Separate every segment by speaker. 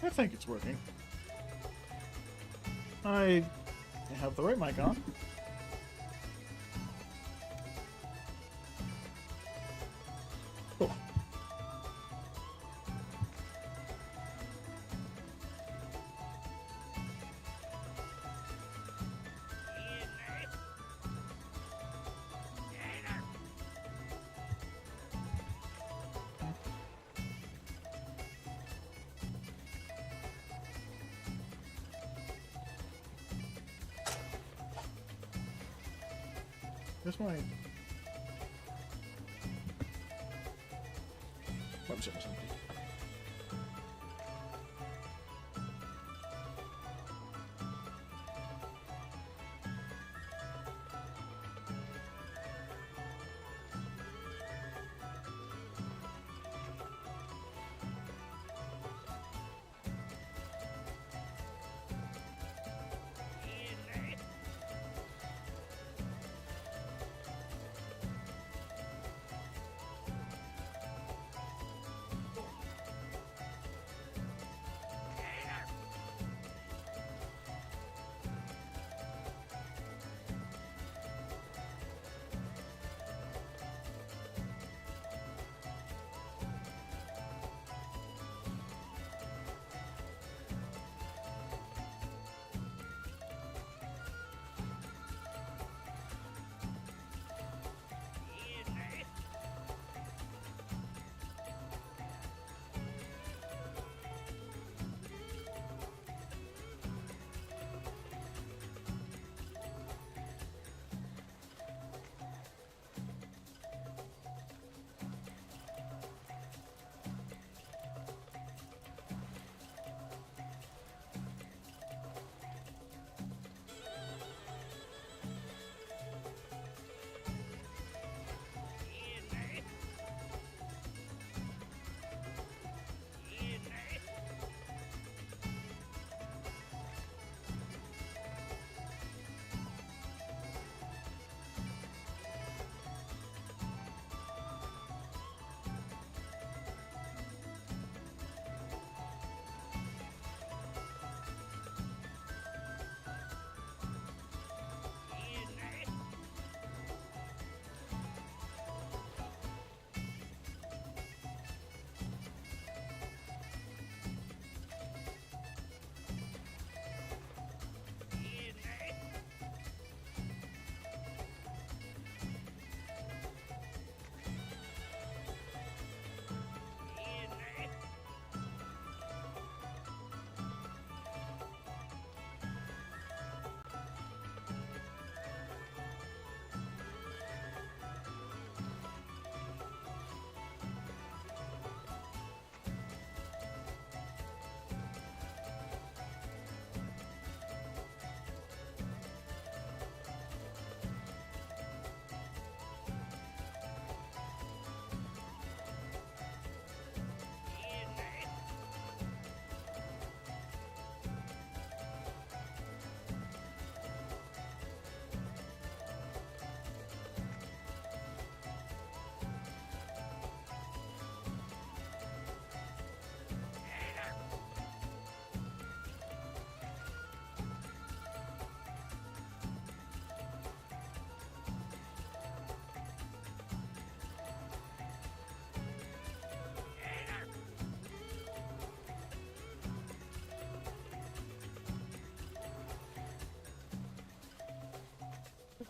Speaker 1: I think it's working. I have the right mic on. Cool. Where's my... Web server's empty.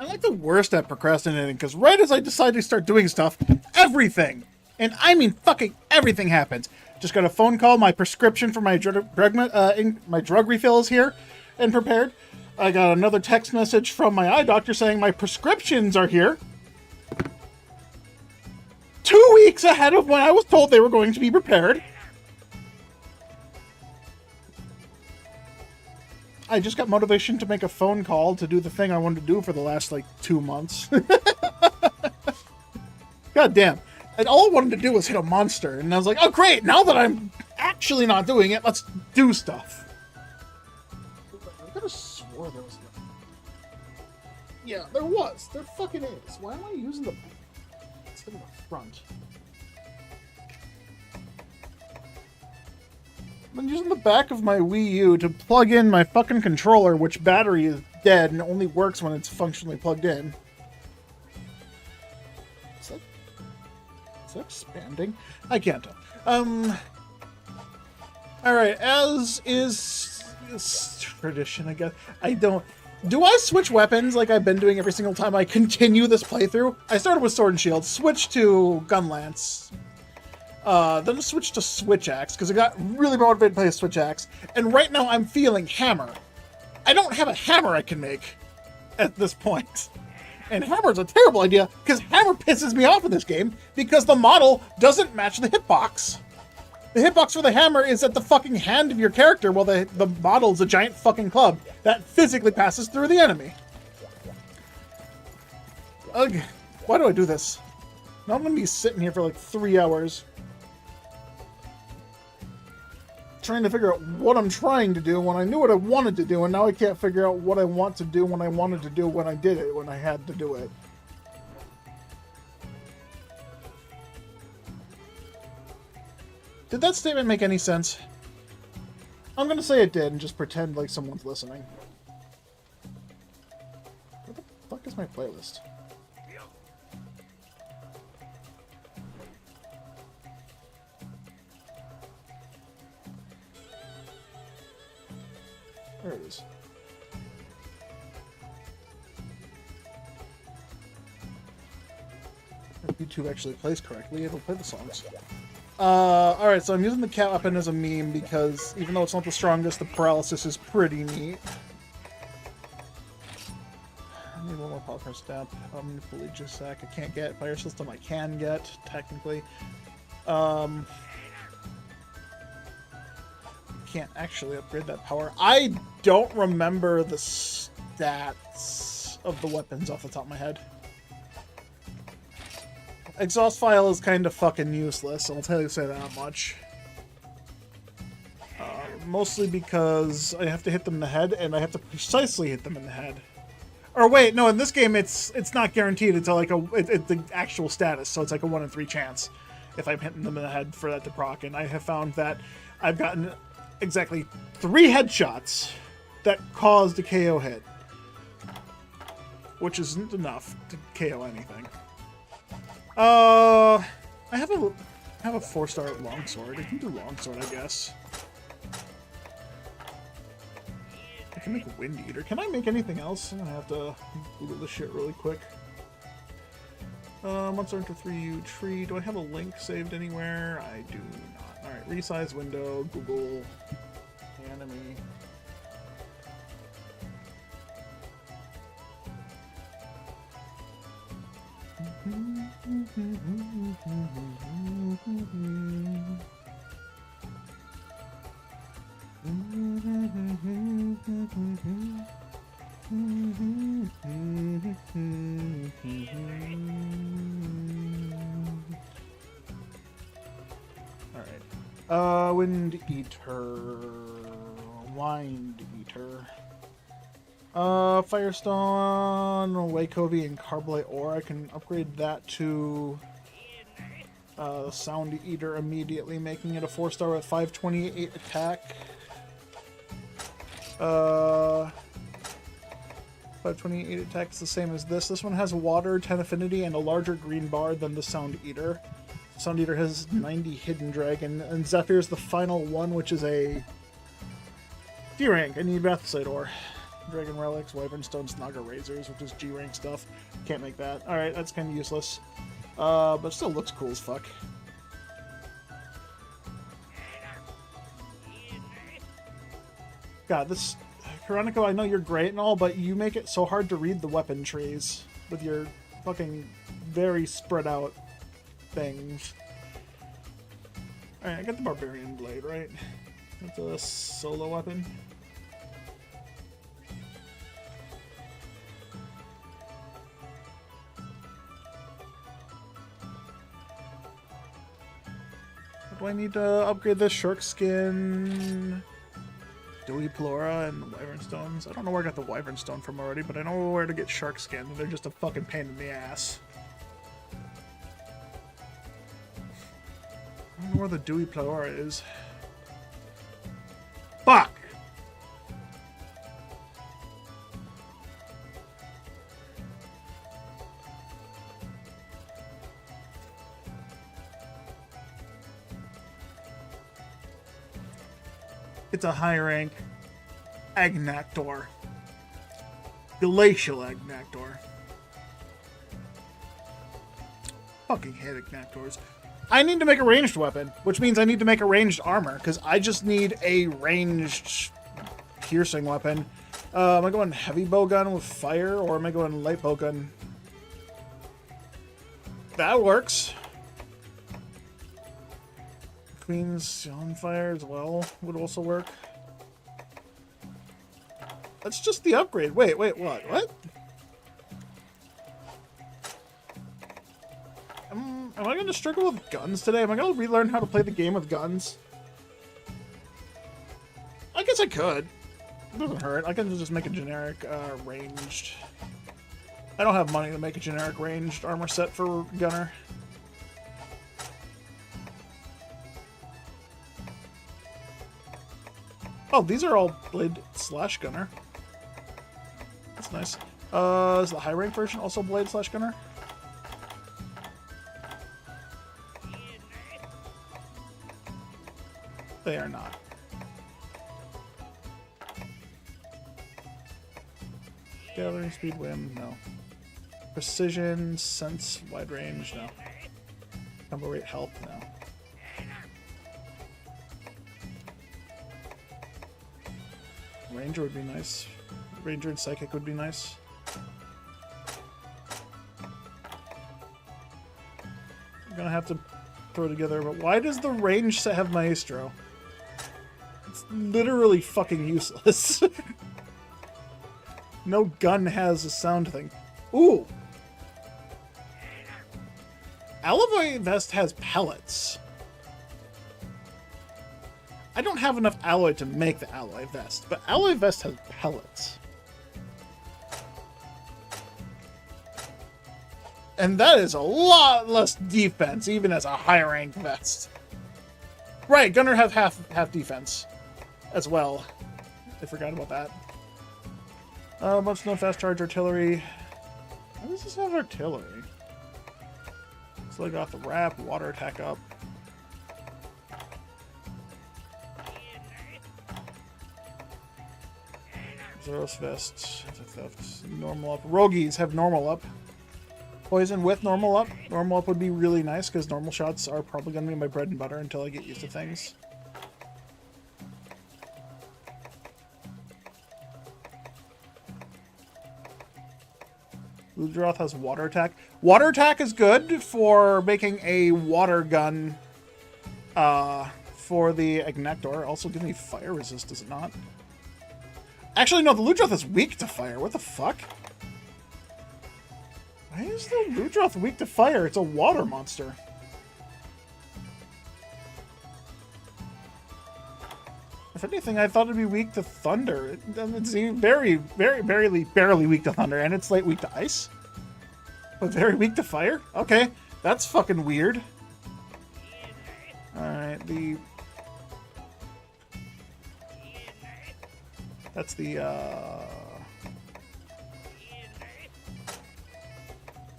Speaker 1: I'm like the worst at procrastinating because right as I decide to start doing stuff, everything, and I mean fucking everything happens. Just got a phone call. My prescription for my drug refill is here and prepared. I got another text message from my eye doctor saying my prescriptions are here. 2 weeks ahead of when I was told they were going to be prepared. I just got motivation to make a phone call to do the thing I wanted to do for the last, 2 months. God damn. And all I wanted to do was hit a monster. And I was like, oh, great. Now that I'm actually not doing it, let's do stuff. I could have swore there was... Yeah, there was. There fucking is. Why am I using the... Instead of the front? I'm using the back of my Wii U to plug in my fucking controller, which battery is dead and only works when it's functionally plugged in. Is that expanding? I can't tell. Alright, as is tradition, I guess. Do I switch weapons like I've been doing every single time I continue this playthrough? I started with Sword and Shield, switched to Gun Lance, then switched to Switch Axe, because I got really motivated to play a Switch Axe, and right now I'm feeling Hammer. I don't have a hammer I can make at this point. And Hammer's a terrible idea, because Hammer pisses me off in this game, because the model doesn't match the hitbox. The hitbox for the hammer is at the fucking hand of your character, while the model's a giant fucking club that physically passes through the enemy. Ugh. Why do I do this? Now I'm gonna be sitting here for like 3 hours trying to figure out what I'm trying to do when I knew what I wanted to do, and now I can't figure out what I want to do when I wanted to do when I did it, when I had to do it. Did that statement make any sense? I'm gonna say it did and just pretend like someone's listening. Where the fuck is my playlist? There it is. If YouTube actually plays correctly, it'll play the songs. Alright, so I'm using the cat weapon as a meme because even though it's not the strongest, the paralysis is pretty neat. I need one more polymer step. Felicia sack I can't get. Fire system I can get, technically. Can't actually upgrade that power. I don't remember the stats of the weapons off the top of my head. Exhaust file is kind of fucking useless, I'll tell you say that much. Mostly because I have to hit them in the head, and I have to precisely hit them in the head. Or wait, no, in this game it's not guaranteed. It's like it's the actual status, so it's like a 1 in 3 chance if I'm hitting them in the head for that to proc. And I have found that I've gotten exactly 3 headshots that caused a KO hit, which isn't enough to KO anything. I have a 4-star longsword. I can do longsword, I guess. I can make a wind eater. Can I make anything else? I'm gonna have to Google this shit really quick. Monster Hunter 3U tree. Do I have a link saved anywhere? I do not. Alright, resize window, Google, enemy. Alright. Wind Eater. Wind Eater. Firestone, Wakovi, and Carbonite ore. I can upgrade that to Sound Eater immediately, making it a 4-star with 528 attack. 528 attack is the same as this. This one has water, 10 affinity, and a larger green bar than the Sound Eater. Sound Eater has 90 hidden dragon, and Zephyr's the final one, which is a D rank. I need Bathsite ore. Dragon relics, wyvern stones, naga razors, which is G rank stuff. Can't make that. Alright, that's kind of useless. But still looks cool as fuck. God, this Chronicle, I know you're great and all, but you make it so hard to read the weapon trees with your fucking very spread out things. Alright, I got the Barbarian Blade, right? That's a solo weapon. Do I need to upgrade this shark skin? Dewy Plora and the Wyvern Stones. I don't know where I got the Wyvern Stone from already, but I know where to get shark skin. They're just a fucking pain in the ass. I don't know where the Dewy Plora is. It's a high rank Agnactor. Glacial Agnactor. Fucking hate Agnactors. I need to make a ranged weapon, which means I need to make a ranged armor, because I just need a ranged piercing weapon. Am I going heavy bowgun with fire, or am I going light bowgun? That works. Queen's on fire as well would also work. That's just the upgrade. Wait, what? What? Am I going to struggle with guns today? Am I going to relearn how to play the game with guns? I guess I could. It doesn't hurt. I can just make a generic ranged. I don't have money to make a generic ranged armor set for Gunner. Oh, these are all blade slash Gunner. That's nice. Is the high rank version also blade slash Gunner? They are not. Gathering speed, whim, no. Precision, sense, wide range, no. Combo rate, health, no. Ranger would be nice. Ranger and Psychic would be nice. I'm gonna have to throw together, but why does the range set have Maestro? It's literally fucking useless. No gun has a sound thing. Ooh! Alloy Vest has pellets. I don't have enough alloy to make the Alloy Vest, but Alloy Vest has pellets. And that is a lot less defense, even as a high rank vest. Right, Gunner have half defense as well. I forgot about that. Bunch no fast charge artillery. Why does this have artillery? So I got the wrap, water attack up. Zeros vest, theft, normal up. Rogies have normal up. Poison with normal up. Normal up would be really nice because normal shots are probably going to be my bread and butter until I get used to things. Ludroth has water attack. Water attack is good for making a water gun for the Agnactor. Also give me fire resist, does it not? Actually, no, the Ludroth is weak to fire. What the fuck? Why is the Ludroth weak to fire? It's a water monster. If anything, I thought it'd be weak to thunder. It's very, barely weak to thunder, and it's like weak to ice. But very weak to fire? Okay, that's fucking weird. Alright, that's the,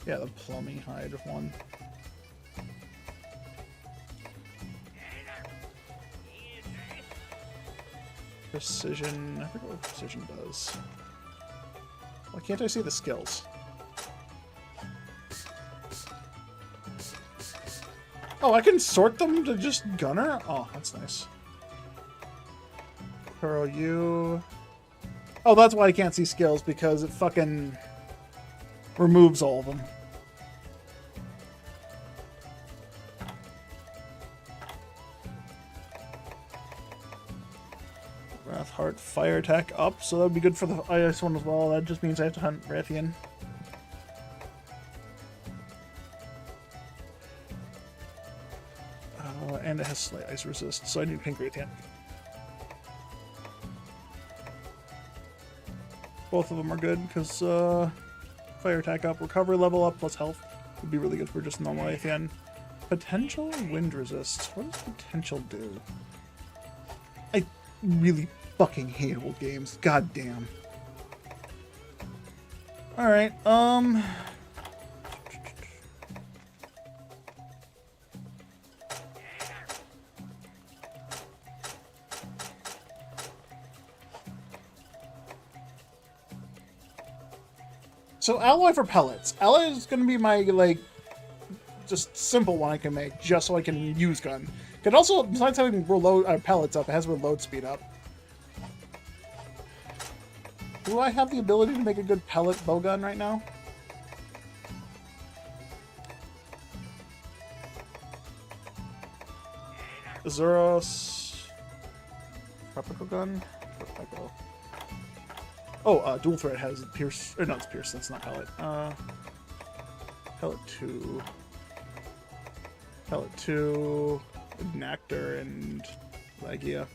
Speaker 1: yeah, the plummy hide one. Precision. I forget what precision does. Why can't I see the skills? Oh, I can sort them to just Gunner? Oh, that's nice. Pearl U. Oh, that's why I can't see skills, because it fucking removes all of them. Wrathheart fire attack up, so that would be good for the ice one as well. That just means I have to hunt Rathian. And it has slight ice resist, so I need pink Rathian. Both of them are good, because fire attack up, recovery level up, plus health would be really good for just normal Rathian. Potential wind resist. What does potential do? I really fucking hate old games. God damn. Alright, So alloy for pellets. Alloy is going to be my, like, just simple one I can make, just so I can use gun. It also, besides having reload pellets up, it has reload speed up. Do I have the ability to make a good pellet bowgun right now? Azuros. Tropical gun? Tropical. Oh, dual threat has pierce. Or no, it's pierce. That's not pellet. Pellet 2. Pellet 2. Nectar and Legia.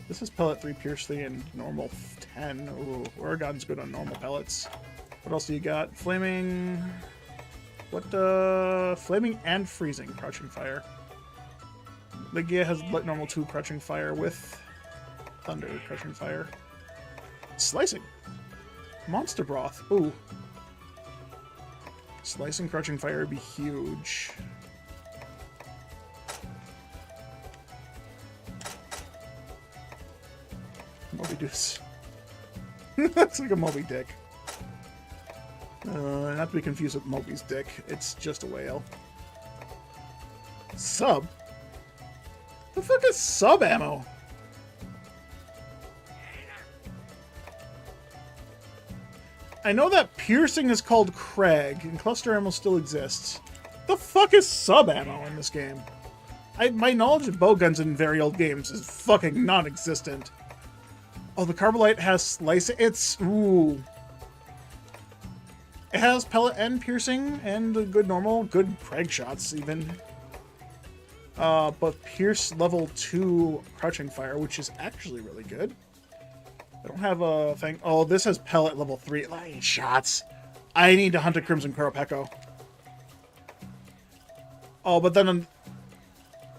Speaker 1: This is pellet 3, pierce 3, and normal 10. Ooh, Oregon's good on normal pellets. What else do you got? Flaming. What, flaming and freezing crouching fire. Legia has normal 2 crouching fire with thunder crouching fire. Slicing. Monster broth. Ooh. Slicing crouching fire would be huge. Moby Deuce. That's like a Moby Dick. Not to be confused with Moby's dick. It's just a whale. Sub? The fuck is sub ammo? I know that piercing is called Craig, and cluster ammo still exists. The fuck is sub ammo in this game? My knowledge of bowguns in very old games is fucking non-existent. Oh, the Carbolite has slicing. It's... ooh. It has pellet and piercing and a good normal, good Craig shots even. But pierce level 2 crouching fire, which is actually really good. I don't have a thing. Oh, this has pellet level 3 line shots. I need to hunt a Crimson Kuropeko. Oh, but then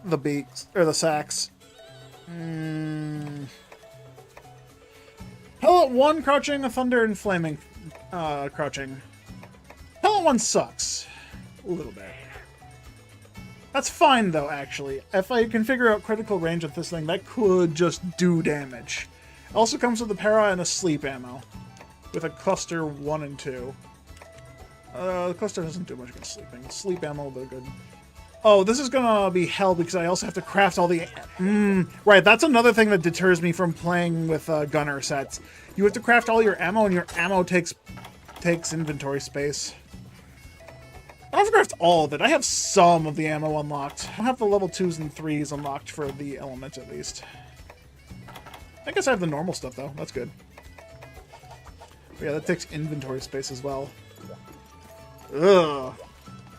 Speaker 1: the beaks or the sacks. Pellet 1 crouching, a thunder and flaming crouching. Pellet 1 sucks. A little bit. That's fine, though, actually. If I can figure out critical range of this thing, that could just do damage. It also comes with a para and a sleep ammo. With a cluster 1 and 2. The cluster doesn't do much against sleeping. Sleep ammo, they're good. Oh, this is gonna be hell because I also have to craft all the... right, that's another thing that deters me from playing with gunner sets. You have to craft all your ammo, and your ammo takes inventory space. I don't have to craft all of it. I have some of the ammo unlocked. I have the level 2s and 3s unlocked for the element, at least. I guess I have the normal stuff, though. That's good. But yeah, that takes inventory space as well. Ugh.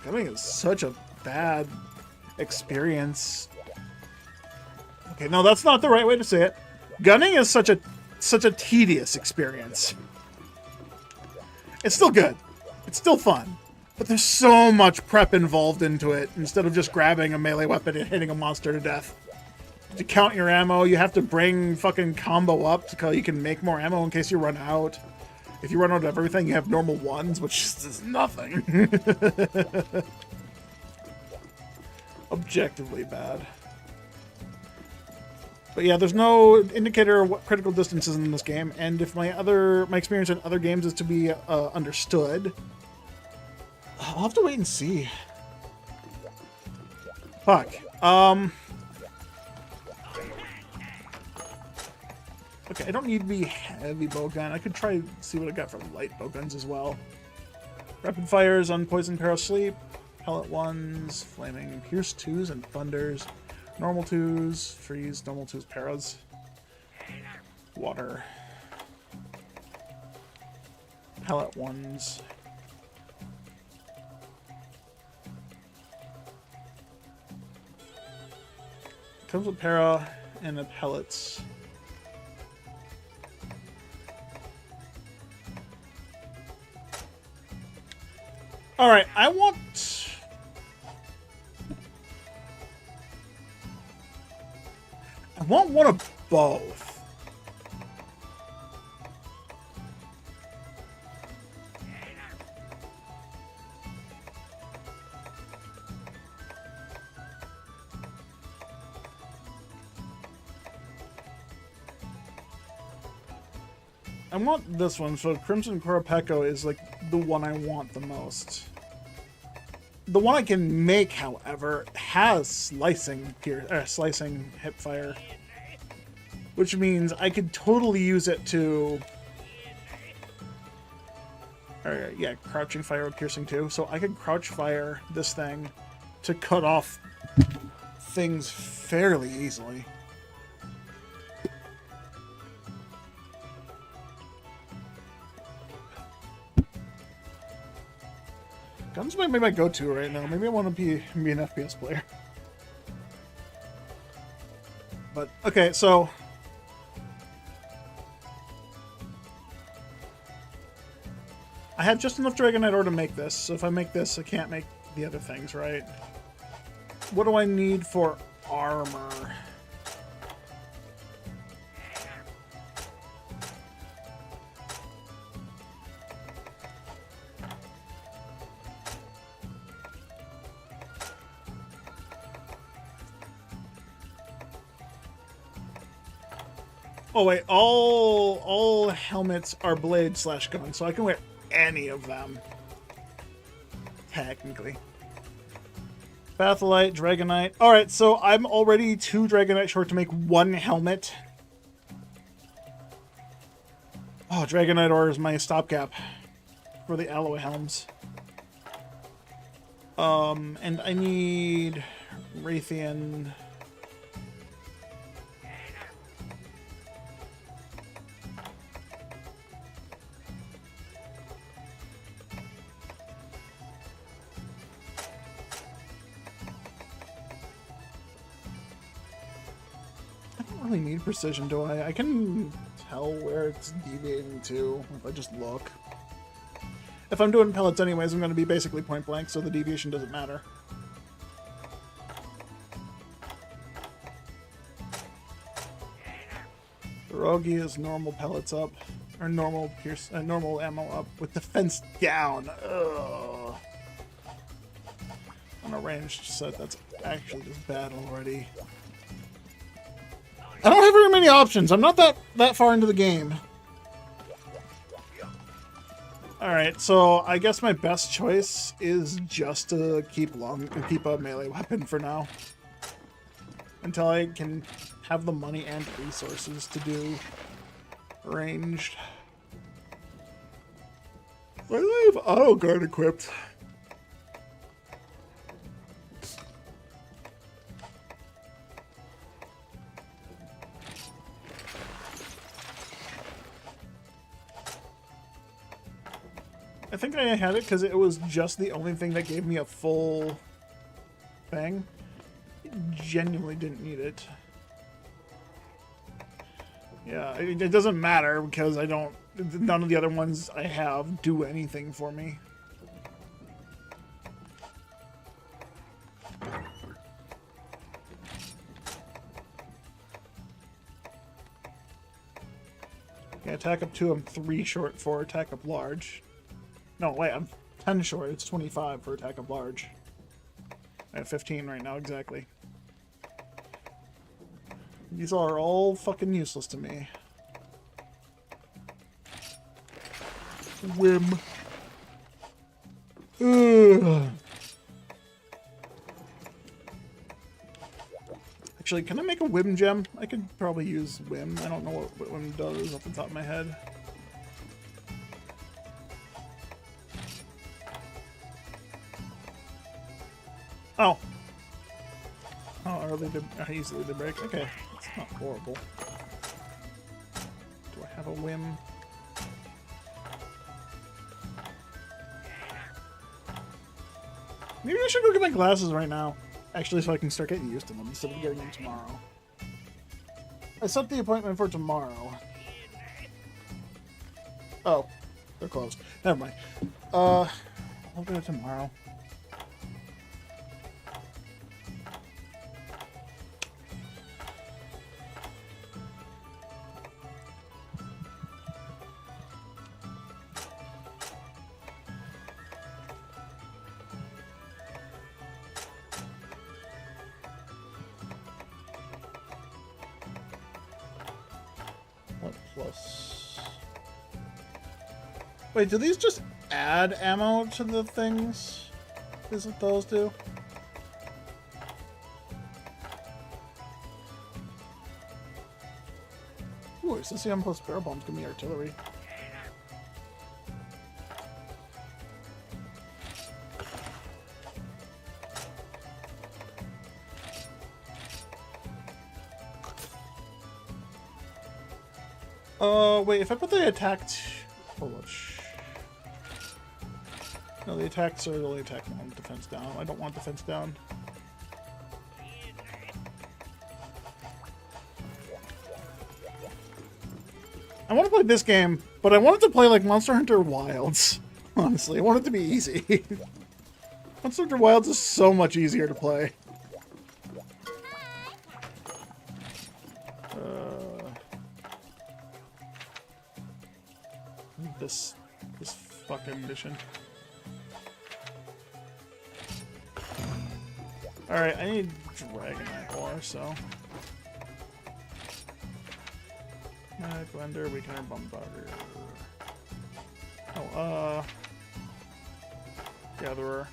Speaker 1: Gunning is such a bad experience. Okay, no, that's not the right way to say it. Gunning is such a tedious experience. It's still good. It's still fun. But there's so much prep involved into it, instead of just grabbing a melee weapon and hitting a monster to death. To count your ammo, you have to bring fucking combo up so you can make more ammo in case you run out. If you run out of everything, you have normal ones, which is nothing. Objectively bad. But yeah, there's no indicator of what critical distance is in this game, and if my experience in other games is to be understood, I'll have to wait and see. Fuck. Okay, I don't need to be heavy bowgun. I could try to see what I got for light bowguns as well. Rapid fires, unpoisoned para sleep, pellet 1s, flaming pierce 2s and thunders, normal 2s, freeze, normal 2s, paras, water, pellet 1s. Comes with para and the pellets. Alright, I want one of both. I want this one, so Crimson Korapeko is like the one I want the most. The one I can make, however, has slicing hip fire, which means I could totally use it to. Or, yeah, crouching fire with piercing too. So I could crouch fire this thing to cut off things fairly easily. Guns might be my go-to right now. Maybe I want to be an FPS player. But, okay, so... I have just enough Dragonite ore to make this, so if I make this, I can't make the other things, right? What do I need for armor? Oh wait, all helmets are blade / gun, so I can wear any of them. Technically. Batholite, Dragonite. Alright, so I'm already 2 Dragonite short to make 1 helmet. Oh, Dragonite ore is my stopgap for the alloy helms. And I need Raytheon. Need precision, do I? I can tell where it's deviating to if I just look. If I'm doing pellets anyways, I'm going to be basically point blank, so the deviation doesn't matter. Pierogi is normal pellets up, or normal ammo up with defense down. Ugh. On a ranged set, that's actually just bad already. I don't have very many options. I'm not that far into the game. Alright, so I guess my best choice is just to keep a melee weapon for now. Until I can have the money and resources to do ranged. Why do I have auto guard equipped? I think I had it because it was just the only thing that gave me a full thing. I genuinely didn't need it. Yeah, it doesn't matter because none of the other ones I have do anything for me. Okay, attack up 2, I'm 3 short for attack up large. No, wait, I'm 10 short. It's 25 for attack of large. I have 15 right now, exactly. These are all fucking useless to me. Whim. Ugh. Actually, can I make a Whim gem? I could probably use Whim. I don't know what Whim does off the top of my head. Oh. How easily they break. Okay, it's not horrible. Do I have a Whim? Maybe I should go get my glasses right now. Actually, so I can start getting used to them instead of getting them tomorrow. I set the appointment for tomorrow. Oh, they're closed. Never mind. I'll do it tomorrow. Plus Wait, do these just add ammo to the things? Is what those do? Ooh, CCM plus barrel bombs give me artillery. Wait, if I put the attack... Oh, which... No, the attacks are really attack down, defense down. I don't want defense down. I want to play this game, but I wanted to play like Monster Hunter Wilds. Honestly, I want it to be easy. Monster Hunter Wilds is so much easier to play. This fucking mission. Alright, I need Dragonite ore, so... Blender, Weakener, Bombardier. Oh, Gatherer.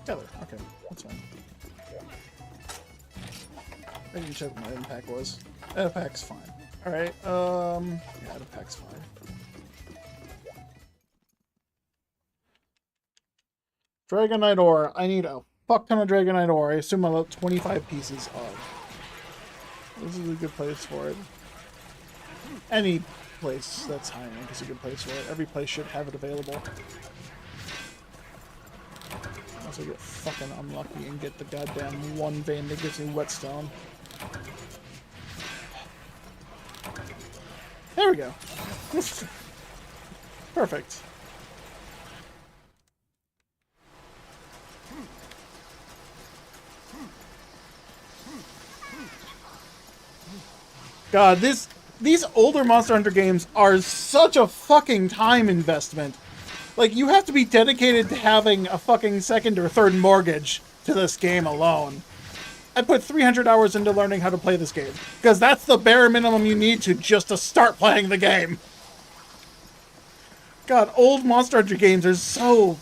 Speaker 1: Gather, okay, that's fine. I didn't check what my impact was. Impact's fine. Alright, yeah, impact's fine. Dragonite ore. I need a fuck ton of Dragonite ore. I assume about 25 pieces of. This is a good place for it. Any place that's high rank is a good place for it. Every place should have it available. Unless I get fucking unlucky and get the goddamn one vein that gives me whetstone. There we go. Perfect. God, these older Monster Hunter games are such a fucking time investment. Like, you have to be dedicated to having a fucking second or third mortgage to this game alone. I put 300 hours into learning how to play this game, because that's the bare minimum you need to start playing the game. God, old Monster Hunter games are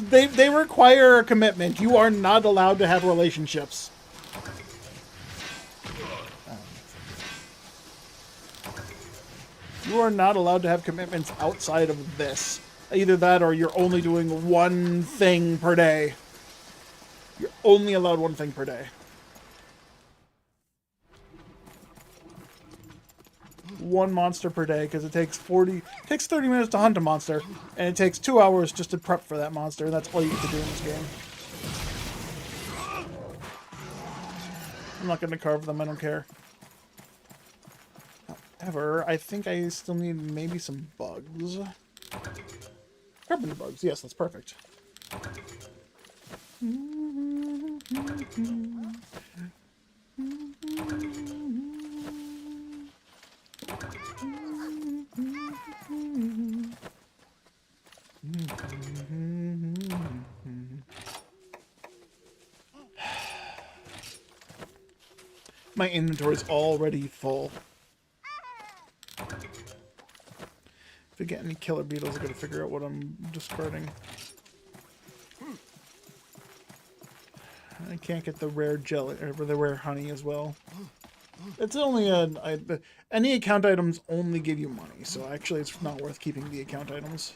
Speaker 1: they require a commitment. You are not allowed to have relationships. You are not allowed to have commitments outside of this. Either that or you're only doing one thing per day. You're only allowed one thing per day. One monster per day, because it takes 30 minutes to hunt a monster, and it takes 2 hours just to prep for that monster, and that's all you get to do in this game. I'm not going to carve them, I don't care. However, I think I still need maybe some bugs. Carpenter bugs, yes, that's perfect. My inventory's already full. If I get any killer beetles, I gotta figure out what I'm discarding. I can't get the rare jelly or the rare honey as well. It's only any account items only give you money, so actually it's not worth keeping the account items.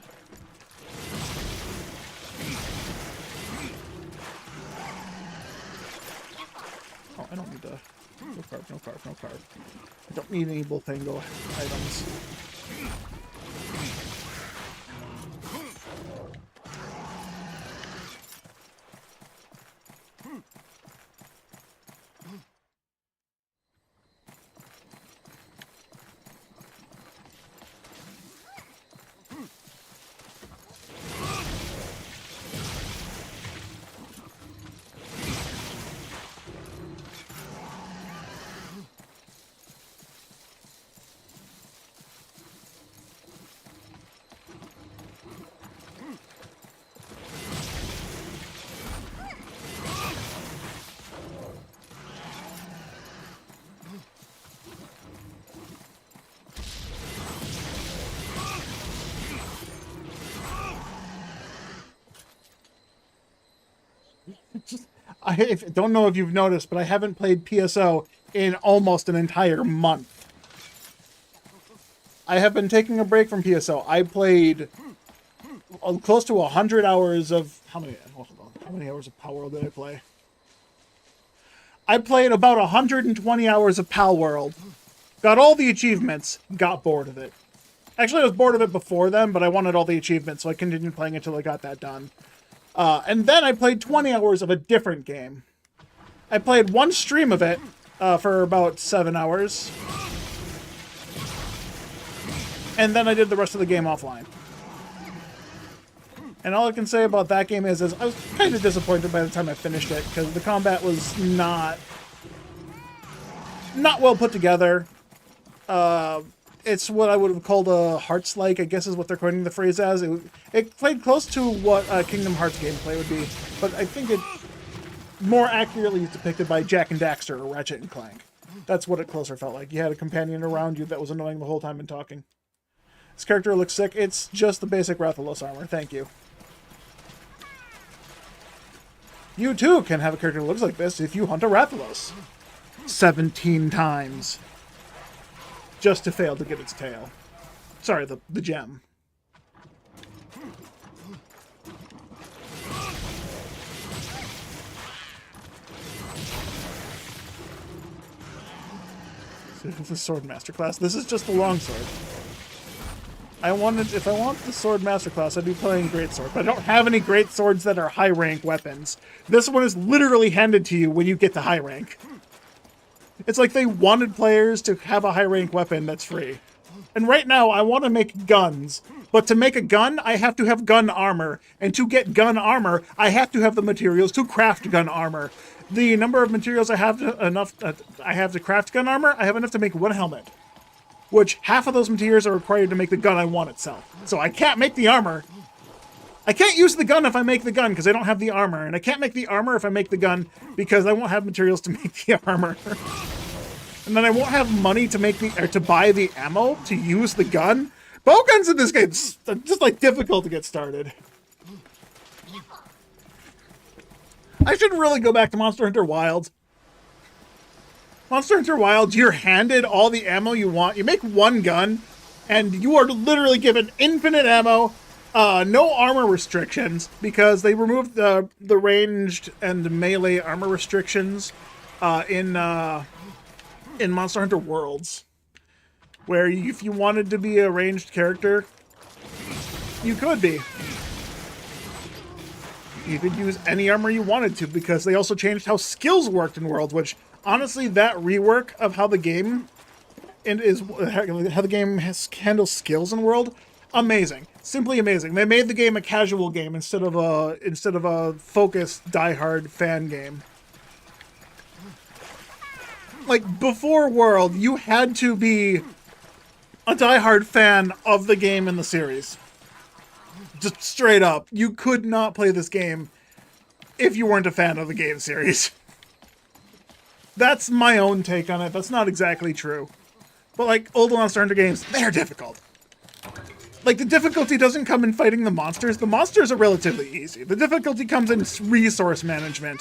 Speaker 1: Oh, I don't need to. No carb, no carb, no carb. I don't need any Bullfango items. Don't know if you've noticed, but I haven't played PSO in almost an entire month. I have been taking a break from PSO. I played close to 100 hours of... How many hours of Pal World did I play? I played about 120 hours of Pal World. Got all the achievements. Got bored of it. Actually, I was bored of it before then, but I wanted all the achievements, so I continued playing until I got that done. And then I played 20 hours of a different game. I played one stream of it for about 7 hours. And then I did the rest of the game offline. And all I can say about that game is I was kind of disappointed by the time I finished it, because the combat was not well put together. It's what I would have called a Hearts-like, I guess is what they're coining the phrase as. It played close to what Kingdom Hearts gameplay would be, but I think it more accurately is depicted by Jak and Daxter or Ratchet and Clank. That's what it closer felt like. You had a companion around you that was annoying the whole time and talking. This character looks sick. It's just the basic Rathalos armor. Thank you. You too can have a character that looks like this if you hunt a Rathalos 17 times. Just to fail to get its tail. Sorry, the gem. This is Sword Masterclass. This is just the longsword. If I want the Sword Masterclass, I'd be playing Greatsword, but I don't have any Great Swords that are high rank weapons. This one is literally handed to you when you get to high rank. It's like they wanted players to have a high rank weapon that's free. And right now, I want to make guns. But to make a gun, I have to have gun armor. And to get gun armor, I have to have the materials to craft gun armor. The number of materials I have to craft gun armor, I have enough to make one helmet. Which half of those materials are required to make the gun I want itself. So I can't make the armor. I can't use the gun if I make the gun because I don't have the armor. And I can't make the armor if I make the gun because I won't have materials to make the armor. And then I won't have money to buy the ammo to use the gun. Bow guns in this game are just like difficult to get started. I should really go back to Monster Hunter Wilds. Monster Hunter Wilds, you're handed all the ammo you want. You make one gun, and you are literally given infinite ammo, no armor restrictions, because they removed the ranged and melee armor restrictions in Monster Hunter Worlds, where if you wanted to be a ranged character, you could be. You could use any armor you wanted to, because they also changed how skills worked in Worlds, which, honestly, that rework of how the game handles skills in World, amazing. Simply amazing. They made the game a casual game instead of a focused, diehard fan game. Like, before World, you had to be a diehard fan of the game and the series. Just straight up. You could not play this game if you weren't a fan of the game series. That's my own take on it. That's not exactly true. But, like, old Monster Hunter games, they're difficult. Like, the difficulty doesn't come in fighting the monsters. The monsters are relatively easy. The difficulty comes in resource management.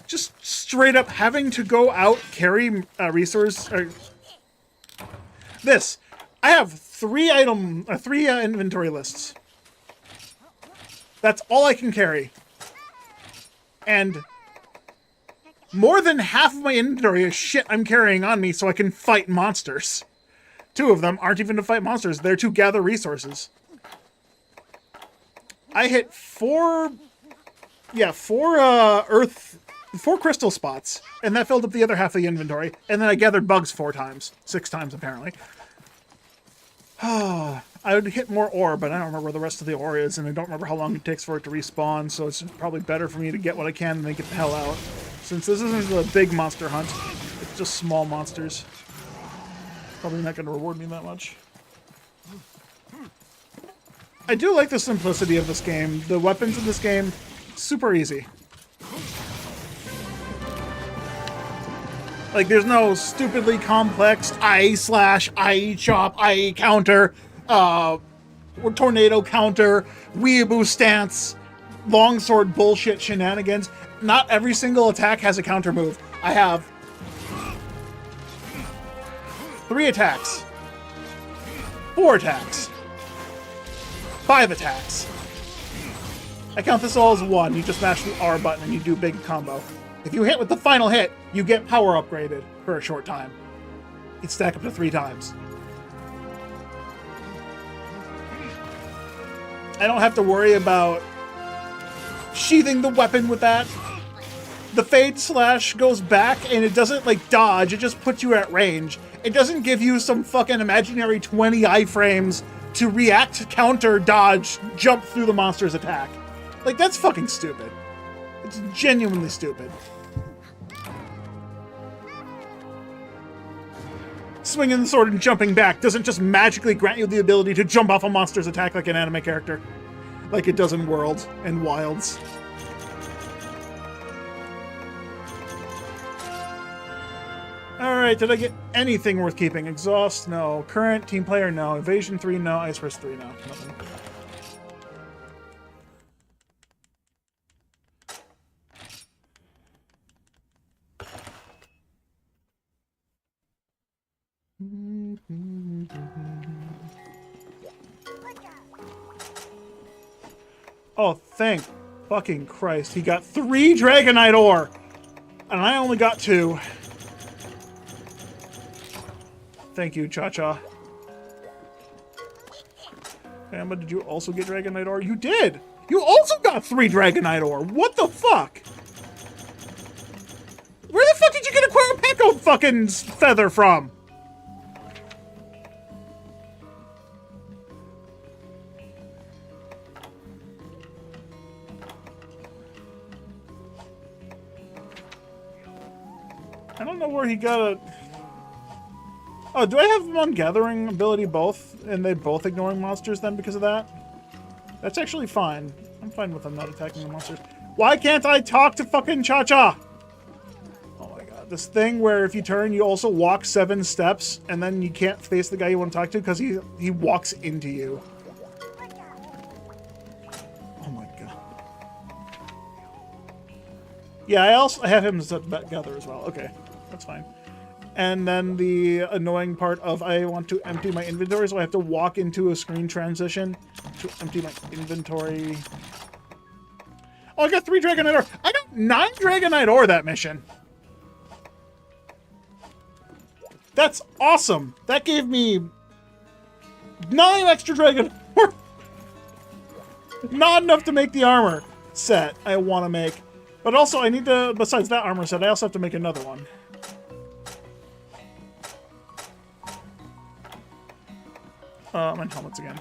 Speaker 1: Just straight up having to go out, carry resource... This. I have three inventory lists. That's all I can carry. And more than half of my inventory is shit I'm carrying on me so I can fight monsters. 2 of them aren't even to fight monsters. They're to gather resources. I hit 4 crystal spots, and that filled up the other half of the inventory. And then I gathered bugs 6 times apparently. I would hit more ore, but I don't remember where the rest of the ore is, and I don't remember how long it takes for it to respawn, so it's probably better for me to get what I can and then get the hell out. Since this isn't a big monster hunt, it's just small monsters. Probably not going to reward me that much. I do like the simplicity of this game. The weapons in this game, super easy. Like, there's no stupidly complex I chop, I counter, or tornado counter, weeaboo stance. longsword bullshit shenanigans. Not every single attack has a counter move. I have 3 attacks, 4 attacks, 5 attacks. I count this all as 1. You just mash the R button and you do big combo. If you hit with the final hit, you get power upgraded for a short time. You'd stack up to 3 times. I don't have to worry about sheathing the weapon with that. The Fade Slash goes back and it doesn't like dodge, it just puts you at range. It doesn't give you some fucking imaginary 20 iframes to react, counter, dodge, jump through the monster's attack. Like, that's fucking stupid. It's genuinely stupid. Swinging the sword and jumping back doesn't just magically grant you the ability to jump off a monster's attack like an anime character. Like it does in Worlds and Wilds. Alright, did I get anything worth keeping? Exhaust? No. Current? Team player? No. Evasion 3? No. Ice Burst 3? No. Nothing. Oh, thank fucking Christ. He got 3 Dragonite ore! And I only got 2. Thank you, Cha-Cha. Bamba, did you also get Dragonite ore? You did! You also got 3 Dragonite ore! What the fuck? Where the fuck did you get a Quirapeko fucking feather from? I don't know where he got a... Oh, do I have them on Gathering ability both? And they both ignoring monsters then because of that? That's actually fine. I'm fine with them not attacking the monsters. Why can't I talk to fucking Cha-Cha? Oh my god. This thing where if you turn, you also walk 7 steps, and then you can't face the guy you want to talk to because he walks into you. Oh my god. Yeah, I have him set Gather as well. Okay, that's fine. And then the annoying part of I want to empty my inventory, so I have to walk into a screen transition to empty my inventory. Oh, I got 3 Dragonite ore. I got 9 Dragonite ore that mission. That's awesome. That gave me 9 extra Dragonite ore. Not enough to make the armor set I want to make. But also, I need to, besides that armor set, I also have to make another one. And helmets again.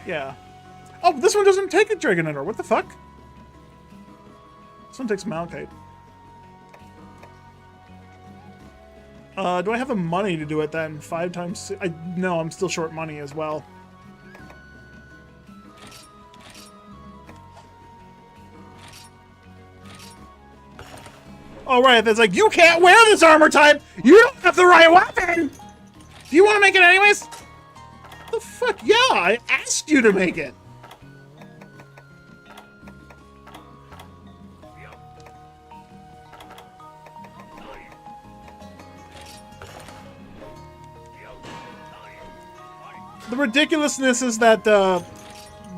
Speaker 1: Yeah. Oh, this one doesn't take a Dragonite ore. What the fuck? This one takes Malachite. Do I have the money to do it then? 5 times... No, I'm still short money as well. Oh, right, that's like, you can't wear this armor type! You don't have the right weapon! Do you want to make it anyways? The fuck? Yeah, I asked you to make it! The ridiculousness is that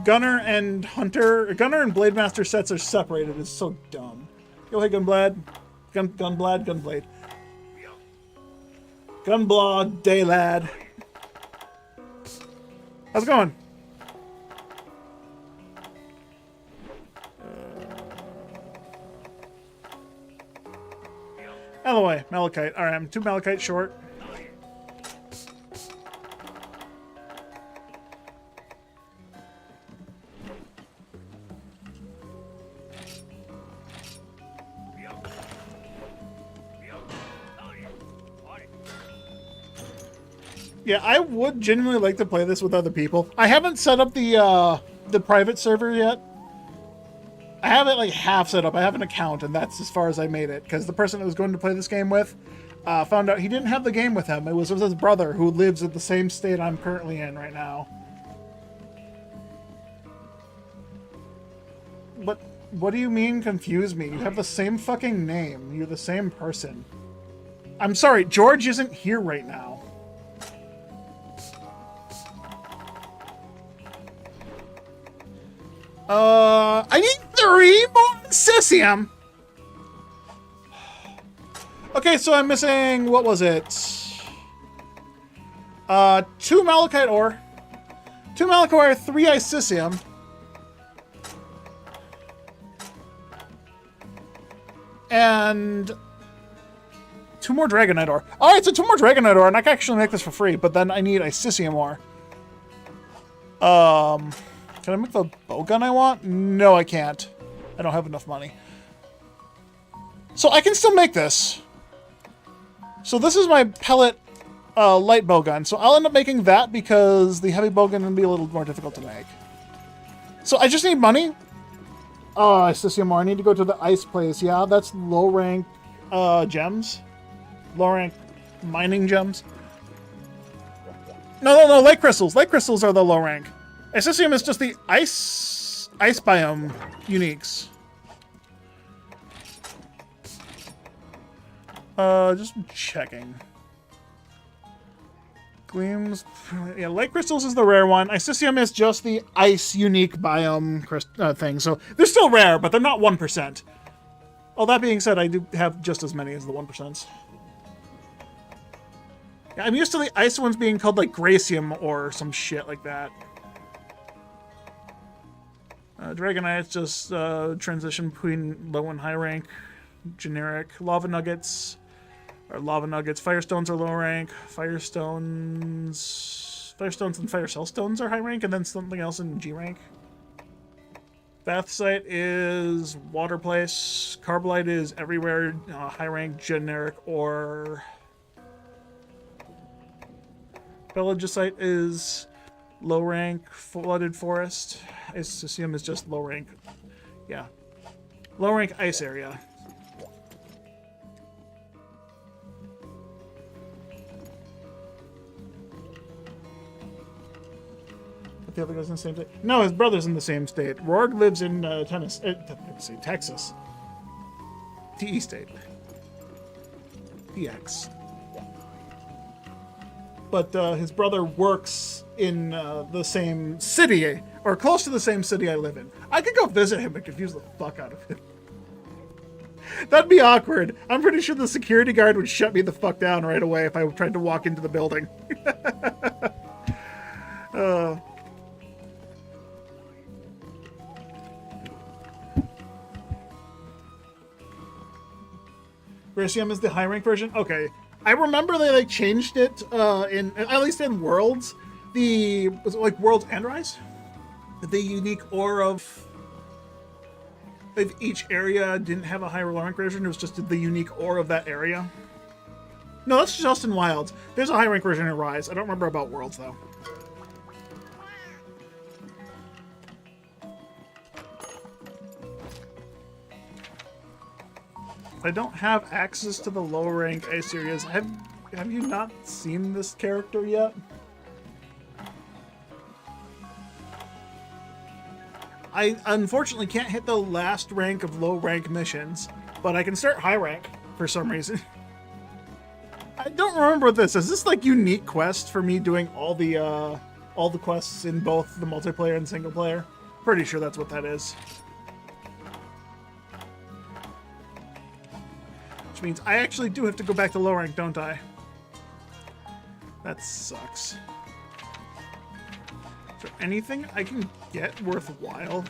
Speaker 1: Gunner and Blademaster sets are separated. It's so dumb. Go ahead, Gunblad. Gunblade. Gunblad, day lad. How's it going? Out of the way, Malachite. Alright, I'm 2 Malachite short. Yeah, I would genuinely like to play this with other people. I haven't set up the private server yet. I have it like half set up. I have an account, and that's as far as I made it. Because the person I was going to play this game with, found out he didn't have the game with him. It was with his brother, who lives in the same state I'm currently in right now. What do you mean confuse me? You have the same fucking name. You're the same person. I'm sorry, George isn't here right now. I need 3 more Incisium. Okay, so I'm missing, what was it? 2 Malachite ore. 2 Malachite ore, 3 Incisium. And 2 more Dragonite ore. Alright, so 2 more Dragonite ore, and I can actually make this for free, but then I need Incisium ore. Can I make the bowgun I want? No, I can't. I don't have enough money. So I can still make this. So this is my pellet light bowgun. So I'll end up making that because the heavy bowgun will be a little more difficult to make. So I just need money. Oh, Incisium ore. I need to go to the ice place. Yeah, that's low rank gems. Low rank mining gems. No, light crystals. Light crystals are the low rank. Incisium is just the ice biome uniques. Just checking. Gleams. Yeah, light crystals is the rare one. Incisium is just the ice unique biome thing. So they're still rare, but they're not 1%. All that being said, I do have just as many as the 1%. Yeah, I'm used to the ice ones being called like Gracium or some shit like that. Dragonite's just transition between low and high rank. Generic. Lava Nuggets are lava nuggets. Firestones are low rank. Firestones and Fire Cell Stones are high rank, and then something else in G rank. Bathsite is water place. Carbolite is everywhere. High rank, generic, or Pelagicite is low rank. Flooded forest. Incisium is just low rank. Yeah. Low rank ice area. But the other guy's in the same state. No, his brother's in the same state. Rorg lives in Texas. TE state. TX. But his brother works in the same city, or close to the same city I live in. I could go visit him and confuse the fuck out of him. That'd be awkward. I'm pretty sure the security guard would shut me the fuck down right away if I tried to walk into the building. Gracium is the high rank version? Okay. I remember they changed it in, at least in Worlds. Was it like Worlds and Rise? The unique ore of each area didn't have a higher rank version. It was just the unique ore of that area. No, that's just in Wilds. There's a high rank version in Rise. I don't remember about Worlds though. I don't have access to the low rank ice areas. Have you not seen this character yet? I unfortunately can't hit the last rank of low rank missions, but I can start high rank for some reason. I don't remember this. Is this like unique quest for me doing all the quests in both the multiplayer and single player? Pretty sure that's what that is. Which means I actually do have to go back to low rank, don't I? That sucks. Is there anything I can get worthwhile?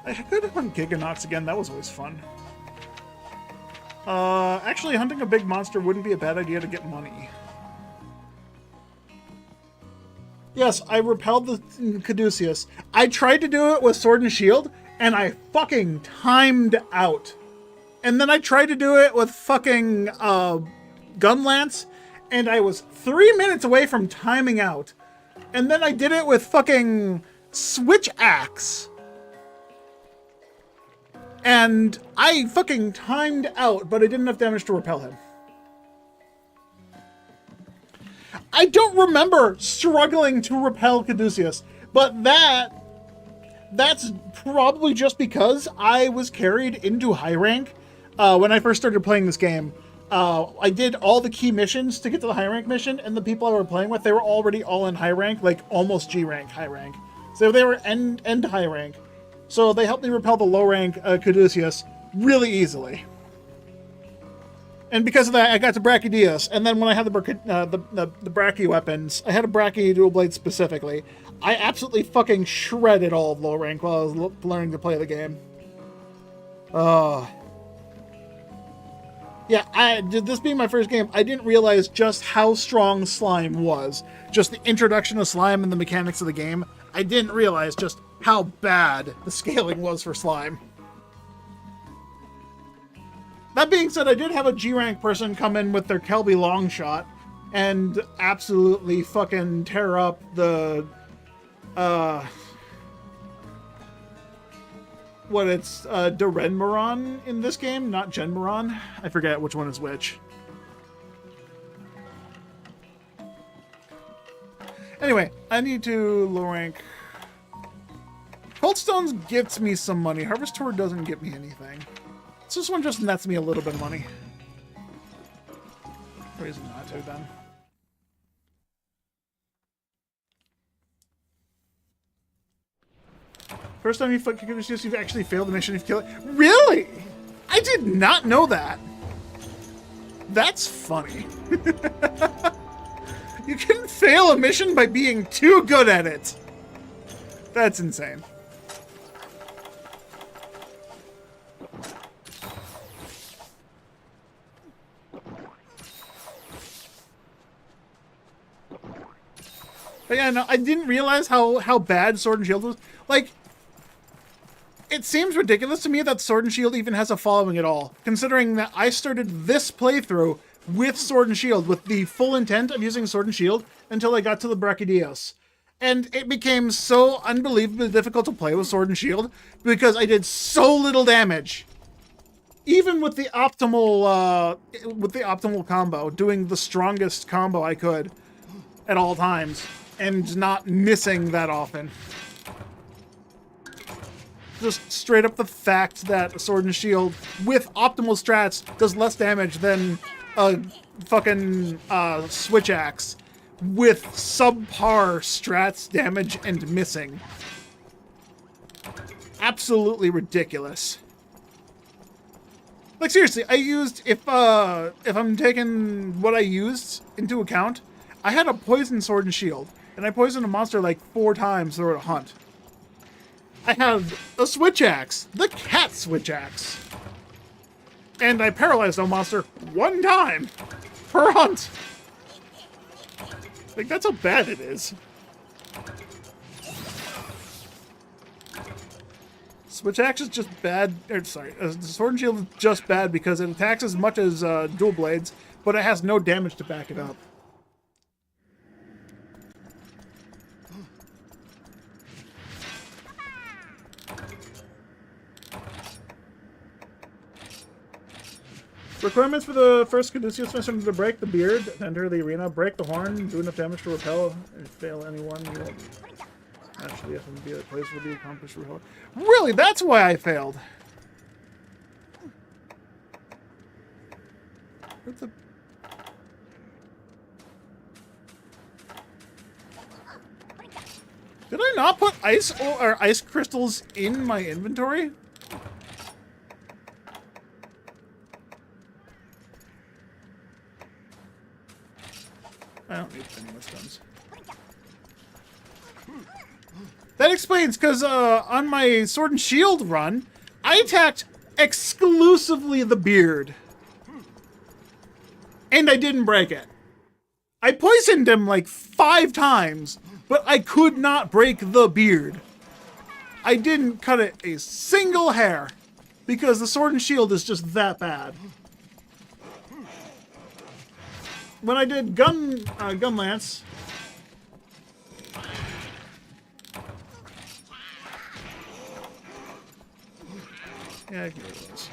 Speaker 1: I could have hunt Giganox again. That was always fun. Actually, hunting a big monster wouldn't be a bad idea to get money. Yes, I repelled the Caduceus. I tried to do it with Sword and Shield, and I fucking timed out. And then I tried to do it with fucking Gun Lance, and I was 3 minutes away from timing out. And then I did it with fucking Switch Axe. And I fucking timed out, but I did enough damage to repel him. I don't remember struggling to repel Caduceus, but that's probably just because I was carried into high rank when I first started playing this game. I did all the key missions to get to the high rank mission, and the people I were playing with, they were already all in high rank, like almost G rank high rank. So they were end high rank. So they helped me repel the low rank Caduceus really easily. And because of that, I got to Brachydios. And then when I had the Brachy weapons, I had a Brachy dual blade specifically. I absolutely fucking shredded all of low rank while I was learning to play the game. Yeah, this being my first game, I didn't realize just how strong slime was. Just the introduction of slime and the mechanics of the game. I didn't realize just how bad the scaling was for slime. That being said, I did have a G-rank person come in with their Kelby Longshot and absolutely fucking tear up the, Durenmaron in this game, not Genmaron. I forget which one is which. Anyway, I need to low rank. Cold Stones gets me some money. Harvest Tour doesn't get me anything. So this one just nets me a little bit of money. Reason not to, then. First time you've actually failed the mission if you kill it. Really? I did not know that. That's funny. You can fail a mission by being too good at it. That's insane. But yeah, no, I didn't realize how bad Sword and Shield was. Like, it seems ridiculous to me that Sword and Shield even has a following at all, considering that I started this playthrough with Sword and Shield, with the full intent of using Sword and Shield, until I got to the Brachydios. And it became so unbelievably difficult to play with Sword and Shield, because I did so little damage. Even with the optimal combo, doing the strongest combo I could at all times, and not missing that often. Just straight up the fact that Sword and Shield, with optimal strats, does less damage than a fucking Switch Axe, with subpar strats, damage, and missing. Absolutely ridiculous. Like, seriously, I used, if I'm taking what I used into account, I had a poison Sword and Shield, and I poisoned a monster like 4 times through a hunt. I had a Switch Axe, the cat Switch Axe. And I paralyzed a monster 1 time per hunt. Like, that's how bad it is. Switch Axe is just bad, sorry, Sword and Shield is just bad because it attacks as much as dual blades, but it has no damage to back it up. Requirements for the first Caduceus mission to break the beard, to enter the arena, break the horn, do enough damage to repel, and fail anyone. You won't actually have to be a place will be accomplished for repel. Really? That's why I failed. What's the... Did I not put ice crystals in my inventory? I don't need any stones. That explains, because on my Sword and Shield run, I attacked exclusively the beard. And I didn't break it. I poisoned him like 5 times, but I could not break the beard. I didn't cut it a single hair, because the Sword and Shield is just that bad. When I did gun lance, Yeah, I can do this.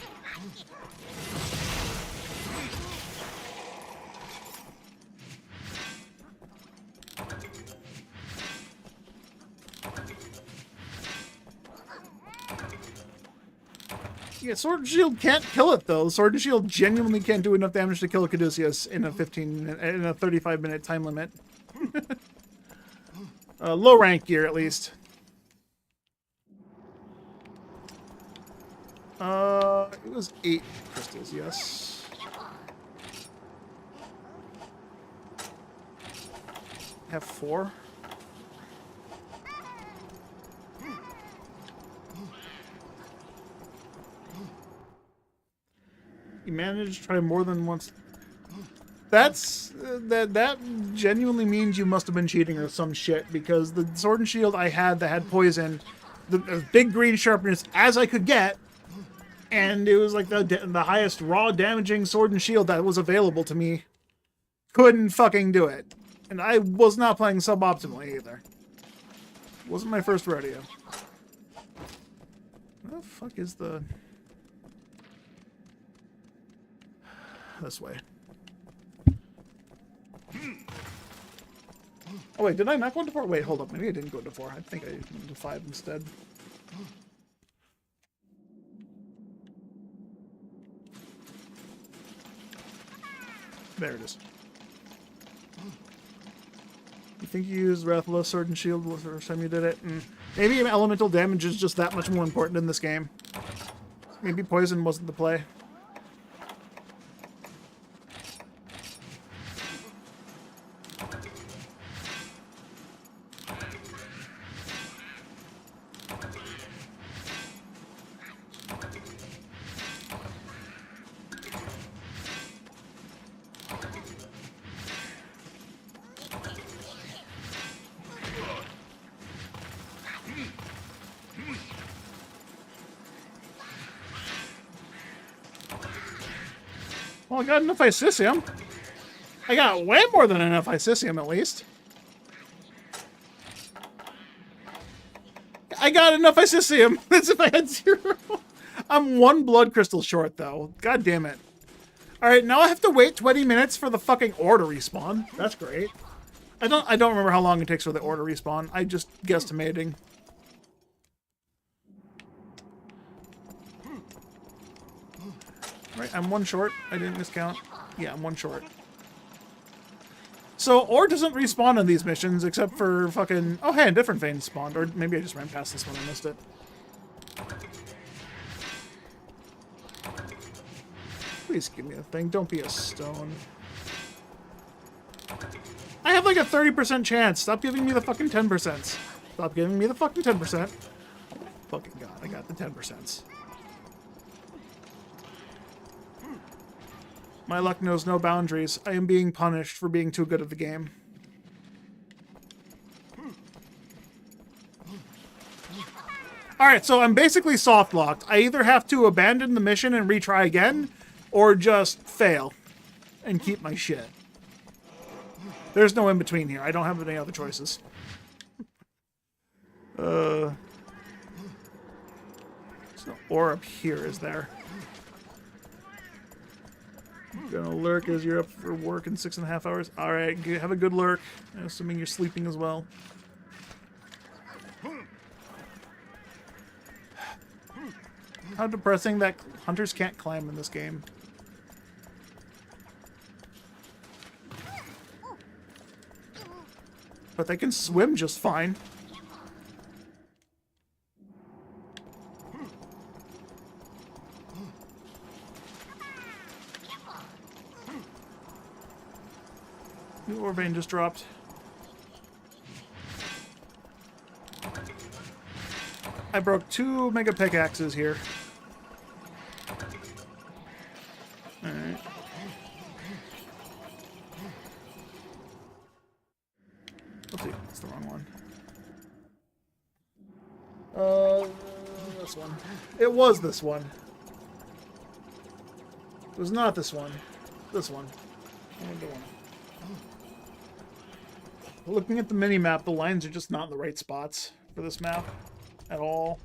Speaker 1: Yeah, Sword and Shield can't kill it though. Sword and Shield genuinely can't do enough damage to kill a Caduceus in a 35-minute time limit. Low rank gear at least. It was 8 crystals, yes. I have 4. You managed to try more than once. That's that genuinely means you must have been cheating or some shit, because the Sword and Shield I had that had poison, the big green sharpness as I could get, and it was like the highest raw damaging Sword and Shield that was available to me. Couldn't fucking do it. And I was not playing suboptimally either. Wasn't my first rodeo. Where the fuck is the... This way. Oh wait, did I not go into 4? Wait, hold up. Maybe I didn't go into 4. I think I went into 5 instead. There it is. You think you used Wrathless Sword and Shield the first time you did it? Maybe elemental damage is just that much more important in this game. Maybe poison wasn't the play. Well, I got enough Isicium. I got way more than enough Isicium, at least. I got enough Isicium. As if I had 0. I'm 1 blood crystal short, though. God damn it. Alright, now I have to wait 20 minutes for the fucking ore to respawn. That's great. I don't remember how long it takes for the ore to respawn. I just guesstimating. Right, I'm 1 short. I didn't miscount. Yeah, I'm 1 short. So, ore doesn't respawn in these missions, except for fucking... Oh, hey, a different vein spawned. Or maybe I just ran past this one and missed it. Please give me the thing. Don't be a stone. I have like a 30% chance. Stop giving me the fucking 10%. Stop giving me the fucking 10%. Fucking God, I got the 10%. My luck knows no boundaries. I am being punished for being too good at the game. Alright, so I'm basically soft-locked. I either have to abandon the mission and retry again, or just fail and keep my shit. There's no in-between here. I don't have any other choices. There's no ore up here, is there? Gonna lurk as you're up for work in 6.5 hours. Alright, have a good lurk. Assuming you're sleeping as well. How depressing that hunters can't climb in this game. But they can swim just fine. New ore vein just dropped. I broke 2 mega pickaxes here. Alright. Oopsie, that's the wrong one. This one. It was this one. It was not this one. This one. I wonder one. Looking at the mini-map, the lines are just not in the right spots for this map at all.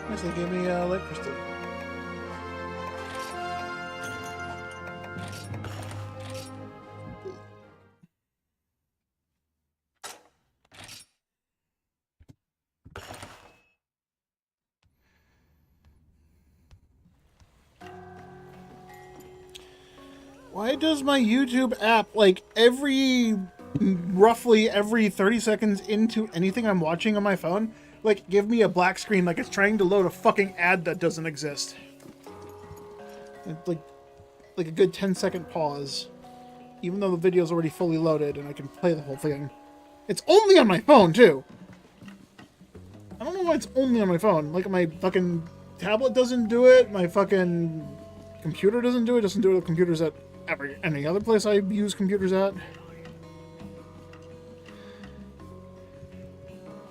Speaker 1: Nice, they gave me a light crystal. Why does my YouTube app, like, roughly every 30 seconds into anything I'm watching on my phone, like, give me a black screen like it's trying to load a fucking ad that doesn't exist? It's like a good 10-second pause, even though the video's already fully loaded and I can play the whole thing. It's only on my phone, too! I don't know why it's only on my phone. Like, my fucking tablet doesn't do it, my fucking computer doesn't do it with computers at any other place I use computers at.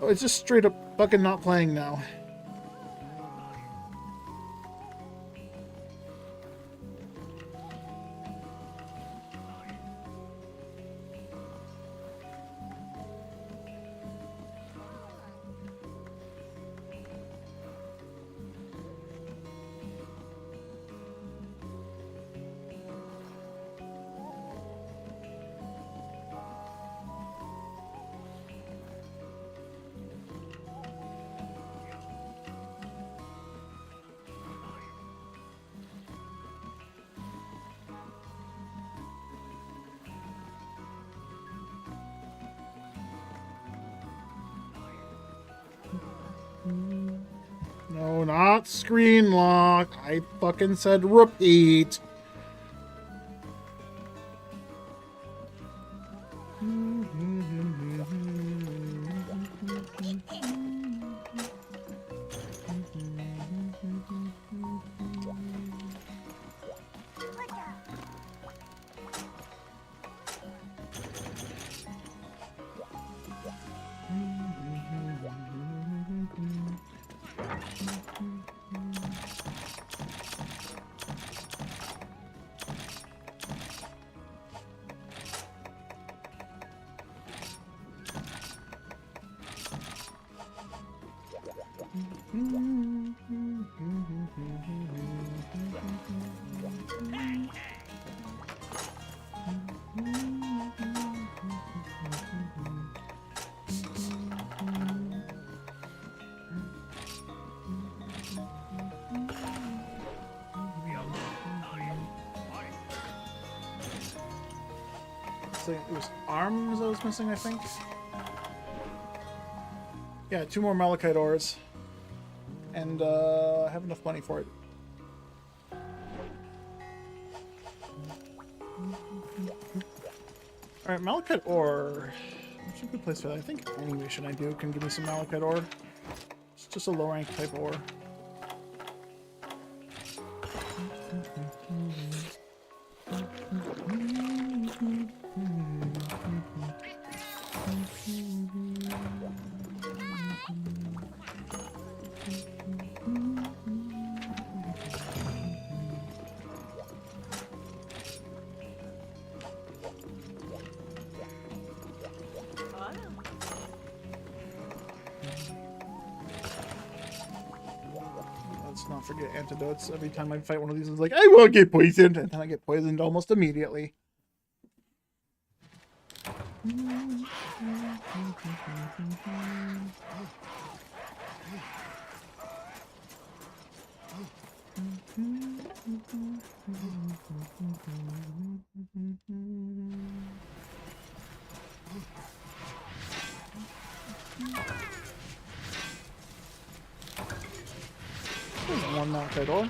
Speaker 1: Oh, it's just straight up fucking not playing now. No, not screen lock. I fucking said repeat. So it was arms I was missing, I think. Yeah, 2 more malachite ores. And I have enough money for it. Alright, malachite ore. That's a good place for that. I think any mission I do can give me some malachite ore. It's just a low rank type ore. Let's not forget antidotes. Every time I fight one of these, it's like, I won't get poisoned, and then I get poisoned almost immediately. There's one malachite ore.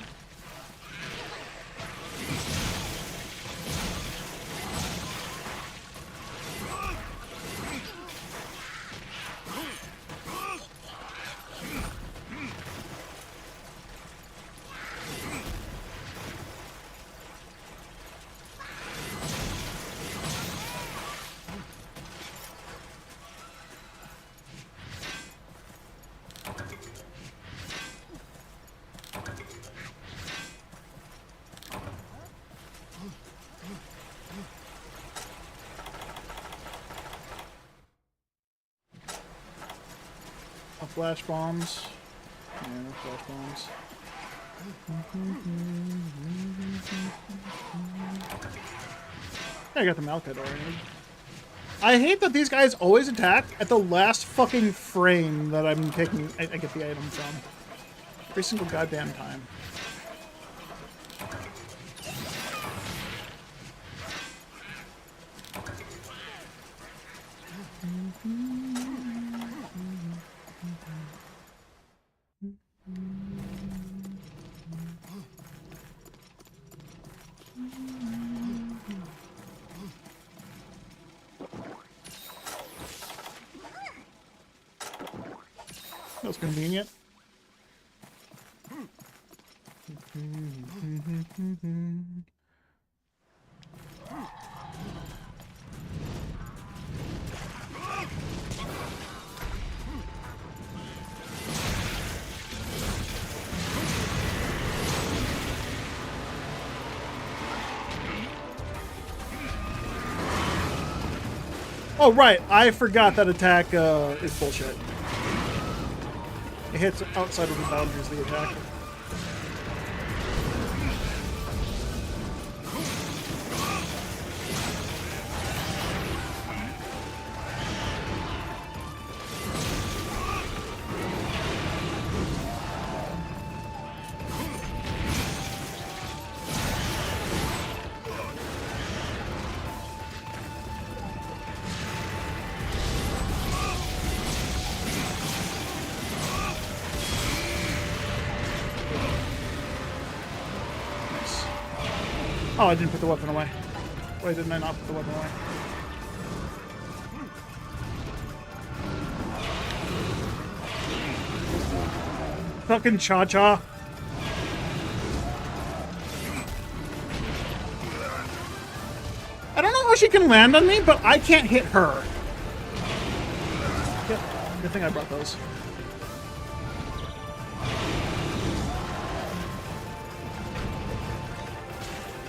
Speaker 1: Flash bombs. Yeah, flash bombs. I got the Malkite already. I hate that these guys always attack at the last fucking frame that I'm taking. I get the item from. Every single goddamn time. That was convenient. Oh, right. I forgot that attack is bullshit. It hits outside of the boundaries of the attack. Oh, I didn't put the weapon away. Why didn't I not put the weapon away? Fucking Cha-Cha. I don't know how she can land on me, but I can't hit her. Yep, good thing I brought those.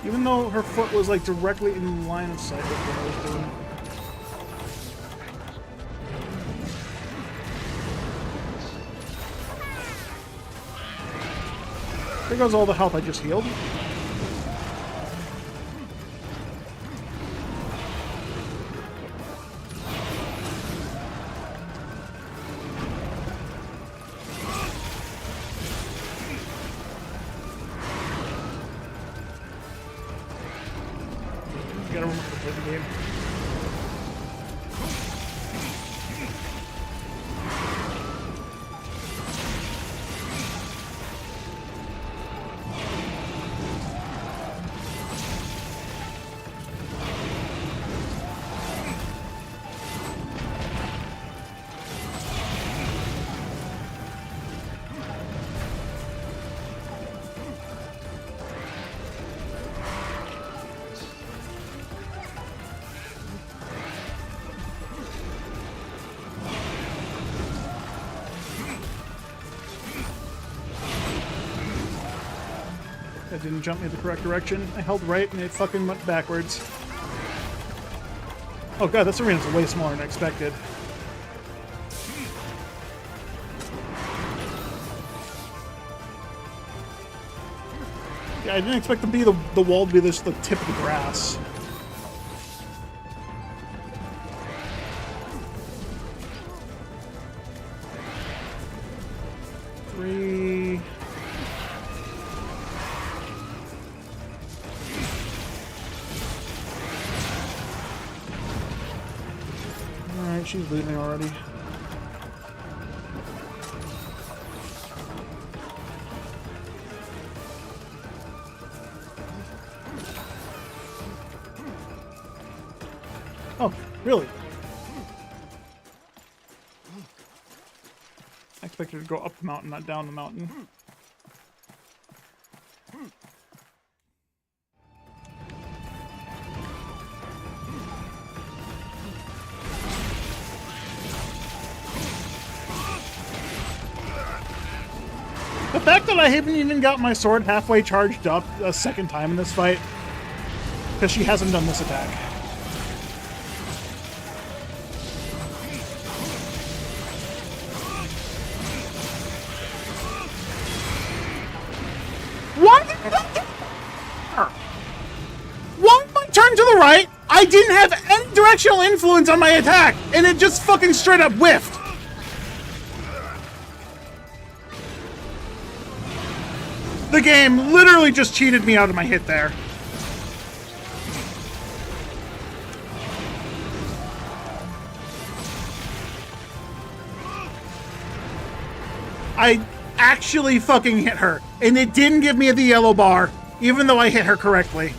Speaker 1: Even though her foot was like directly in line of sight with what I was doing. There goes all the health I just healed. Gotta remember to play the game. That didn't jump me the correct direction. I held right and it fucking went backwards. Oh god, this arena's way smaller than I expected. Yeah, I didn't expect the wall to be this the tip of the grass. Three. Alright, she's looting already. Oh, really? I expected to go up the mountain, not down the mountain. The fact that I haven't even got my sword halfway charged up a second time in this fight, because she hasn't done this attack. Alright, I didn't have any directional influence on my attack, and it just fucking straight up whiffed. The game literally just cheated me out of my hit there. I actually fucking hit her, and it didn't give me the yellow bar, even though I hit her correctly.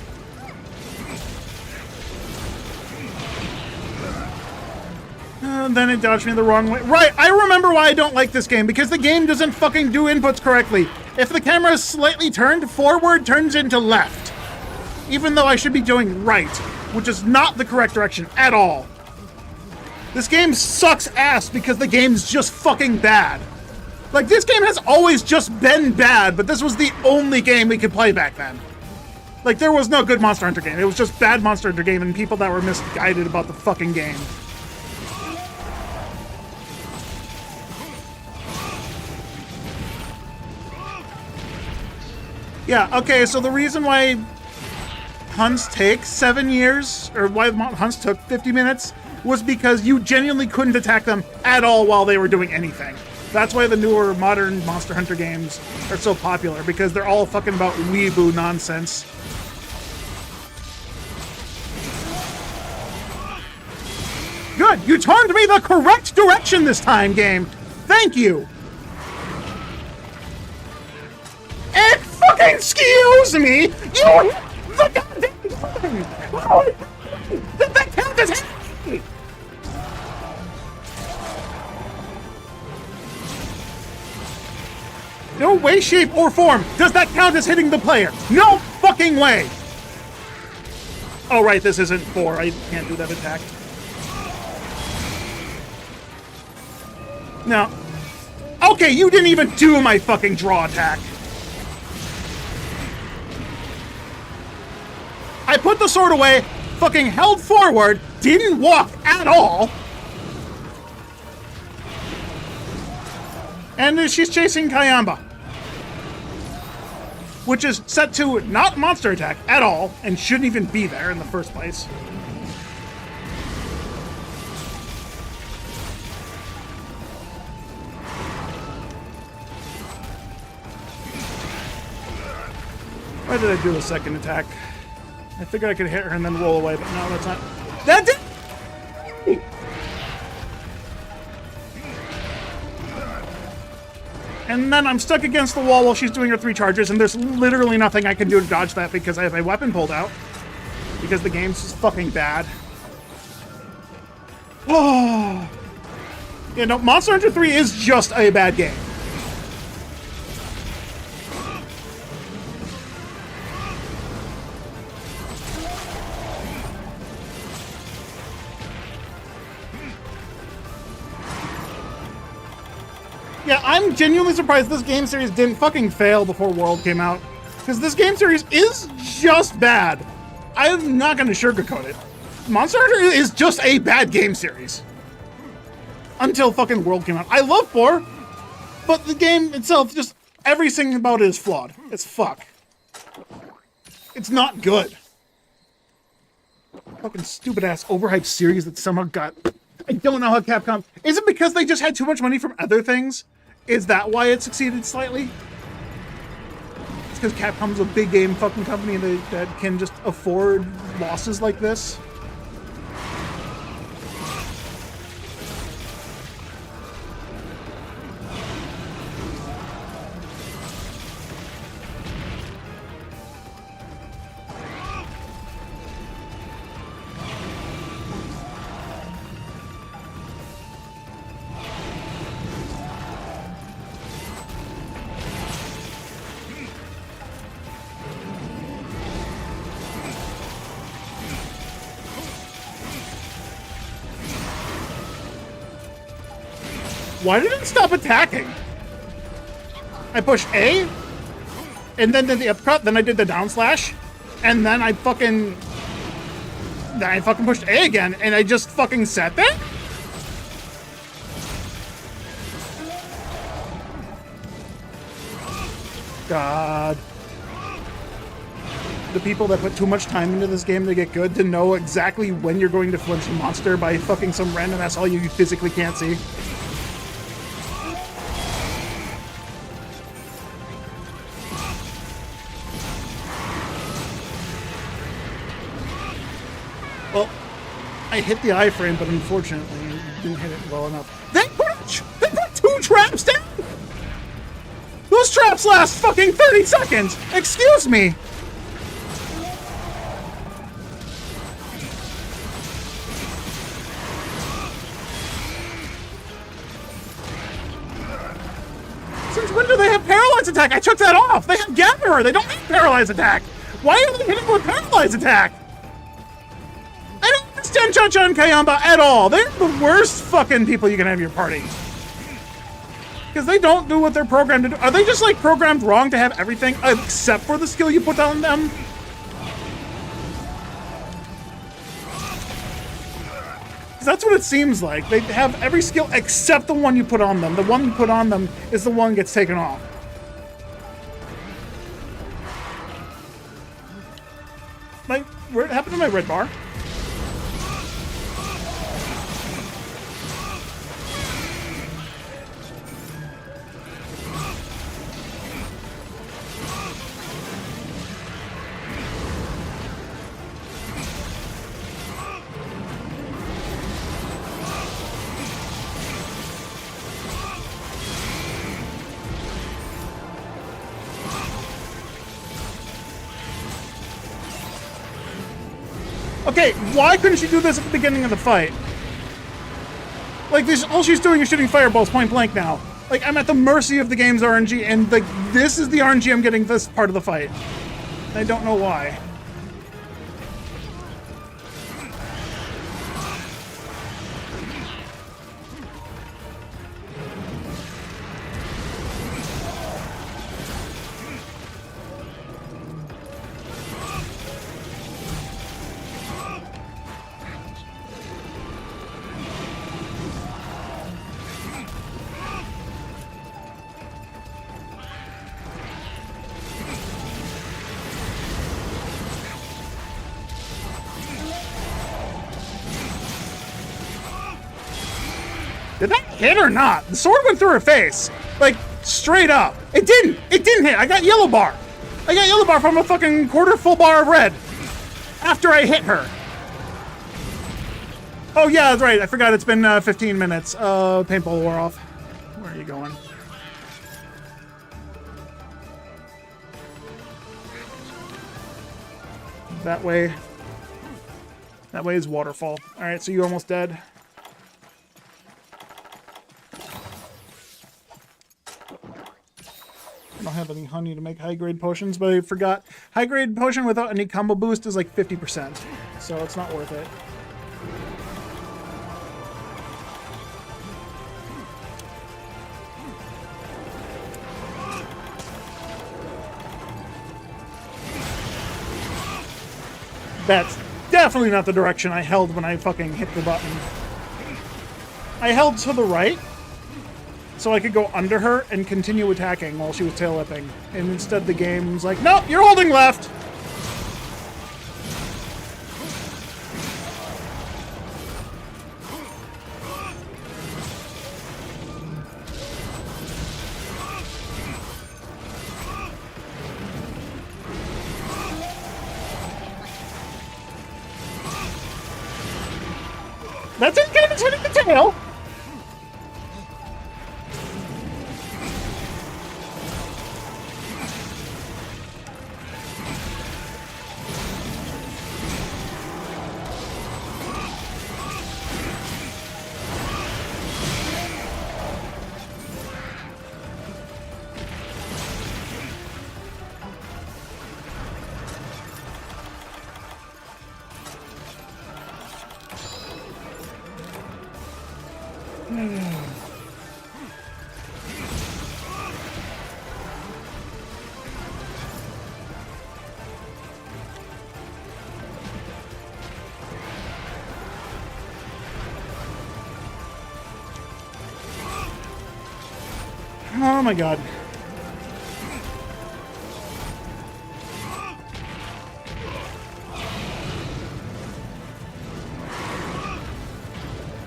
Speaker 1: Then it dodged me the wrong way. Right, I remember why I don't like this game, because the game doesn't fucking do inputs correctly. If the camera is slightly turned, forward turns into left. Even though I should be doing right, which is not the correct direction at all. This game sucks ass because the game's just fucking bad. Like, this game has always just been bad, but this was the only game we could play back then. Like, there was no good Monster Hunter game. It was just bad Monster Hunter game and people that were misguided about the fucking game. Yeah, okay, so the reason why hunts take 7 years, or why hunts took 50 minutes, was because you genuinely couldn't attack them at all while they were doing anything. That's why the newer, modern Monster Hunter games are so popular, because they're all fucking about weeaboo nonsense. Good, you turned me the correct direction this time, game! Thank you! And fucking excuse me! You the goddamn thing! Did that count as hitting? No way, shape, or form does that count as hitting the player. No fucking way! Oh right, this isn't 4. I can't do that attack. No. Okay, you didn't even do my fucking draw attack. I put the sword away, fucking held forward, didn't walk at all. And she's chasing Kayamba. Which is set to not monster attack at all, and shouldn't even be there in the first place. Why did I do a second attack? I figured I could hit her and then roll away, but no, that's not... That did... And then I'm stuck against the wall while she's doing her 3 charges, and there's literally nothing I can do to dodge that because I have my weapon pulled out. Because the game's just fucking bad. Oh. Yeah, no, Monster Hunter 3 is just a bad game. Yeah, I'm genuinely surprised this game series didn't fucking fail before World came out. Because this game series is just bad. I'm not going to sugarcoat it. Monster Hunter is just a bad game series. Until fucking World came out. I love 4, but the game itself, just everything about it is flawed. It's fuck. It's not good. Fucking stupid-ass overhyped series that somehow got... I don't know how Capcom... Is it because they just had too much money from other things? Is that why it succeeded slightly? It's because Capcom's a big game fucking company that can just afford losses like this? Why did it stop attacking? I pushed A, and then did the uppercut, then I did the down slash, and then I fucking pushed A again, and I just fucking sat there? God. the people that put too much time into this game to get good to know exactly when you're going to flinch a monster by fucking some random asshole you physically can't see. Well, I hit the iframe, but unfortunately didn't hit it well enough. They put 2 traps down? Those traps last fucking 30 seconds! Excuse me! Since when do they have paralyzed attack? I took that off! They have Gatherer! They don't have paralyzed attack! Why are they hitting with paralyzed attack? I don't understand Cha-Cha and Kayamba at all! They're the worst fucking people you can have in your party. Because they don't do what they're programmed to do. Are they just like programmed wrong to have everything except for the skill you put on them? Because that's what it seems like. They have every skill except the one you put on them. The one you put on them is the one that gets taken off. What happened to my red bar? Okay, why couldn't she do this at the beginning of the fight? Like, this, all she's doing is shooting fireballs point blank now. Like, I'm at the mercy of the game's RNG, and like, this is the RNG I'm getting this part of the fight. I don't know why. Did that hit or not? The sword went through her face. Like, straight up. It didn't. It didn't hit. I got yellow bar. I got yellow bar from a fucking quarter full bar of red. After I hit her. Oh, yeah, that's right. I forgot it's been 15 minutes. Paintball wore off. Where are you going? That way. That way is waterfall. Alright, so you almost dead. I don't have any honey to make high-grade potions, but I forgot. High-grade potion without any combo boost is like 50%, so it's not worth it. That's definitely not the direction I held when I fucking hit the button. I held to the right, so I could go under her and continue attacking while she was tail whipping. And instead the game was like, nope, you're holding left! That's it, it's hitting the tail! Oh my god.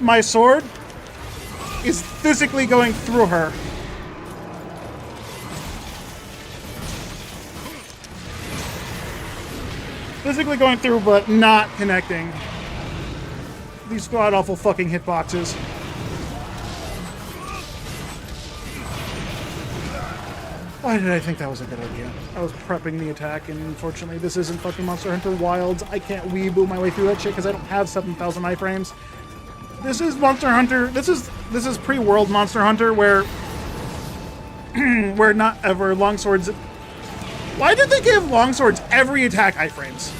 Speaker 1: my sword is physically going through her. Physically going through, but not connecting. These god-awful fucking hitboxes. Why did I think that was a good idea? I was prepping the attack, and unfortunately this isn't fucking Monster Hunter Wilds. I can't weeboo my way through that shit because I don't have 7,000 iframes. This is Monster Hunter. This is pre-world Monster Hunter where where not ever longswords. Why did they give longswords every attack iframes?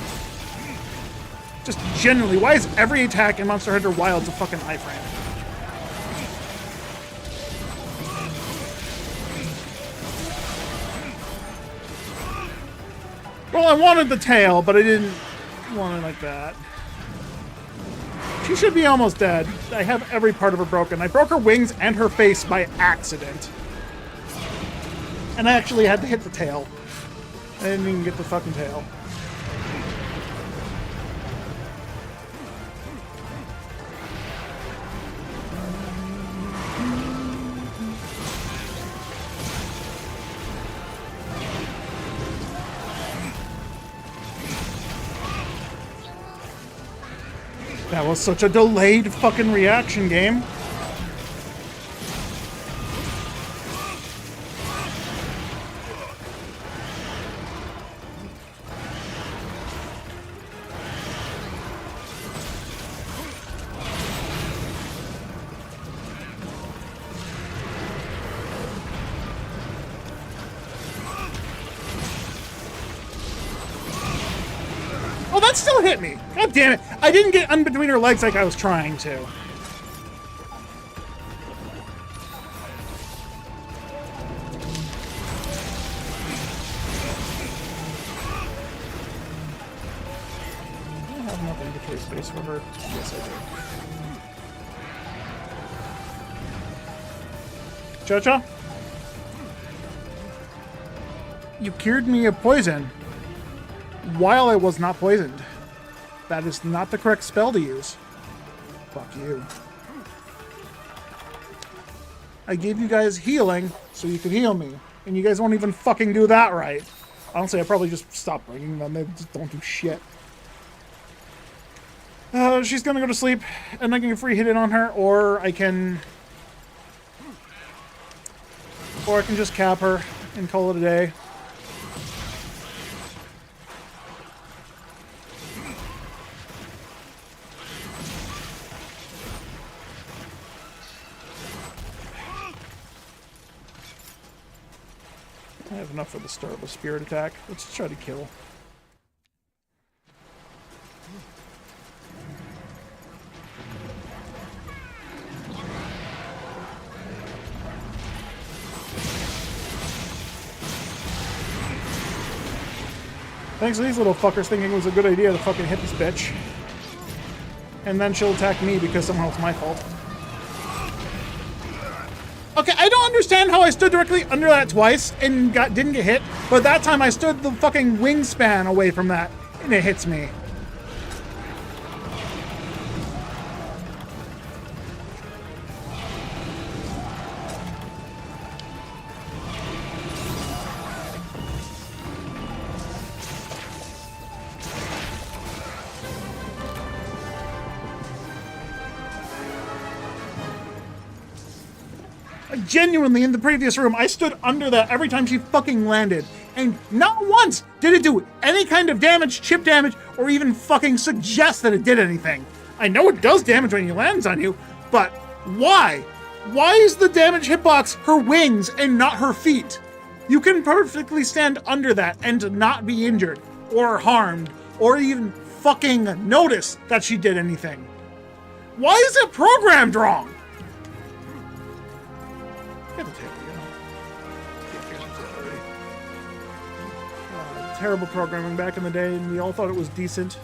Speaker 1: Just generally, why is every attack in Monster Hunter Wilds a fucking iframe? Well, I wanted the tail, but I didn't want it like that. She should be almost dead. I have every part of her broken. I broke her wings and her face by accident. And I actually had to hit the tail. I didn't even get the fucking tail. That was such a delayed fucking reaction game. Oh, that still hit me. God damn it. I didn't get in between her legs like I was trying to. I have enough inventory space for her. Yes, I do. Cha-cha? You cured me of poison while I was not poisoned. That is not the correct spell to use. Fuck you. I gave you guys healing so you could heal me, and you guys won't even fucking do that right. Honestly, I probably just stop bringing them. They just don't do shit. She's gonna go to sleep, and I can free hit it on her, or I can just cap her and call it a day. I have enough for the start of a spirit attack. Let's try to kill. Thanks to these little fuckers thinking it was a good idea to fucking hit this bitch. And then she'll attack me because somehow it's my fault. Okay, I don't understand how I stood directly under that twice and didn't get hit, but that time I stood the fucking wingspan away from that, and it hits me. Genuinely, in the previous room, I stood under that every time she fucking landed. And not once did it do any kind of damage, chip damage, or even fucking suggest that it did anything. I know it does damage when it lands on you, but why? Why is the damage hitbox her wings and not her feet? You can perfectly stand under that and not be injured, or harmed, or even fucking notice that she did anything. Why is it programmed wrong? Get the tail, terrible programming back in the day, and we all thought it was decent.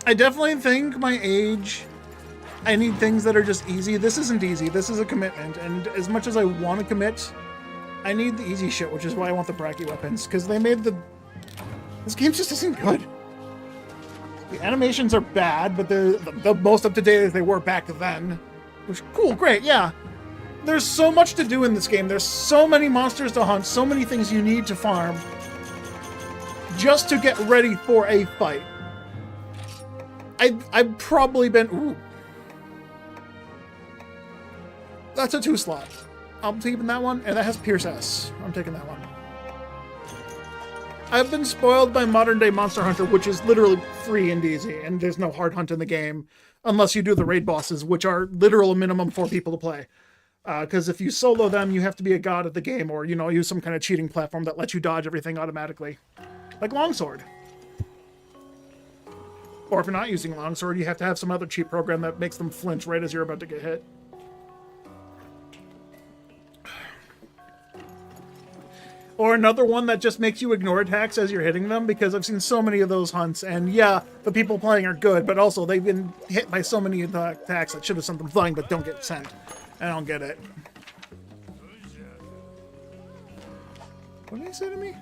Speaker 1: I definitely think my age, I need things that are just easy. This isn't easy. This is a commitment, and as much as I want to commit, I need the easy shit, which is why I want the Bracky weapons, because they made the... This game just isn't good. The animations are bad, but they're the most up-to-date as they were back then. Which, cool, great, yeah. There's so much to do in this game. There's so many monsters to hunt, so many things you need to farm just to get ready for a fight. I've probably been... Ooh. That's a 2-slot. I'm taking that one, and that has Pierce S. I'm taking that one. I've been spoiled by modern-day Monster Hunter, which is literally free and easy, and there's no hard hunt in the game, unless you do the raid bosses, which are literal minimum 4 people to play. Because if you solo them, you have to be a god at the game, or, you know, use some kind of cheating platform that lets you dodge everything automatically. Like Longsword. Or if you're not using Longsword, you have to have some other cheat program that makes them flinch right as you're about to get hit. Or another one that just makes you ignore attacks as you're hitting them, because I've seen so many of those hunts, and yeah, the people playing are good, but also they've been hit by so many attacks that should have sent them flying but don't get sent. I don't get it. What did he say to me?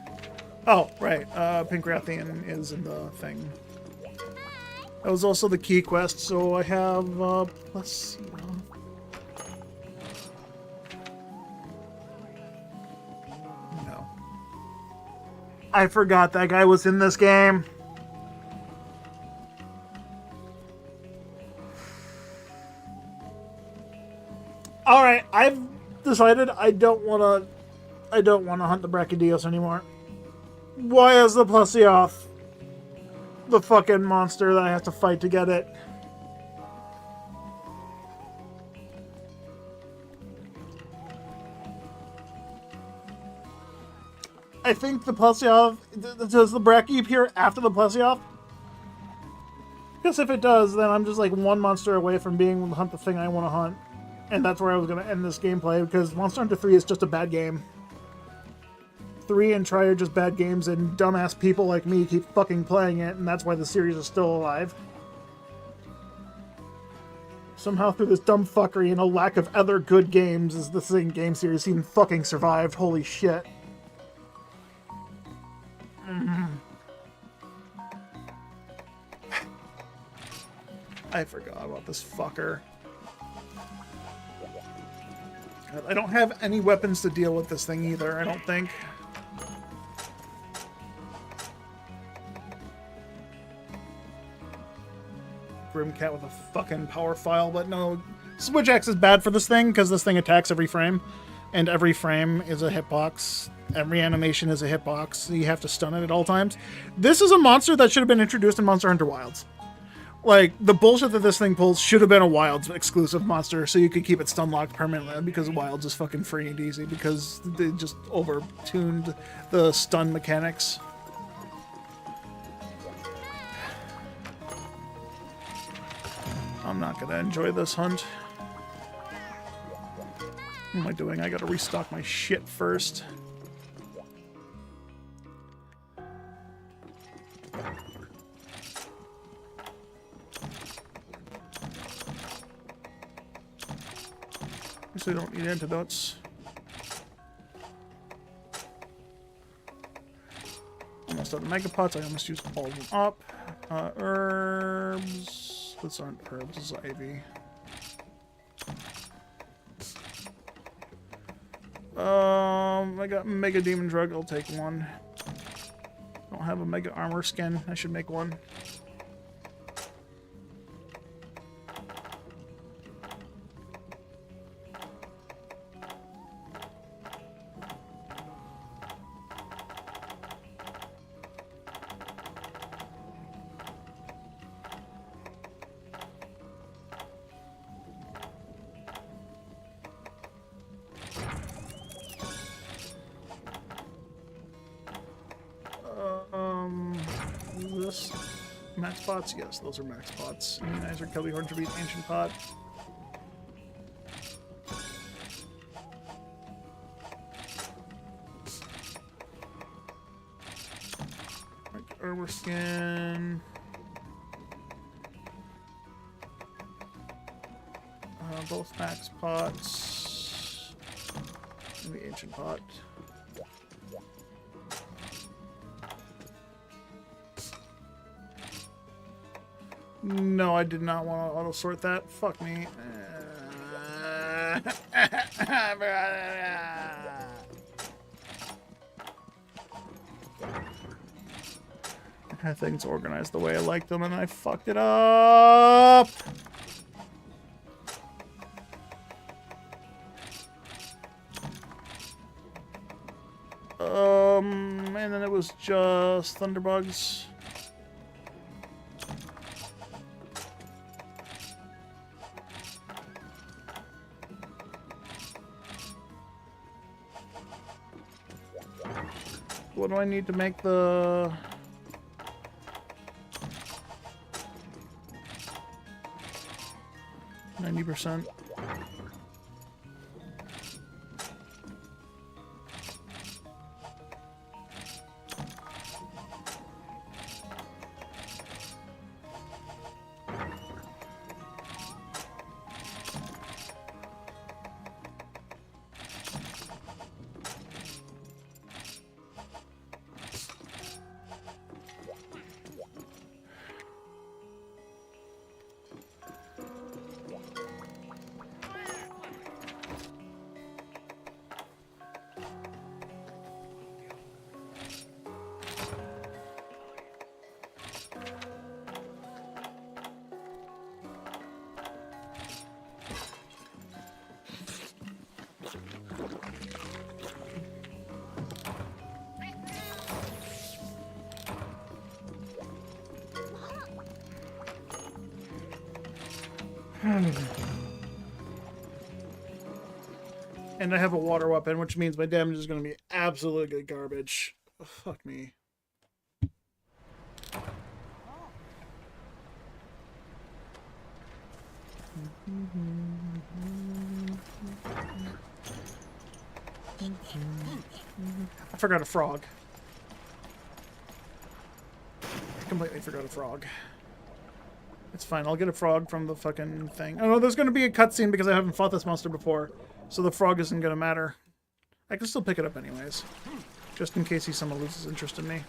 Speaker 1: Oh, right. Pancrathian is in the thing. That was also the key quest, so I have, let's see. No. I forgot that guy was in this game. Alright, I've decided I don't wanna hunt the Brachydios anymore. Why is the Plesioth the fucking monster that I have to fight to get it? I think the Plesioth... Does the Brachy appear after the Plesioth? Because if it does, then I'm just like one monster away from being able to hunt the thing I want to hunt. And that's where I was going to end this gameplay, because Monster Hunter 3 is just a bad game. 3 and Tri are just bad games, and dumbass people like me keep fucking playing it, and that's why the series is still alive. Somehow through this dumb fuckery and a lack of other good games is this thing game series even fucking survived. Holy shit. I forgot about this fucker. I don't have any weapons to deal with this thing either, I don't think. Grimcat with a fucking power file, but no. Switch X is bad for this thing, because this thing attacks every frame. And every frame is a hitbox. Every animation is a hitbox, so you have to stun it at all times. This is a monster that should have been introduced in Monster Hunter Wilds. Like, the bullshit that this thing pulls should have been a Wilds exclusive monster, so you could keep it stun locked permanently, because Wilds is fucking free and easy, because they just over-tuned the stun mechanics. I'm not gonna enjoy this hunt. What am I doing? I gotta restock my shit first. Guess I don't need antidotes. Almost out of megapots. I almost used all of them up. Herbs. Those aren't herbs. This is ivy. I got Mega Demon Drug. I'll take one. Don't have a Mega Armor Skin. I should make one. This max pots? Yes, those are max pots. Immunizer, Kelby Horn Tribute, Ancient Pot. Armor Skin. Both max pots. And the Ancient Pot. No, I did not want to auto-sort that. Fuck me. I had things organized the way I liked them, and I fucked it up! And then it was just Thunderbugs. What do I need to make the... %? And I have a water weapon, which means my damage is going to be absolutely garbage. Oh, fuck me. I forgot a frog. I completely forgot a frog. It's fine, I'll get a frog from the fucking thing. Oh no, there's gonna be a cutscene because I haven't fought this monster before. So the frog isn't gonna matter. I can still pick it up anyways. Just in case someone loses interest in me.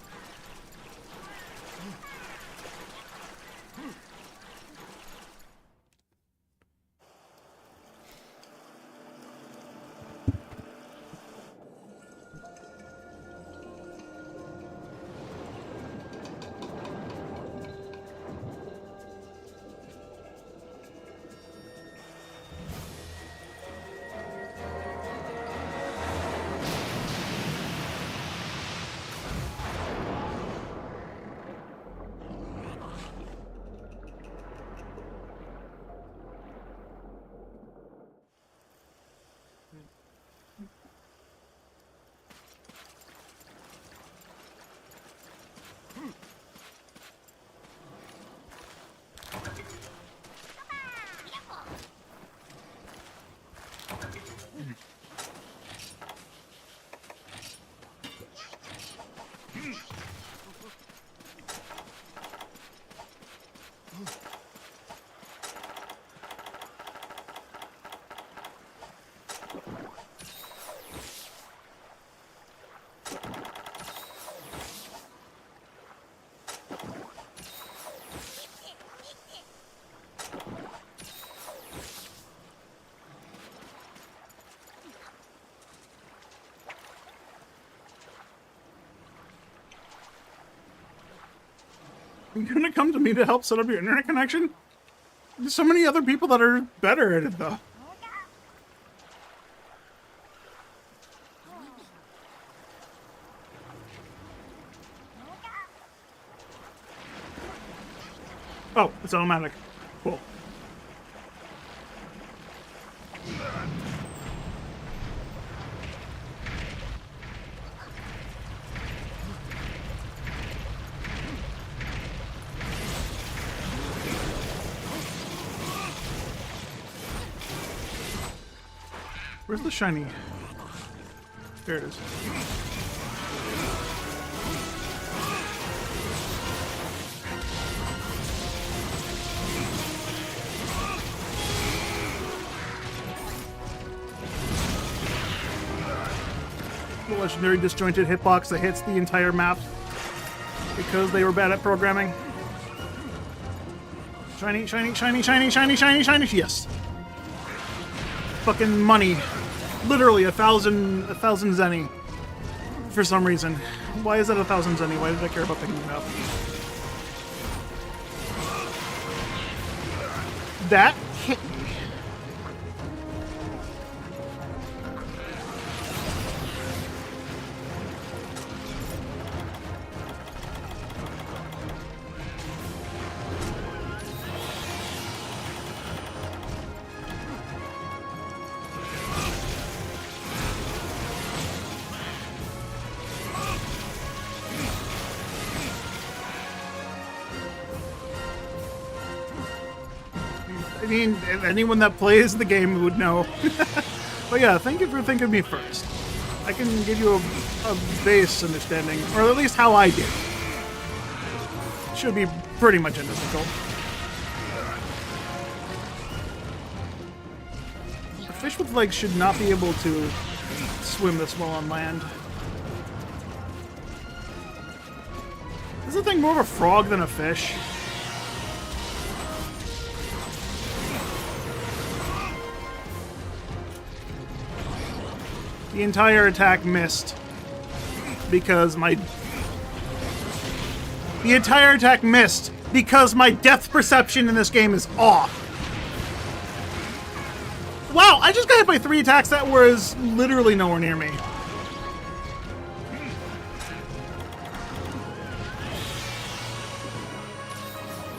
Speaker 1: You're gonna come to me to help set up your internet connection? There's so many other people that are better at it, though. Oh, it's automatic. Cool. Where's the shiny? There it is. The legendary disjointed hitbox that hits the entire map because they were bad at programming. Shiny, shiny, shiny, shiny, shiny, shiny, shiny. Yes. Fucking money. Literally 1,000 zenny. For some reason. Why is that 1,000 zenny? Why did I care about picking it up? That hit me. I mean, if anyone that plays the game would know. But yeah, thank you for thinking of me first. I can give you a base understanding, or at least how I did. Should be pretty much identical. A fish with legs should not be able to swim this well on land. Is the thing more of a frog than a fish? The entire attack missed because my... The entire attack missed because my depth perception in this game is off. Wow, I just got hit by 3 attacks that was literally nowhere near me.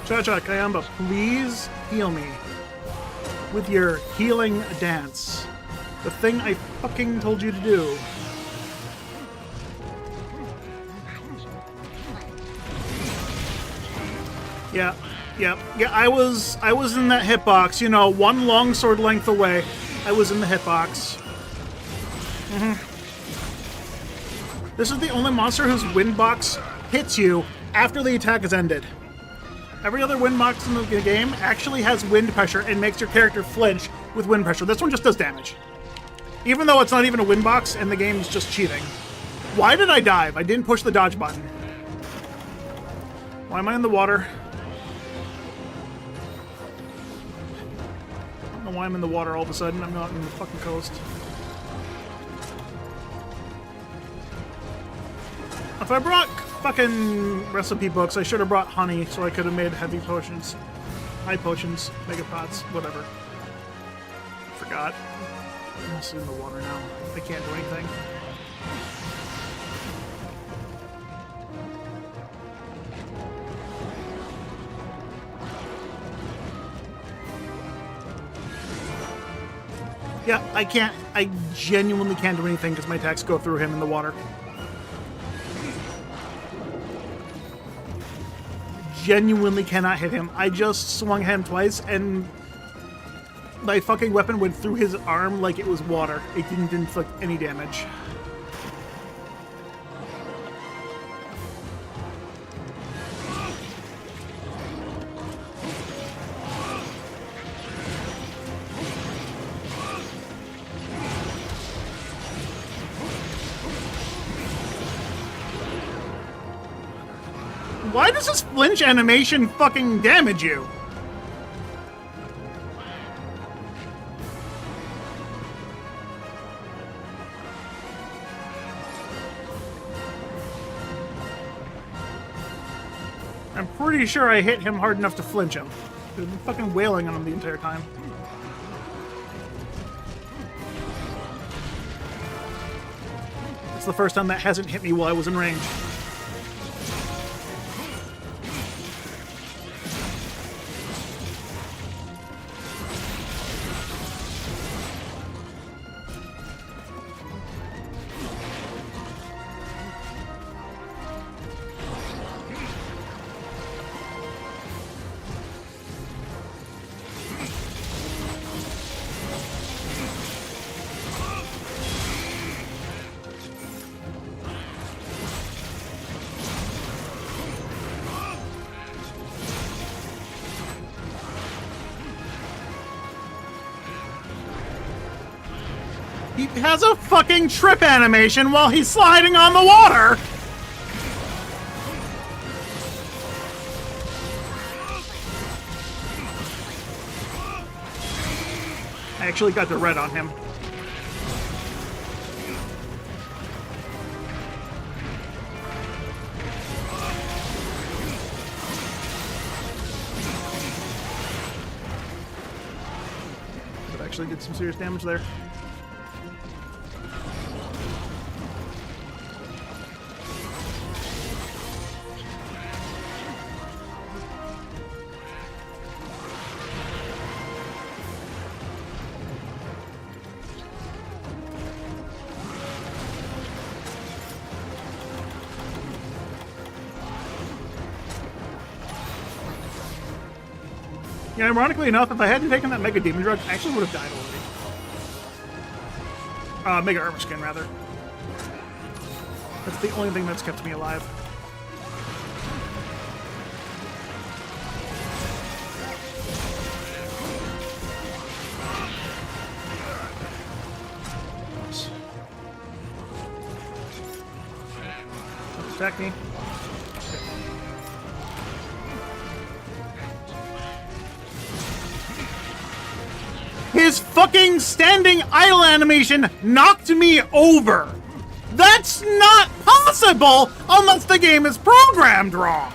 Speaker 1: Cha-Cha Kayamba, please heal me with your healing dance. The thing I fucking told you to do. Yeah. I was in that hitbox. You know, one longsword length away. I was in the hitbox. This is the only monster whose wind box hits you after the attack is ended. Every other wind box in the game actually has wind pressure and makes your character flinch with wind pressure. This one just does damage. Even though it's not even a win box and the game's just cheating. Why did I dive? I didn't push the dodge button. Why am I in the water? I don't know why I'm in the water all of a sudden. I'm not in the fucking coast. If I brought fucking recipe books, I should have brought honey so I could have made heavy potions. High potions, mega pots, whatever. Forgot. I'm also in the water now. I can't do anything. Yeah, I can't. I genuinely can't do anything because my attacks go through him in the water. Genuinely cannot hit him. I just swung at him twice and my fucking weapon went through his arm like it was water. It didn't inflict any damage. Why does this flinch animation fucking damage you? I'm pretty sure I hit him hard enough to flinch him. I've been fucking wailing on him the entire time. It's the first time that hasn't hit me while I was in range. He has a fucking trip animation while he's sliding on the water! I actually got the red on him. But actually did some serious damage there. Yeah, ironically enough, if I hadn't taken that Mega Demon Drug, I actually would have died already. Mega Armor Skin, rather. That's the only thing that's kept me alive. Attack me. His fucking standing idle animation knocked me over. That's not possible unless the game is programmed wrong.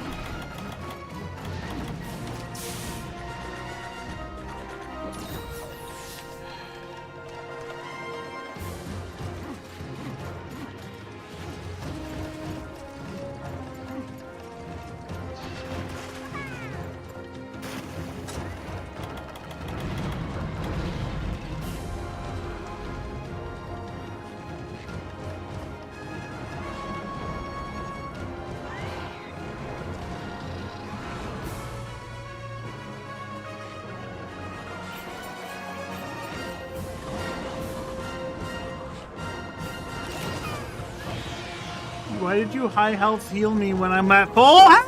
Speaker 1: Why did you high health heal me when I'm at full health?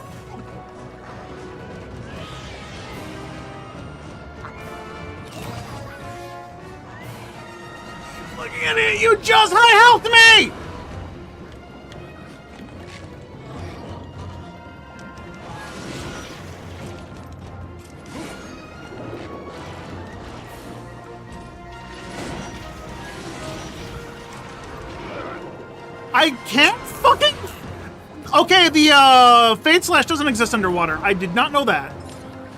Speaker 1: Looking at it, you just high health me! I can't fucking... Okay, the Fade Slash doesn't exist underwater. I did not know that.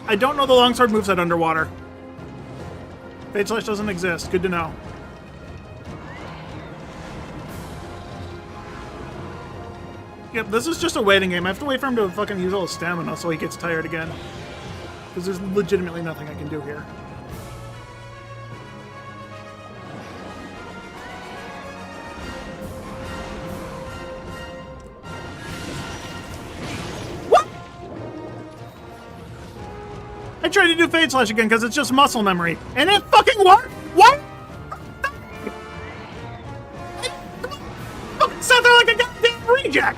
Speaker 1: I don't know the Longsword moveset underwater. Fade Slash doesn't exist. Good to know. Yep, this is just a waiting game. I have to wait for him to fucking use all his stamina so he gets tired again. Because there's legitimately nothing I can do here. I tried to do Fade Slash again because it's just muscle memory. And it fucking worked! What? I fucking sat there like a goddamn reject!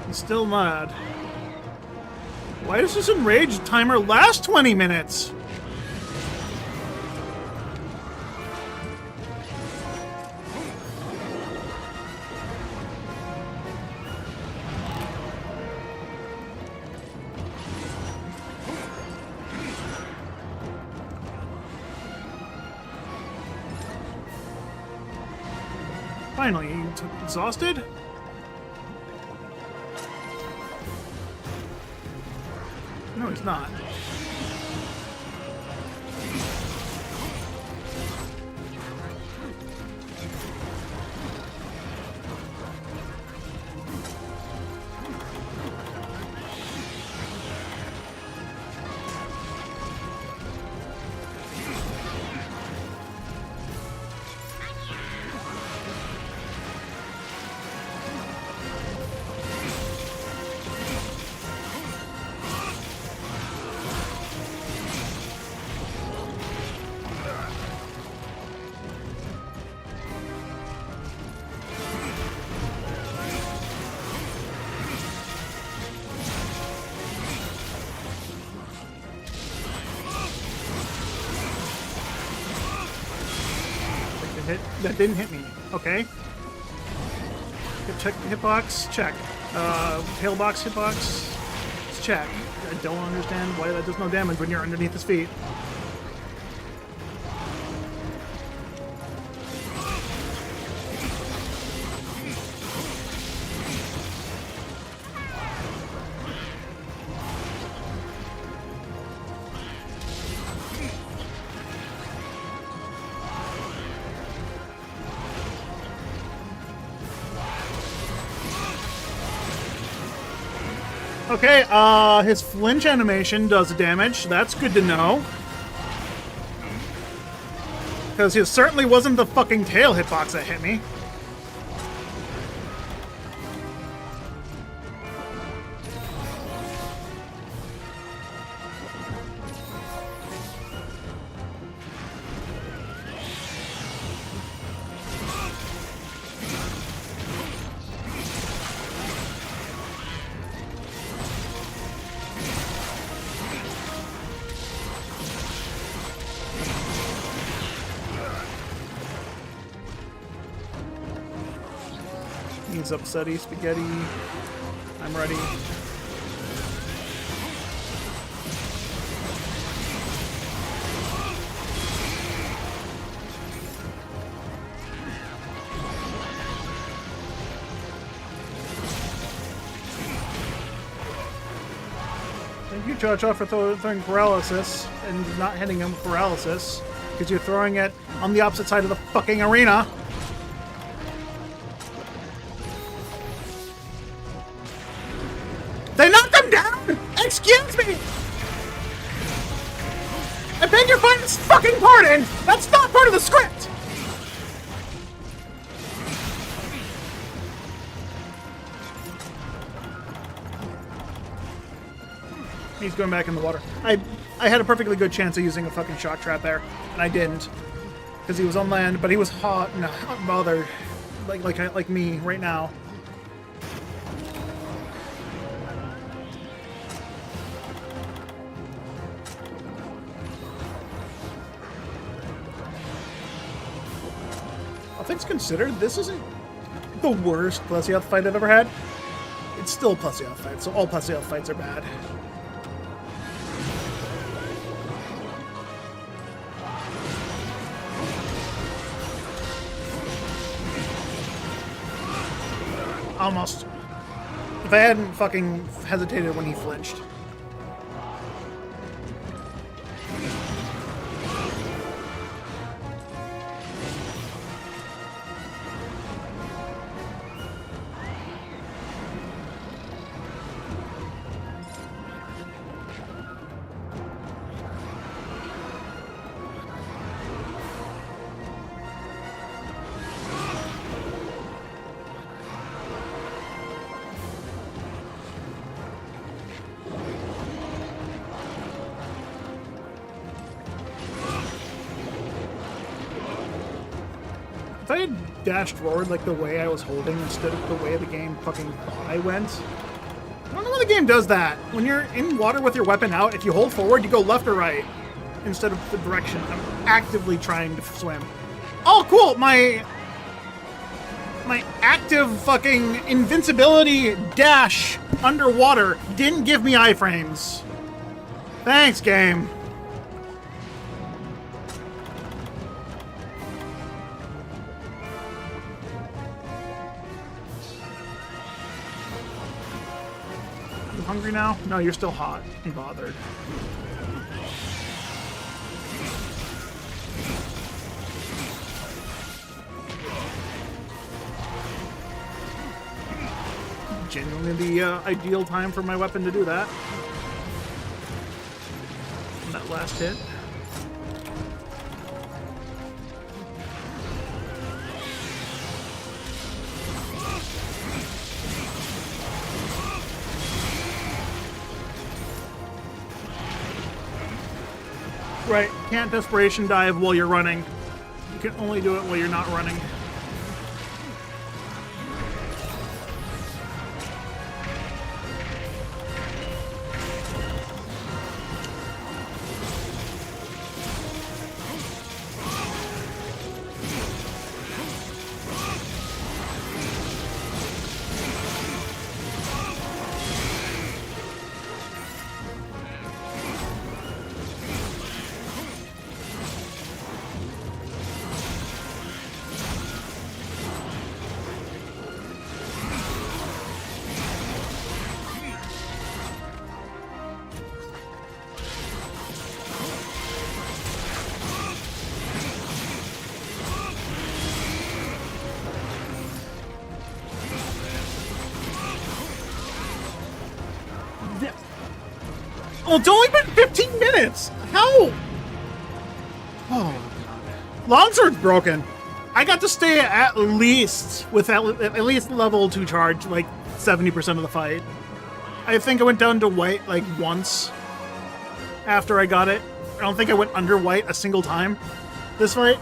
Speaker 1: I'm still mad. Why does this enrage timer last 20 minutes? Finally, you exhausted? No, he's not. hit. That didn't hit me. Okay. Check hitbox. Check. Tailbox hitbox. Let's check. I don't understand why that does no damage when you're underneath his feet. Okay, his flinch animation does damage. That's good to know. Because it certainly wasn't the fucking tail hitbox that hit me. He's upsetty spaghetti. I'm ready. Thank you, Cha-Cha, for throwing paralysis and not hitting him with paralysis. Because you're throwing it on the opposite side of the fucking arena. They knocked him down! Excuse me! I beg your fucking pardon! That's not part of the script! He's going back in the water. I had a perfectly good chance of using a fucking shock trap there, and I didn't. Because he was on land, but he was hot and bothered. Like me right now. All things considered, this isn't the worst Plessioth fight I've ever had. It's still a Plessioth fight, so all Plessioth fights are bad. Almost. If I hadn't fucking hesitated when he flinched. If I had dashed forward like the way I was holding instead of the way the game fucking thought I went. I don't know why the game does that. When you're in water with your weapon out, if you hold forward, you go left or right instead of the direction I'm actively trying to swim. Oh, cool! My active fucking invincibility dash underwater didn't give me iframes. Thanks, game. Hungry now? No, you're still hot and bothered. Genuinely the ideal time for my weapon to do that. That last hit. Right, can't desperation dive while you're running. You can only do it while you're not running. Oh, it's only been 15 minutes! How? Oh, God. Longsword's broken. I got to stay at least with at least level 2 charge, like 70% of the fight. I think I went down to white like once after I got it. I don't think I went under white a single time this fight.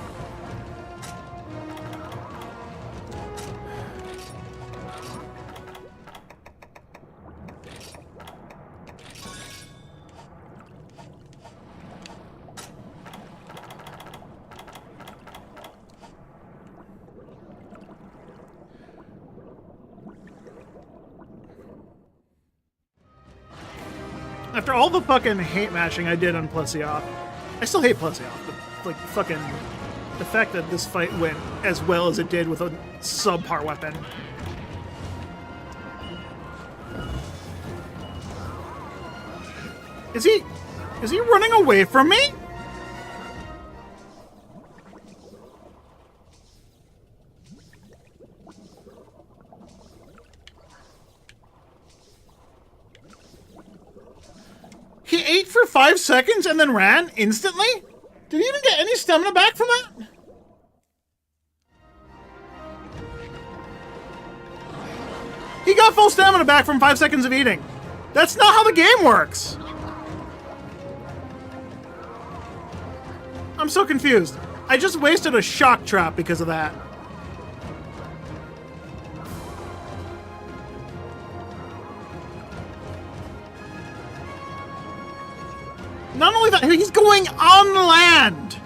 Speaker 1: After all the fucking hate mashing I did on Plesioth, I still hate Plesioth, but like fucking the fact that this fight went as well as it did with a subpar weapon. Is he running away from me? He ate for 5 seconds and then ran instantly? Did he even get any stamina back from that? He got full stamina back from 5 seconds of eating. That's not how the game works. I'm so confused. I just wasted a shock trap because of that. Not only that, he's going on land!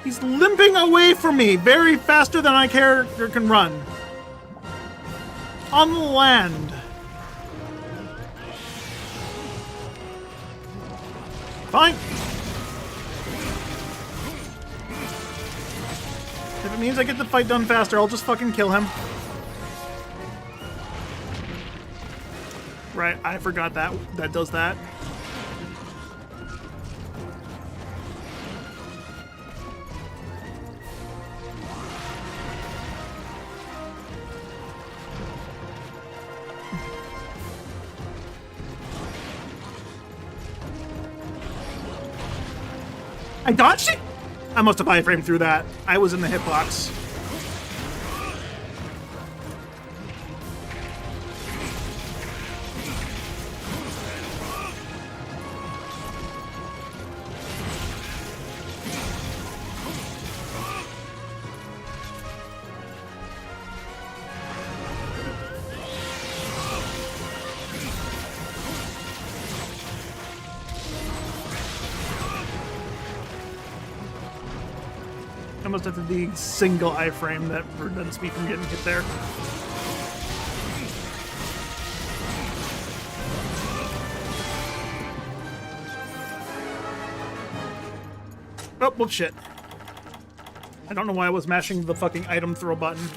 Speaker 1: He's limping away from me very faster than my character can run. On the land. Fine. If it means I get the fight done faster, I'll just fucking kill him. Right, I forgot that does that. I dodged it? I must have iframed through that. I was in the hitbox. I must have the single iframe that prevents me from getting hit there. Oh, whoops, shit. I don't know why I was mashing the fucking item throw button.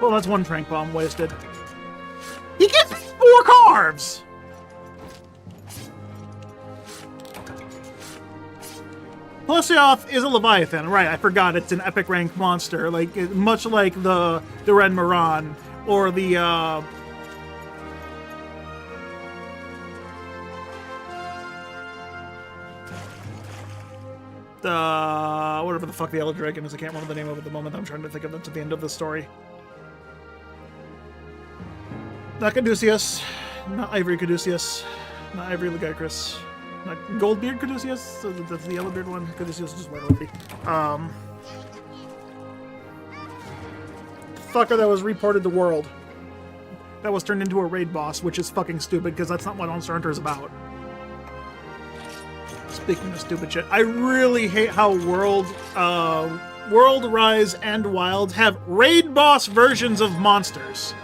Speaker 1: Well, that's one trank bomb wasted. He gives me 4 carves! Plesioth is a Leviathan, right? I forgot it's an epic rank monster, like much like the Red Moran or the whatever the fuck the Yellow Dragon is. I can't remember the name of it at the moment. I'm trying to think of it at the end of the story. Not Caduceus, not Ivory Caduceus, not Ivory Legicris, not Goldbeard Caduceus, that's the Yellowbeard one. Caduceus is just white already. Fucker that was reported the world. That was turned into a raid boss, which is fucking stupid, because that's not what Monster Hunter is about. Speaking of stupid shit, I really hate how World, Rise, and Wild have raid boss versions of monsters.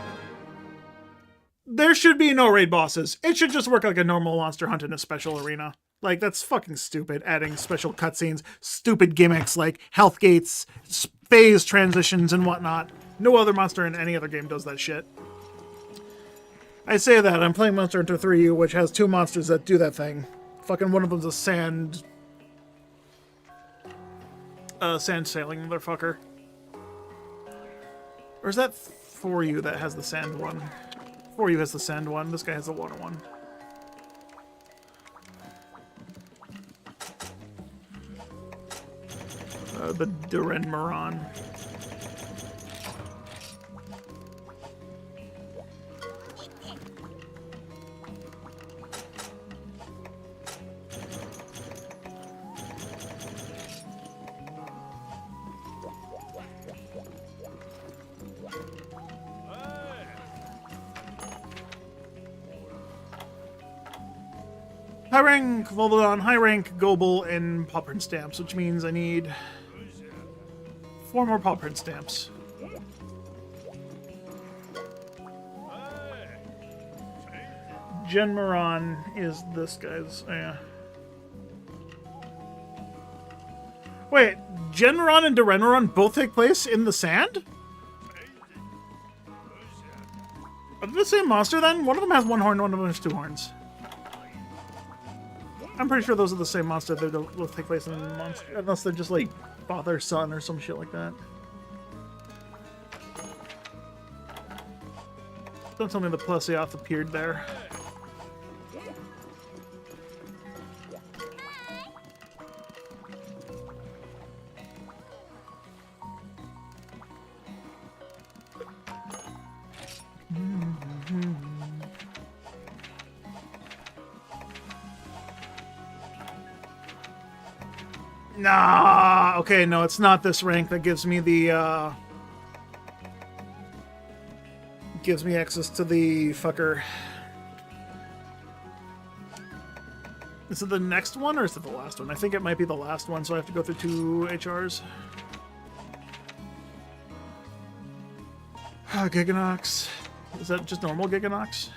Speaker 1: There should be no raid bosses. It should just work like a normal Monster Hunt in a special arena. Like, that's fucking stupid, adding special cutscenes, stupid gimmicks like health gates, phase transitions, and whatnot. No other monster in any other game does that shit. I say that, I'm playing Monster Hunter 3, which has 2 monsters that do that thing. Fucking one of them's a sand sand sailing motherfucker. Or is that for you that has the sand one? For you has the sand one. This guy has the water one. The Duran Moran. High rank Volodon, high rank Gobel, and paw print stamps, which means I need 4 more paw print stamps. Gen Moran is this guy's. Oh, yeah. Wait, Gen Moran and Duran Moran both take place in the sand? Are they the same monster then? One of them has 1 horn, one of them has 2 horns. I'm pretty sure those are the same monster. They don't both take place in the monster, unless they're just like father son or some shit like that. Don't tell me the Plesioth appeared there. Nah, okay, no, it's not this rank that gives me the, gives me access to the fucker. Is it the next one, or is it the last one? I think it might be the last one, so I have to go through 2 HRs. Giganox. Is that just normal Giganox?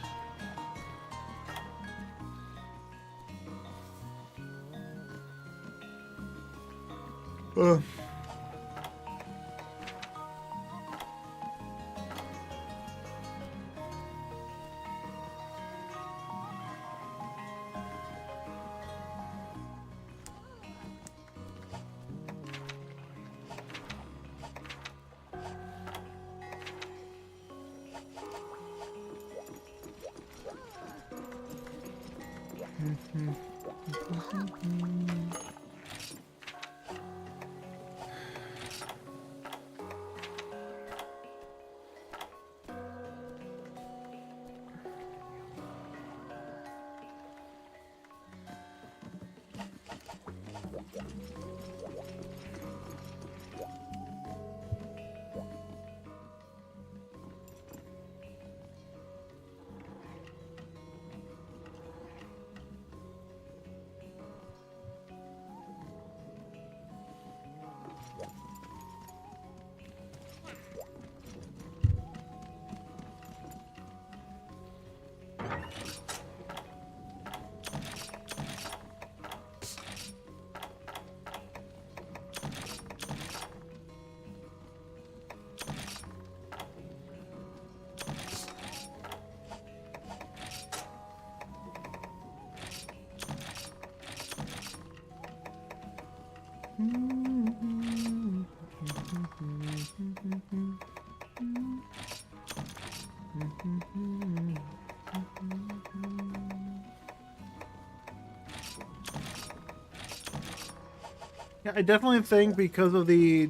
Speaker 1: Yeah, I definitely think because of the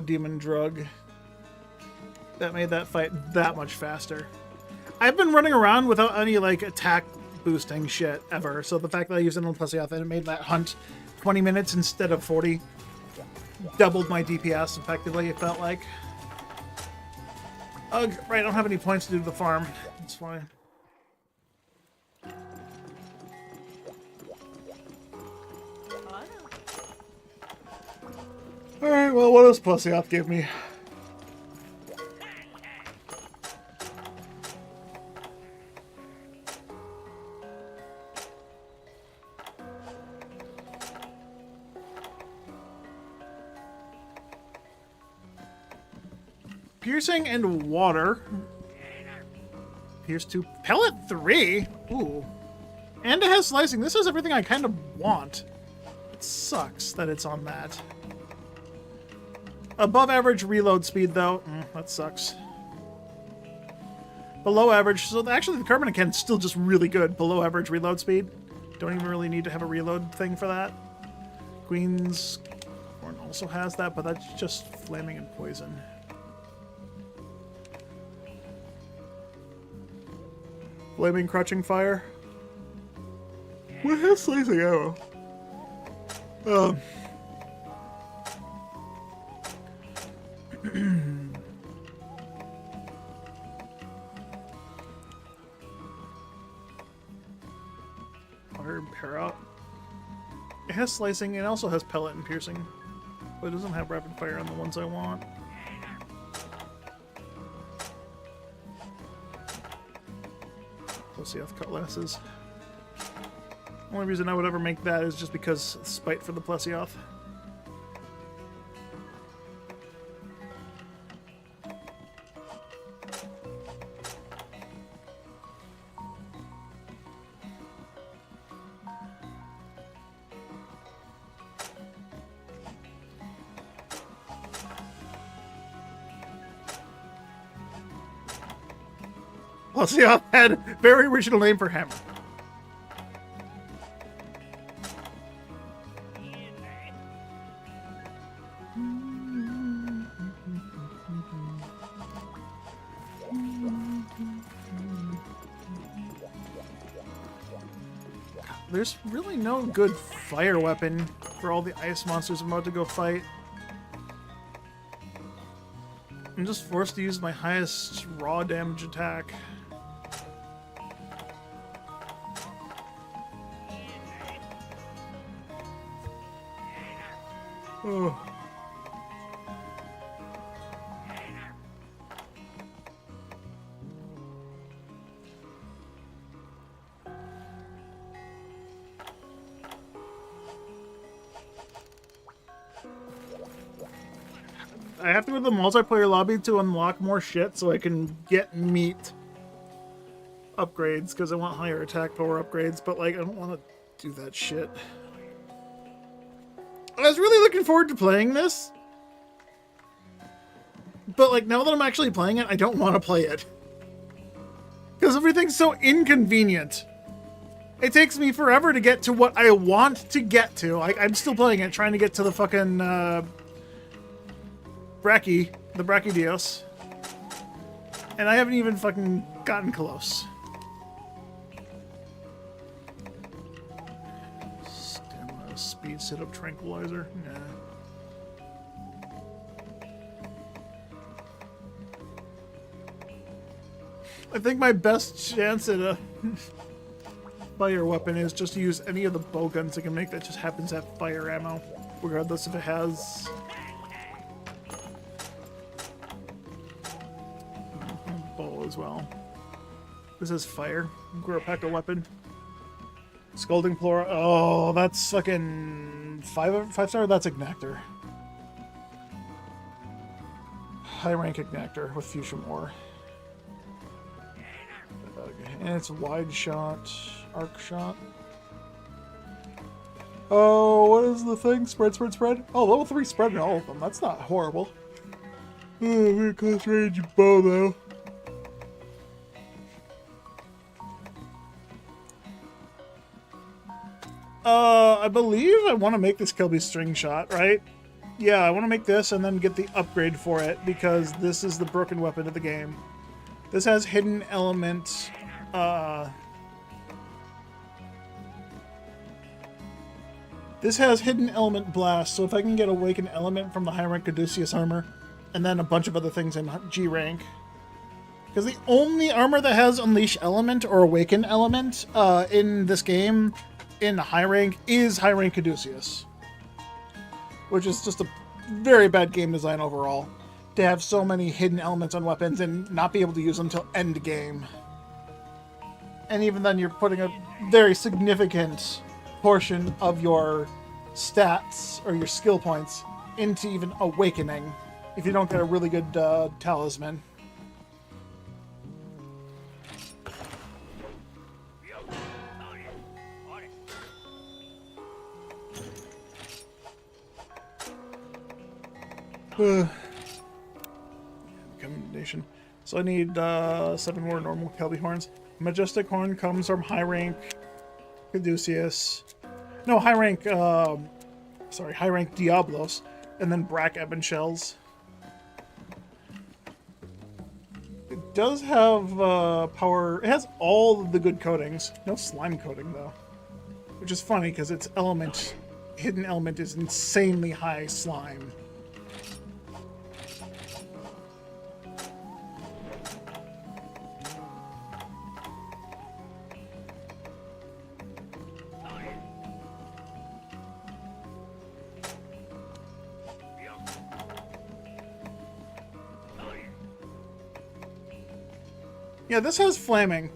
Speaker 1: demon drug that made that fight that much faster. I've been running around without any like attack boosting shit ever, so the fact that I used it on Plesioth and it made that hunt 20 minutes instead of 40 doubled my DPS effectively, it felt like. Ugh, right, I don't have any points to do the farm. That's fine. Alright, well, what does Plesioth give me? Piercing and water. Pierce 2. Pellet 3? Ooh. And it has slicing. This is everything I kind of want. It sucks that it's on that. Above average reload speed, though. That sucks. Below average. So actually, the Carbon Can's still just really good. Below average reload speed. Don't even really need to have a reload thing for that. Queen's Horn also has that, but that's just flaming and poison. Flaming Crutching Fire. What has Slicing Arrow? Fire and Para. It has Slicing and also has Pellet and Piercing, but it doesn't have Rapid Fire on the ones I want. Plessioth Cutlasses. Only reason I would ever make that is just because spite for the Plessioth. Plessioth had very original name for hammer. There's really no good fire weapon for all the ice monsters I'm about to go fight. I'm just forced to use my highest raw damage attack. Oh. I have to go to the multiplayer lobby to unlock more shit so I can get meat upgrades, because I want higher attack power upgrades, but like I don't want to do that shit. I was really looking forward to playing this, but like now that I'm actually playing it, I don't want to play it. Because everything's so inconvenient. It takes me forever to get to what I want to get to. I'm still playing it, trying to get to the fucking the Brachydios. And I haven't even fucking gotten close. Stamina, speed, sit-up, tranquilizer. Nah. I think my best chance at a fire weapon is just to use any of the bow guns I can make that just happens to have fire ammo, regardless if it has bow as well. This is fire. Guropeka weapon. Scalding Plora. Oh, that's fucking 5-star. That's Ignactor. High rank Ignactor with fusion ore. And it's wide shot, arc shot. Oh, what is the thing? Spread, spread, spread? Oh, level 3 spread in all of them. That's not horrible. Oh, very close range bow, though. I believe I want to make this Kelby string shot, right? Yeah, I want to make this and then get the upgrade for it, because this is the broken weapon of the game. This has hidden element. This has hidden element blast, so if I can get awakened element from the high rank Caduceus armor, and then a bunch of other things in G rank. Because the only armor that has unleash element or awaken element in this game in high rank is high rank Caduceus. Which is just a very bad game design overall. To have so many hidden elements on weapons and not be able to use them until end game. And even then, you're putting a very significant portion of your stats or your skill points into even awakening if you don't get a really good talisman. Commendation. So I need 7 more normal Kelby horns. Majestic horn comes from high rank Caduceus. No, high rank, high rank Diablos. And then Brack Ebon shells. It does have power. It has all of the good coatings. No slime coating, though. Which is funny, because its element, hidden element, is insanely high slime. Yeah, this has flaming.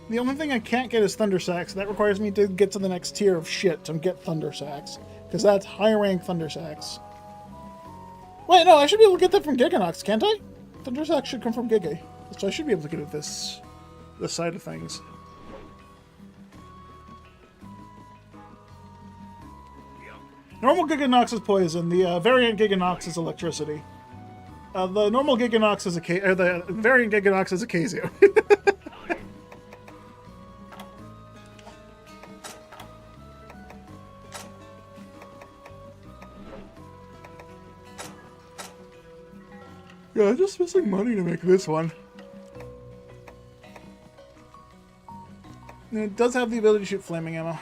Speaker 1: The only thing I can't get is Thunder Sacks. That requires me to get to the next tier of shit to get Thunder Sacks. Because that's high rank Thunder Sacks. Wait, no, I should be able to get that from Giganox, can't I? Thunder Sacks should come from Giga. So I should be able to get it this side of things. Normal Giganox is poison. The variant Giganox is electricity. The normal Giganox is the variant Giganox is a Casio. Yeah, I'm just missing money to make this one. And it does have the ability to shoot flaming ammo.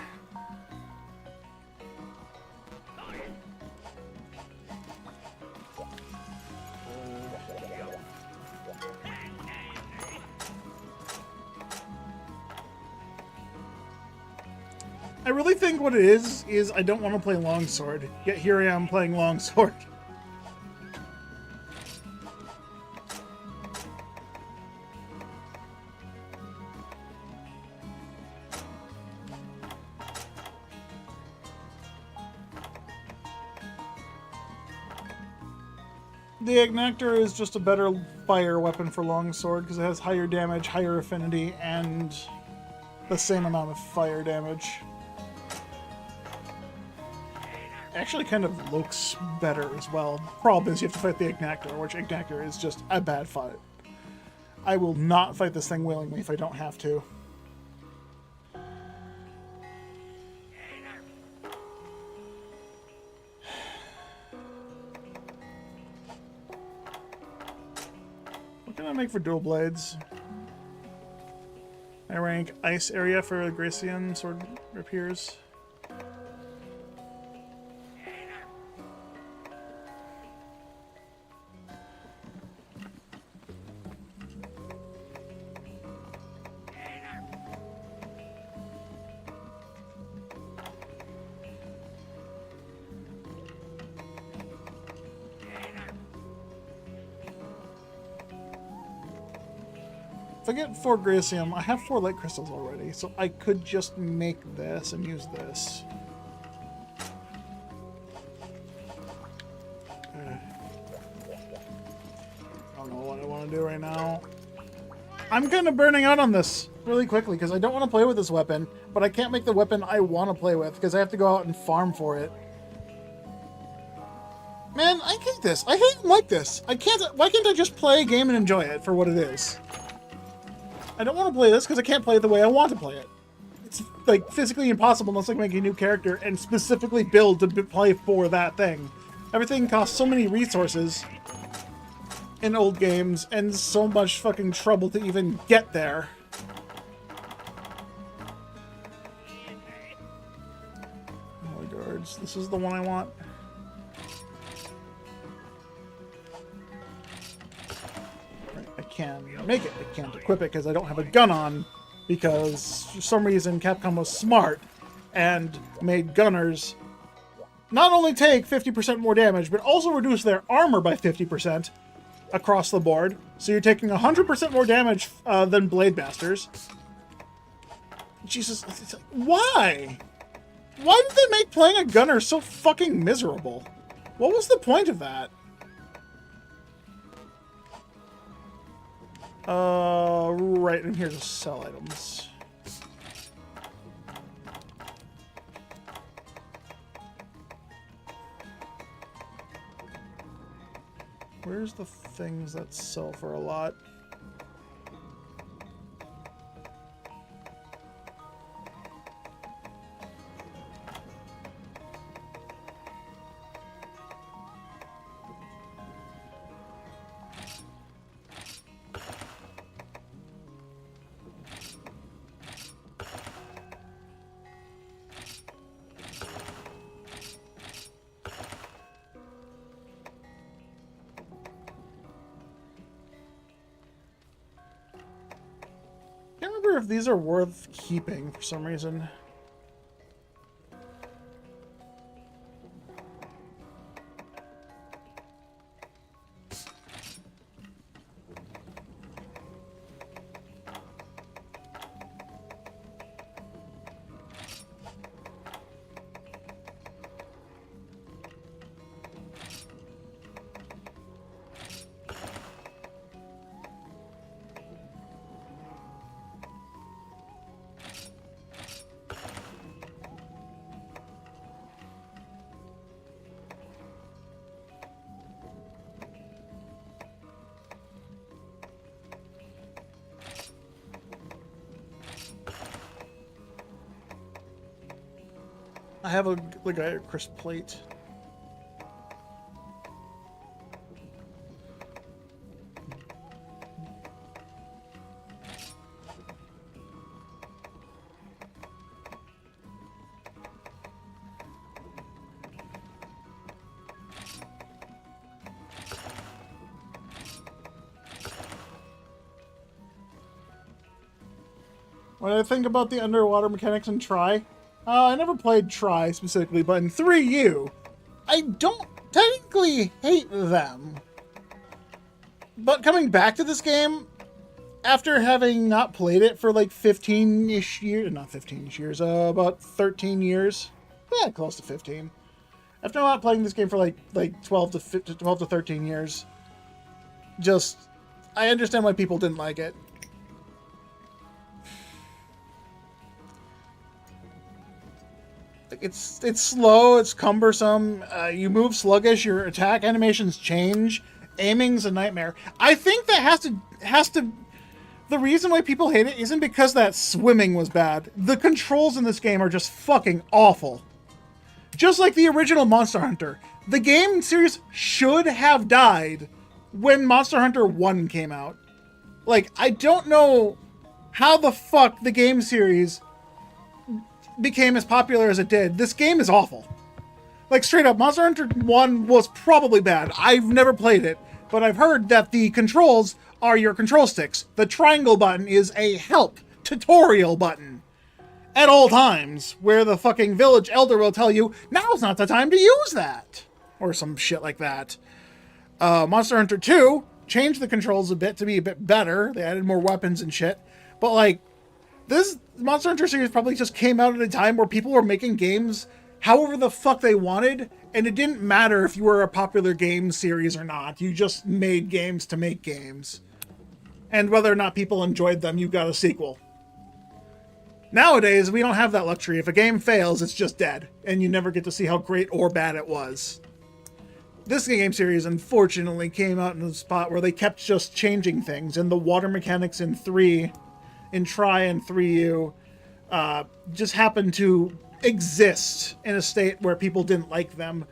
Speaker 1: I really think what it is I don't want to play Longsword, yet here I am playing Longsword. The Ignactor is just a better fire weapon for Longsword because it has higher damage, higher affinity, and the same amount of fire damage. Actually kind of looks better as well. Problem is you have to fight the Ignactor, which Ignactor is just a bad fight. I will not fight this thing willingly if I don't have to. What can I make for dual blades? I rank ice area for Gracian sword rapiers. If I get 4 Gracium, I have 4 light crystals already, so I could just make this and use this. I don't know what I want to do right now. I'm kind of burning out on this really quickly because I don't want to play with this weapon, but I can't make the weapon I want to play with because I have to go out and farm for it. Man, I hate this. I hate like this. Why can't I just play a game and enjoy it for what it is? I don't want to play this because I can't play it the way I want to play it. It's like physically impossible unless I make a new character and specifically build to play for that thing. Everything costs so many resources in old games and so much fucking trouble to even get there. Oh my guards, this is the one I want. I can make it. I can't equip it because I don't have a gun on because for some reason Capcom was smart and made gunners not only take 50% more damage but also reduce their armor by 50% across the board. So you're taking 100% more damage than Blade Masters. Jesus, why? Why did they make playing a gunner so fucking miserable? What was the point of that? Right, and here to sell items. where's the things that sell for a lot? I can't remember if these are worth keeping for some reason. I have a crisp plate. What do I think about the underwater mechanics in Try? I never played Try specifically, but in 3U, I don't technically hate them. But coming back to this game, after having not played it for like 15-ish years, not 15-ish years, about 13 years, yeah, close to 15. After not playing this game for like 12 to 13 years, just, I understand why people didn't like it. It's slow, it's cumbersome, you move sluggish, your attack animations change, aiming's a nightmare. I think that has to the reason why people hate it isn't because that swimming was bad. The controls in this game are just fucking awful. Just like the original Monster Hunter. The game series should have died when Monster Hunter 1 came out. Like, I don't know how the fuck the game series became as popular as it did. This game is awful. Like, straight up, Monster Hunter 1 was probably bad. I've never played it, but I've heard that the controls are your control sticks. The triangle button is a help tutorial button at all times, where the fucking village elder will tell you, now's not the time to use that. Or some shit like that. Monster Hunter 2 changed the controls a bit to be a bit better. They added more weapons and shit. But, like, this Monster Hunter series probably just came out at a time where people were making games however the fuck they wanted, and it didn't matter if you were a popular game series or not. You just made games to make games. And whether or not people enjoyed them, you got a sequel. Nowadays, we don't have that luxury. If a game fails, it's just dead, and you never get to see how great or bad it was. This game series, unfortunately, came out in a spot where they kept just changing things, and the water mechanics in Try and 3U, just happened to exist in a state where people didn't like them.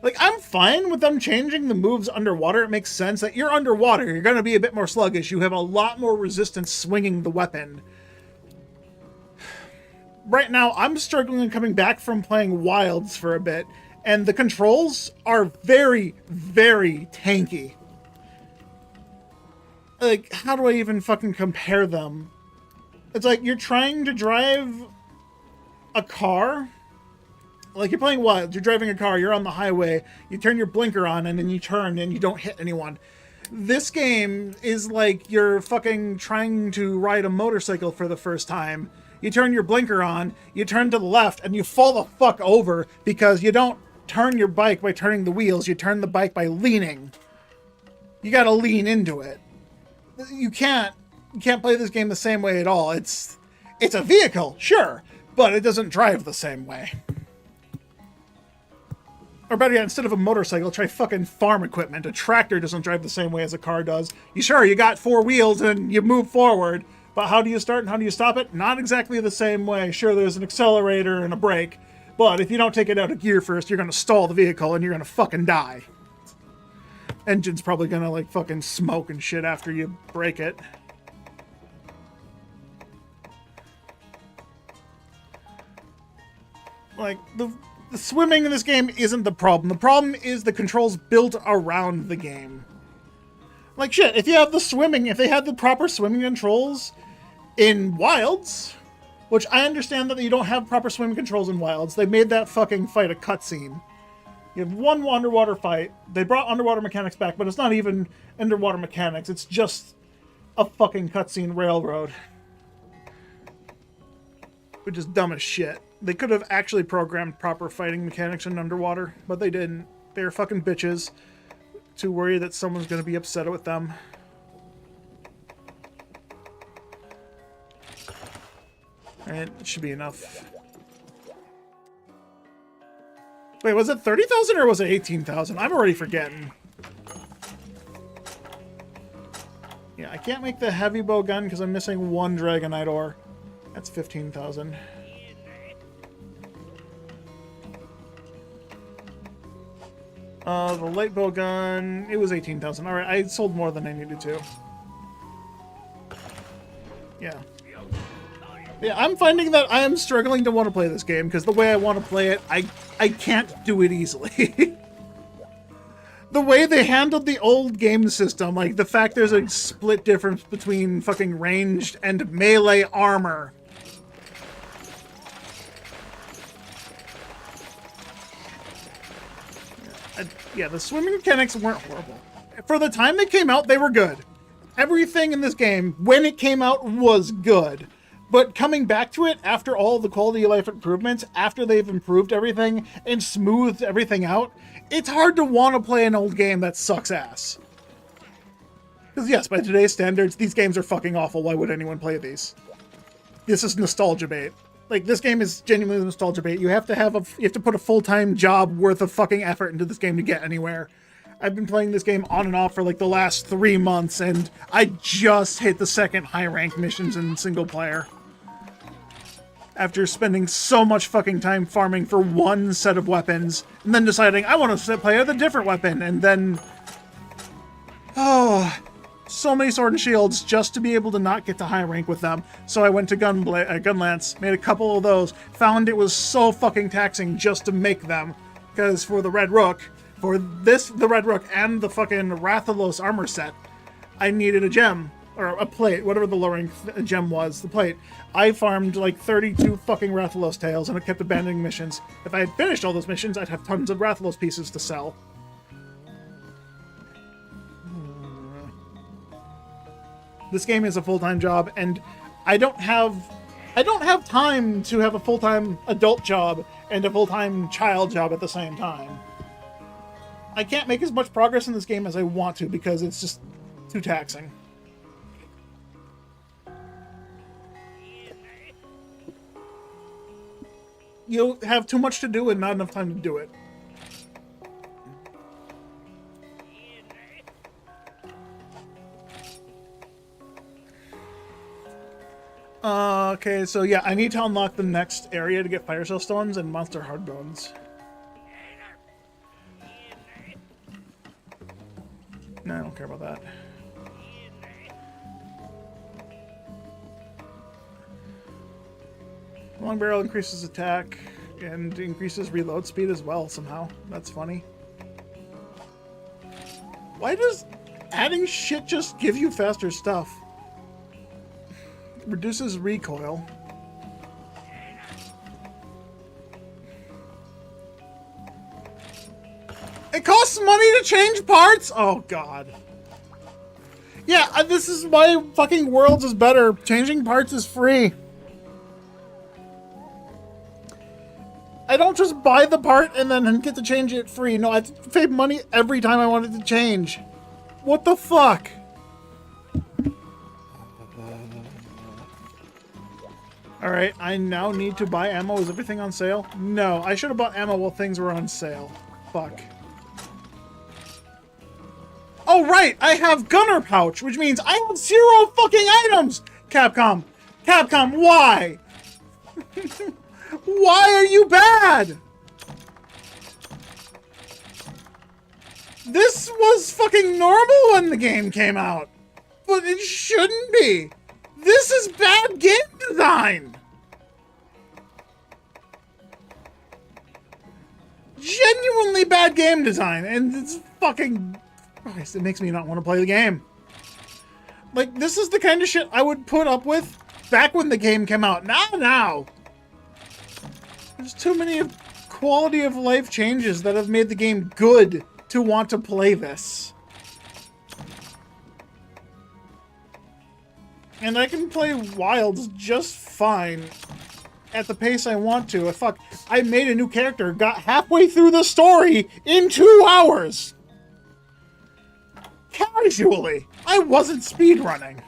Speaker 1: Like, I'm fine with them changing the moves underwater. It makes sense that you're underwater. You're going to be a bit more sluggish. You have a lot more resistance swinging the weapon. Right now, I'm struggling coming back from playing Wilds for a bit, and the controls are very, very tanky. Like, how do I even fucking compare them? It's like you're trying to drive a car. Like, you're playing Wilds, you're driving a car, you're on the highway, you turn your blinker on, and then you turn, and you don't hit anyone. This game is like you're fucking trying to ride a motorcycle for the first time. You turn your blinker on, you turn to the left, and you fall the fuck over because you don't turn your bike by turning the wheels, you turn the bike by leaning. You gotta lean into it. You can't play this game the same way at all. It's a vehicle, sure, but it doesn't drive the same way. Or better yet, instead of a motorcycle, try fucking farm equipment. A tractor doesn't drive the same way as a car does. You got 4 wheels and you move forward, but how do you start and how do you stop it? Not exactly the same way. Sure, there's an accelerator and a brake, but if you don't take it out of gear first, you're gonna stall the vehicle and you're gonna fucking die. Engine's probably gonna, like, fucking smoke and shit after you break it. Like, the swimming in this game isn't the problem. The problem is the controls built around the game. Like, shit, if you have the swimming, if they had the proper swimming controls in Wilds, which I understand that you don't have proper swimming controls in Wilds. They made that fucking fight a cutscene. You have one underwater fight. They brought underwater mechanics back, but it's not even underwater mechanics. It's just a fucking cutscene railroad. Which is dumb as shit. They could have actually programmed proper fighting mechanics in underwater, but they didn't. They're fucking bitches. Too worried that someone's going to be upset with them. And it should be enough. Wait, was it 30,000 or was it 18,000? I'm already forgetting. Yeah, I can't make the heavy bow gun because I'm missing 1 Dragonite ore. That's 15,000. The light bow gun, it was 18,000. Alright, I sold more than I needed to. Yeah. Yeah, I'm finding that I am struggling to want to play this game, because the way I want to play it, I can't do it easily. The way they handled the old game system, like the fact there's a split difference between fucking ranged and melee armor. Yeah, the swimming mechanics weren't horrible. For the time they came out, they were good. Everything in this game, when it came out, was good. But coming back to it after all the quality of life improvements, after they've improved everything and smoothed everything out, it's hard to want to play an old game that sucks ass. Because yes, by today's standards, these games are fucking awful. Why would anyone play these? This is nostalgia bait. Like, this game is genuinely nostalgia bait. You have to put a full-time job worth of fucking effort into this game to get anywhere. I've been playing this game on and off for like the last 3 months, and I just hit the second high-rank missions in single player. After spending so much fucking time farming for one set of weapons, and then deciding I want to play with a different weapon, and then... Oh... So many sword and shields just to be able to not get to high rank with them. So I went to Gunlance, made a couple of those, found it was so fucking taxing just to make them. Because for the Red Rook, the Red Rook and the fucking Rathalos armor set, I needed a gem, or a plate, whatever the low rank gem was, the plate. I farmed like 32 fucking Rathalos tails and I kept abandoning missions. If I had finished all those missions, I'd have tons of Rathalos pieces to sell. This game is a full-time job, and I don't have time to have a full-time adult job and a full-time child job at the same time. I can't make as much progress in this game as I want to because it's just too taxing. You'll have too much to do and not enough time to do it. Okay, so yeah, I need to unlock the next area to get Fire Cell Stones and Monster Hard Bones. No, I don't care about that. Long Barrel increases attack and increases reload speed as well somehow. That's funny. Why does adding shit just give you faster stuff? Reduces recoil. It costs money to change parts? Oh god. Yeah, this is why fucking Worlds is better. Changing parts is free. I don't just buy the part and then get to change it free. No, I have to pay money every time I want it to change. What the fuck? Alright, I now need to buy ammo. Is everything on sale? No, I should have bought ammo while things were on sale. fuck. Oh, right! I have Gunner Pouch, which means I have 0 fucking items! Capcom! Capcom, why? Why are you bad? This was fucking normal when the game came out. But it shouldn't be. This is bad game design. Genuinely bad game design. And it's fucking... Christ, it makes me not want to play the game. Like, this is the kind of shit I would put up with back when the game came out. Now. There's too many quality of life changes that have made the game good to want to play this. And I can play Wilds just fine at the pace I want to. Fuck, I made a new character, got halfway through the story in 2 hours. Casually. I wasn't speedrunning.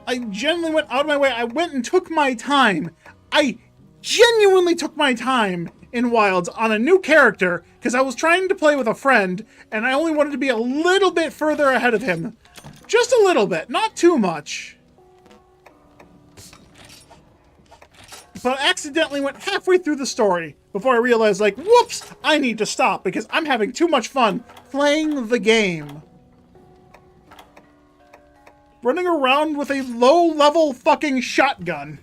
Speaker 1: I genuinely went out of my way. I went and took my time. I genuinely took my time in Wilds on a new character because I was trying to play with a friend and I only wanted to be a little bit further ahead of him. Just a little bit, not too much. But I accidentally went halfway through the story before I realized, like, whoops, I need to stop because I'm having too much fun playing the game. Running around with a low-level fucking shotgun.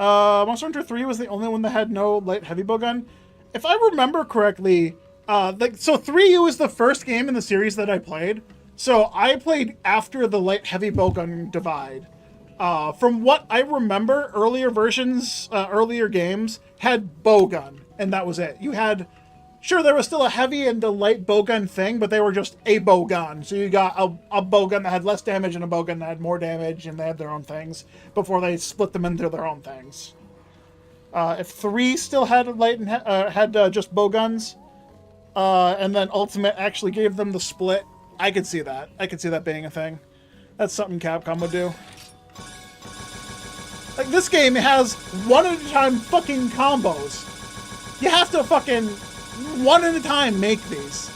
Speaker 1: Monster Hunter 3 was the only one that had no light heavy bowgun. If I remember correctly, so 3 was the first game in the series that I played. So I played after the light heavy bowgun divide. From what I remember, earlier versions, earlier games had bowgun, and that was it. You had... Sure, there was still a heavy and a light bowgun thing, but they were just a bowgun. So you got a bowgun that had less damage and a bowgun that had more damage, and they had their own things before they split them into their own things. If 3 still had light and had just bowguns, and then Ultimate actually gave them the split, I could see that. I could see that being a thing. That's something Capcom would do. Like, this game has one-at-a-time fucking combos. You have to fucking... one at a time make these.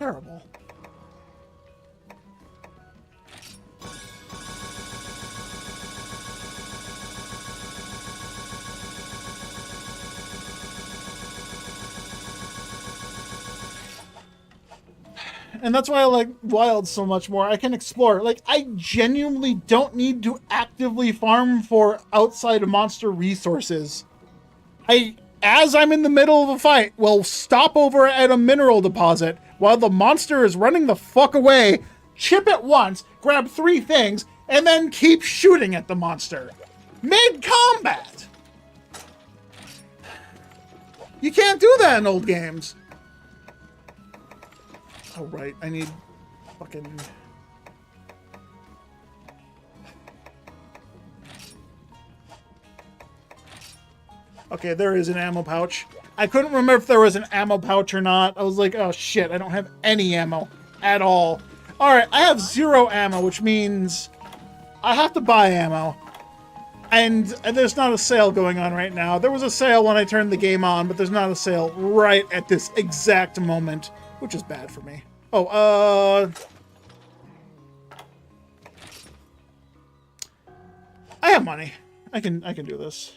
Speaker 1: Terrible. And that's why I like Wilds so much more. I can explore. Like, I genuinely don't need to actively farm for outside monster resources. As I'm in the middle of a fight, will stop over at a mineral deposit while the monster is running the fuck away, chip it once, grab 3 things, and then keep shooting at the monster. Mid-combat! You can't do that in old games. Oh, right. I need fucking... Okay, there is an ammo pouch. I couldn't remember if there was an ammo pouch or not. I was like, oh shit, I don't have any ammo at all. Alright, I have 0 ammo, which means I have to buy ammo. And there's not a sale going on right now. There was a sale when I turned the game on, but there's not a sale right at this exact moment. Which is bad for me. Oh, I have money. I can do this.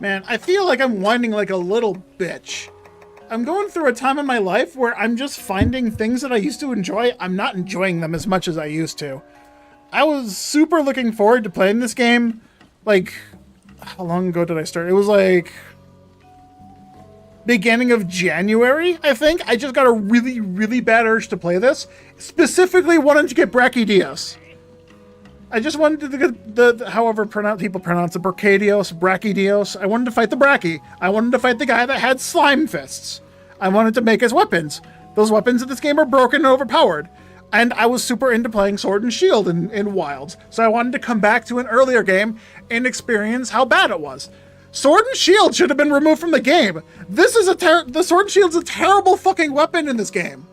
Speaker 1: Man, I feel like I'm whining like a little bitch. I'm going through a time in my life where I'm just finding things that I used to enjoy. I'm not enjoying them as much as I used to. I was super looking forward to playing this game. Like, how long ago did I start? It was like beginning of January, I think. I just got a really, really bad urge to play this. Specifically wanted to get Brachydios. I just wanted to get the however people pronounce it, Brachydios. I wanted to fight the Brachy. I wanted to fight the guy that had slime fists. I wanted to make his weapons. Those weapons in this game are broken and overpowered. And I was super into playing Sword and Shield in Wilds, so I wanted to come back to an earlier game and experience how bad it was. Sword and Shield should have been removed from the game. This is the Sword and Shield's a terrible fucking weapon in this game.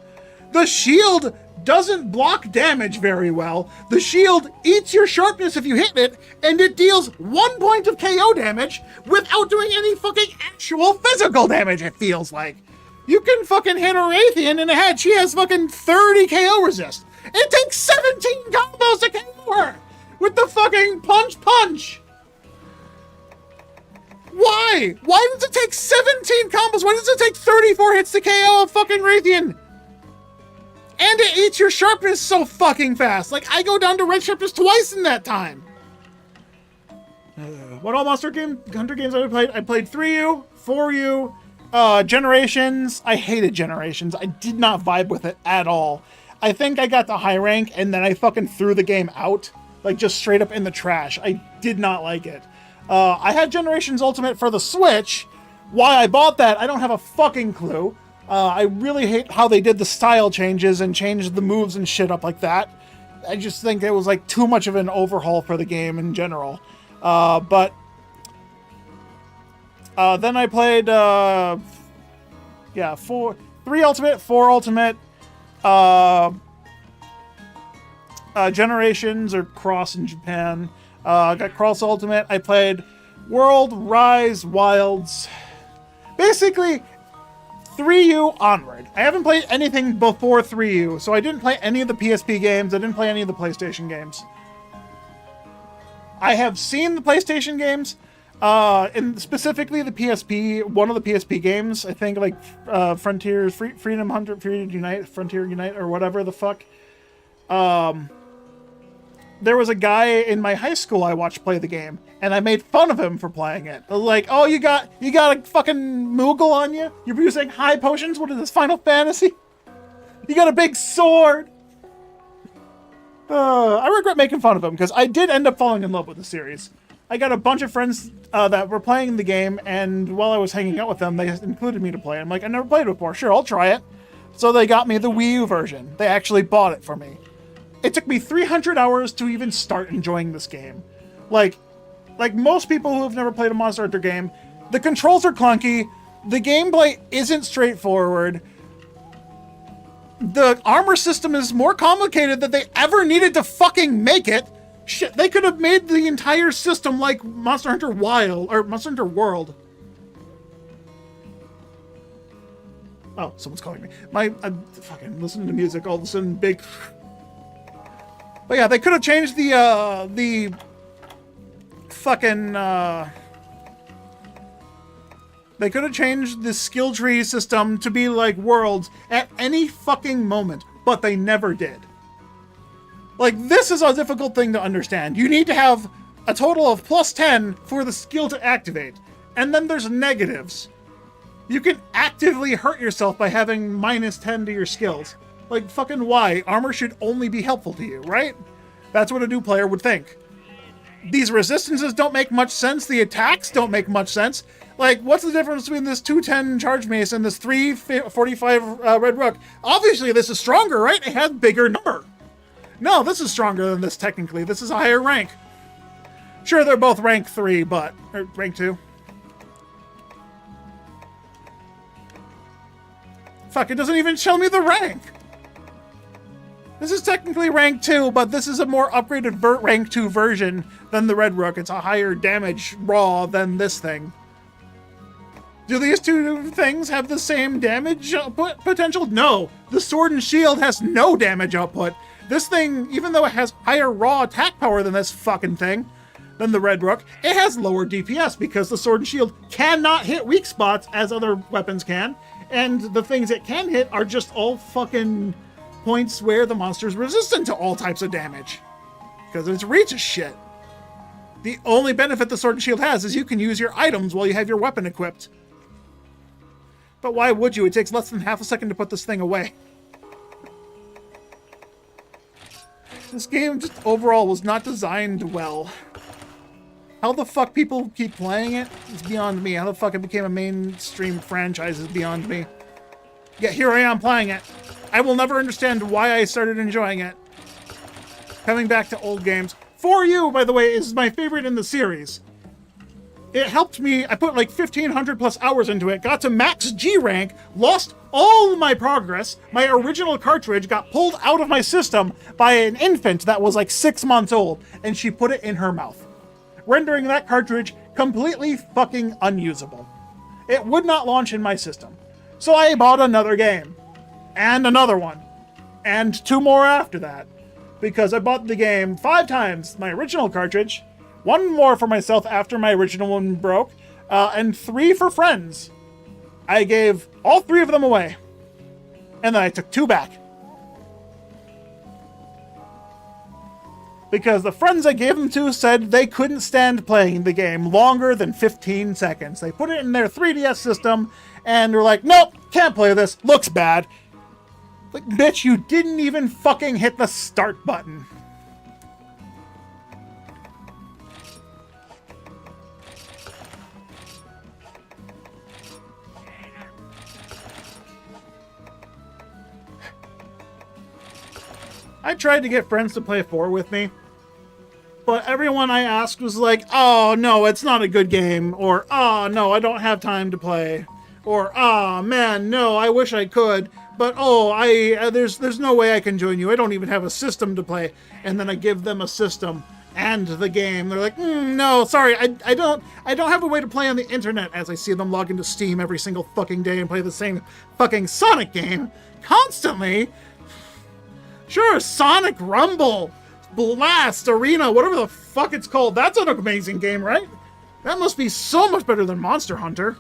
Speaker 1: The shield doesn't block damage very well. The shield eats your sharpness if you hit it, and it deals 1 point of KO damage without doing any fucking actual physical damage, it feels like. You can fucking hit a Raytheon in the head. She has fucking 30 KO resist. It takes 17 combos to KO her with the fucking punch. Why? Why does it take 17 combos? Why does it take 34 hits to KO a fucking Raytheon? And it eats your sharpness so fucking fast. Like, I go down to red sharpness twice in that time. What all Monster Hunter games I played? I played 3U, 4U, Generations. I hated Generations. I did not vibe with it at all. I think I got the high rank and then I fucking threw the game out. Like, just straight up in the trash. I did not like it. I had Generations Ultimate for the Switch. Why I bought that, I don't have a fucking clue. I really hate how they did the style changes and changed the moves and shit up like that. I just think it was like too much of an overhaul for the game in general. But then I played 3 Ultimate, 4 Ultimate, Generations or Cross in Japan. I got Cross Ultimate. I played World, Rise, Wilds. Basically 3U onward. I haven't played anything before 3U, so I didn't play any of the PSP games. I didn't play any of the PlayStation games. I have seen the PlayStation games, and specifically the PSP, one of the PSP games, I think like Frontier Unite, Frontier Unite, or whatever the fuck. There was a guy in my high school I watched play the game, and I made fun of him for playing it. Like, oh, you got a fucking Moogle on you? You're using high potions? What is this, Final Fantasy? You got a big sword? I regret making fun of him, because I did end up falling in love with the series. I got a bunch of friends that were playing the game, and while I was hanging out with them, they included me to play. I'm like, I never played it before. Sure, I'll try it. So they got me the Wii U version. They actually bought it for me. It took me 300 hours to even start enjoying this game. Like most people who have never played a Monster Hunter game, the controls are clunky, the gameplay isn't straightforward, the armor system is more complicated than they ever needed to fucking make it. Shit, they could have made the entire system like Monster Hunter Wild, or Monster Hunter World. Oh, someone's calling me. I'm fucking listening to music, all of a sudden big... But yeah, they could have changed the fucking, they could have changed the skill tree system to be like Worlds at any fucking moment, but they never did. Like, this is a difficult thing to understand. You need to have a total of plus 10 for the skill to activate, and then there's negatives. You can actively hurt yourself by having minus 10 to your skills. Like, fucking why? Armor should only be helpful to you, right? That's what a new player would think. These resistances don't make much sense. The attacks don't make much sense. Like, what's the difference between this 210 Charge Mace and this 345 Red Rook? Obviously, this is stronger, right? It has bigger number. No, this is stronger than this, technically. This is a higher rank. Sure, they're both rank 3, or rank 2. Fuck, it doesn't even show me the rank. This is technically rank 2, but this is a more upgraded rank 2 version than the Red Rook. It's a higher damage raw than this thing. Do these two things have the same damage output potential? No. The Sword and Shield has no damage output. This thing, even though it has higher raw attack power than this fucking thing, than the Red Rook, it has lower DPS because the Sword and Shield cannot hit weak spots as other weapons can, and the things it can hit are just all fucking points where the monster's resistant to all types of damage. Because its reach is shit. The only benefit the Sword and Shield has is you can use your items while you have your weapon equipped. But why would you? It takes less than half a second to put this thing away. This game just overall was not designed well. How the fuck people keep playing it is beyond me. How the fuck it became a mainstream franchise is beyond me. Yet here I am playing it. I will never understand why I started enjoying it. Coming back to old games. For You, by the way, is my favorite in the series. It helped me. I put like 1,500 plus hours into it, got to max G rank, lost all my progress. My original cartridge got pulled out of my system by an infant that was like 6 months old, and she put it in her mouth, rendering that cartridge completely fucking unusable. It would not launch in my system. So I bought another game, and another one, and 2 more after that, because I bought the game 5 times, my original cartridge, 1 more for myself after my original one broke, and 3 for friends. I gave all 3 of them away, and then I took 2 back. Because the friends I gave them to said they couldn't stand playing the game longer than 15 seconds. They put it in their 3DS system, and they're like, nope, can't play this, looks bad. Like, bitch, you didn't even fucking hit the start button. I tried to get friends to play 4 with me, but everyone I asked was like, oh, no, it's not a good game, or, oh, no, I don't have time to play, or, oh, man, no, I wish I could, but, oh, there's no way I can join you, I don't even have a system to play, and then I give them a system and the game. They're like, no, sorry, I don't have a way to play on the internet, as I see them log into Steam every single fucking day and play the same fucking Sonic game constantly. Sure, Sonic Rumble, Blast, Arena, whatever the fuck it's called. That's an amazing game, right? That must be so much better than Monster Hunter.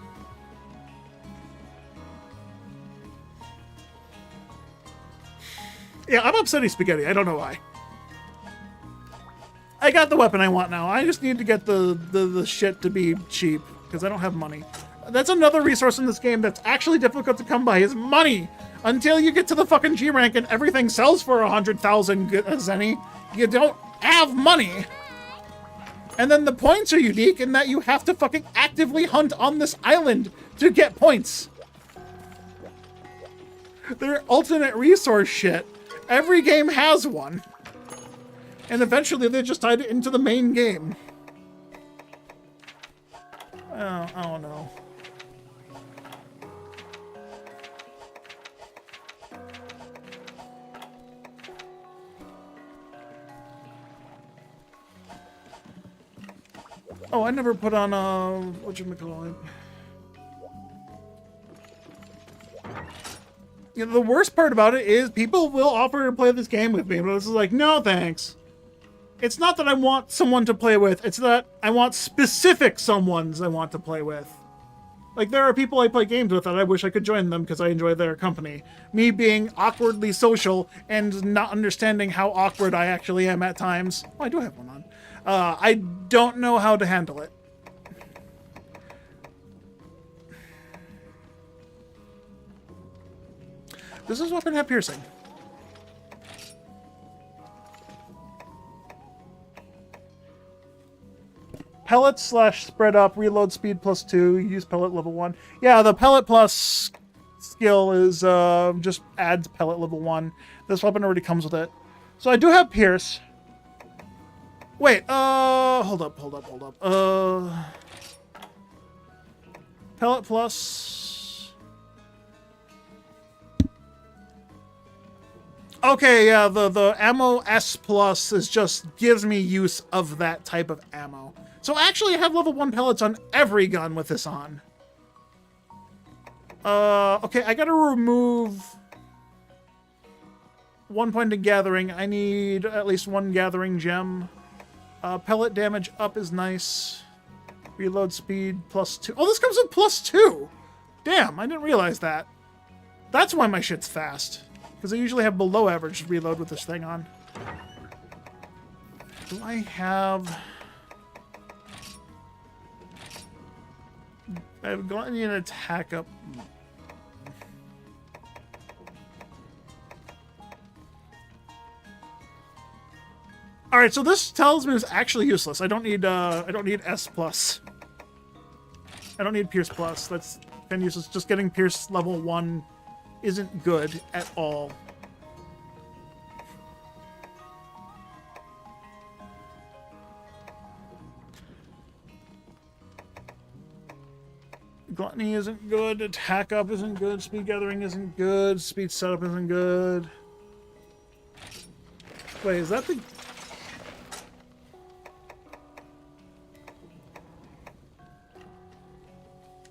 Speaker 1: Yeah, I'm upsetting Spaghetti. I don't know why. I got the weapon I want now. I just need to get the shit to be cheap, because I don't have money. That's another resource in this game that's actually difficult to come by, is money. Until you get to the fucking G rank and everything sells for 100,000 zenny, you don't have money. And then the points are unique in that you have to fucking actively hunt on this island to get points. They're alternate resource shit. Every game has one. And eventually they just tied it into the main game. I don't know. Oh, I never put on, whatchamacallit. You know, the worst part about it is people will offer to play this game with me, but it's like, no thanks. It's not that I want someone to play with, it's that I want specific someones I want to play with. Like, there are people I play games with that I wish I could join them because I enjoy their company. Me being awkwardly social and not understanding how awkward I actually am at times. Oh, I do have one on. I don't know how to handle it. Does this weapon have piercing? Pellet / spread up, reload speed +2, use pellet level 1. Yeah, the pellet plus skill is just adds pellet level 1. This weapon already comes with it. So I do have pierce. Wait, hold up. Pellet plus. Okay, yeah, the ammo S plus is just gives me use of that type of ammo. So actually I have level 1 pellets on every gun with this on. Okay, I gotta remove 1 point of gathering. I need at least 1 gathering gem. Pellet damage up is nice. Reload speed +2. Oh, this comes with +2! Damn, I didn't realize that. That's why my shit's fast. Because I usually have below average reload with this thing on. Do I have... I've got an attack up... All right, so this tells me it's actually useless. I don't need S plus. I don't need Pierce plus. That's kind of useless. Just getting Pierce level 1 isn't good at all. Gluttony isn't good. Attack up isn't good. Speed gathering isn't good. Speed setup isn't good. Wait, is that the...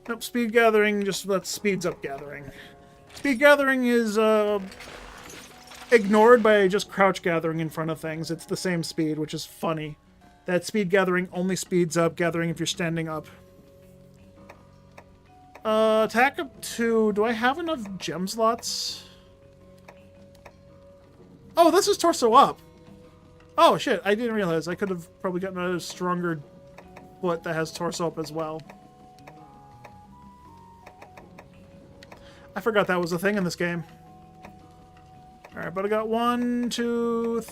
Speaker 1: Nope, speed gathering just speeds up gathering. Speed gathering is ignored by just crouch gathering in front of things. It's the same speed, which is funny. That speed gathering only speeds up gathering if you're standing up. Attack up 2. Do I have enough gem slots? Oh, this is torso up. Oh, shit. I didn't realize. I could have probably gotten a stronger foot that has torso up as well. I forgot that was a thing in this game. Alright, but I got 1, 2,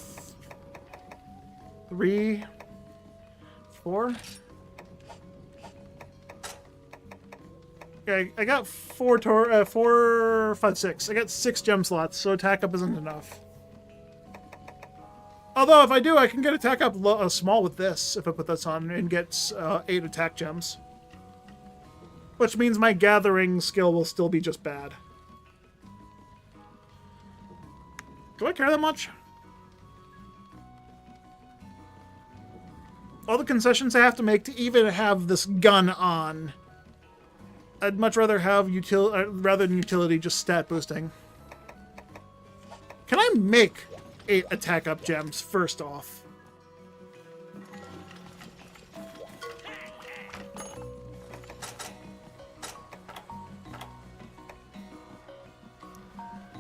Speaker 1: 3, 4. Okay, I got 4, 5, 6. I got 6 gem slots, so attack up isn't enough. Although, if I do, I can get attack up small with this, if I put this on, and get 8 attack gems. Which means my gathering skill will still be just bad. Do I care that much? All the concessions I have to make to even have this gun on. I'd much rather have rather than utility, just stat boosting. Can I make 8 attack up gems first off?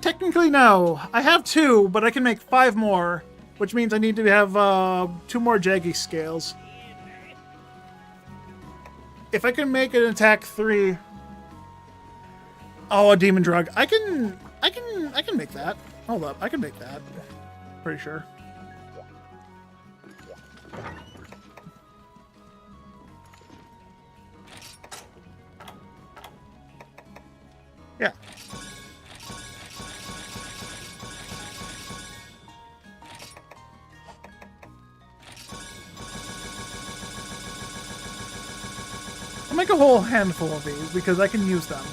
Speaker 1: Technically, no. I have 2, but I can make 5 more, which means I need to have 2 more Jaggy scales. If I can make an attack 3, oh, a demon drug. I can make that. Hold up, I can make that. Pretty sure. Yeah. I'll make a whole handful of these because I can use them.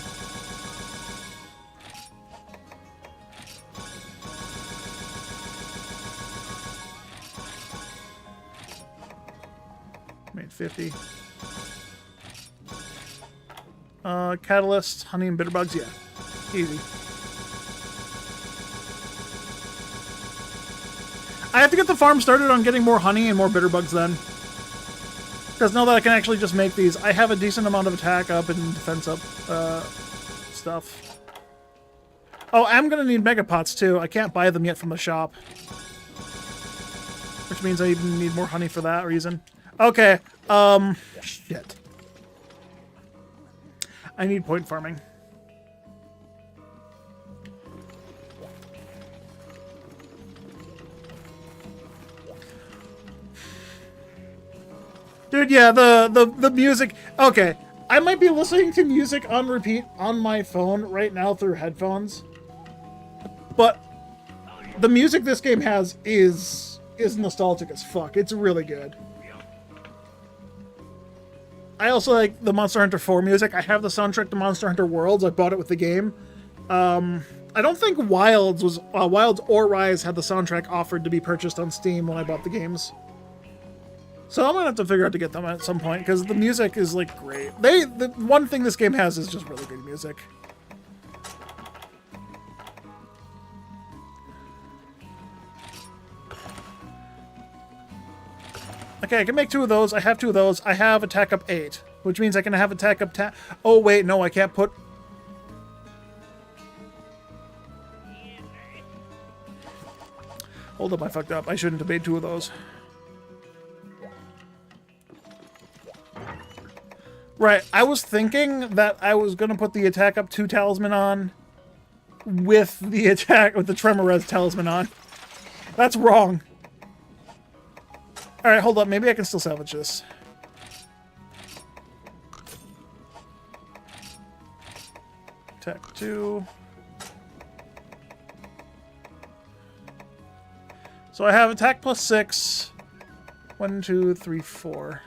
Speaker 1: Made 50. Catalyst, honey, and bitterbugs, yeah. Easy. I have to get the farm started on getting more honey and more bitterbugs then. Because now that I can actually just make these, I have a decent amount of attack up and defense up stuff. Oh, I'm going to need megapots too. I can't buy them yet from the shop. Which means I even need more honey for that reason. Okay, shit. I need point farming. Dude, yeah, the music... Okay, I might be listening to music on repeat on my phone right now through headphones. But the music this game has is nostalgic as fuck. It's really good. I also like the Monster Hunter 4 music. I have the soundtrack to Monster Hunter Worlds. I bought it with the game. I don't think Wilds or Rise had the soundtrack offered to be purchased on Steam when I bought the games. So I'm gonna have to figure out to get them at some point, because the music is, like, great. The one thing this game has is just really good music. Okay, I can make 2 of those. I have 2 of those. I have attack up 8, which means I can have attack up 10. Oh, wait, no, I can't put... Hold up, I fucked up. I shouldn't have made 2 of those. Right, I was thinking that I was gonna put the attack up 2 talisman on with the Tremorez talisman on. That's wrong. Alright, hold up, maybe I can still salvage this. Attack 2. So I have attack plus 6. 1, 2, 3, 4.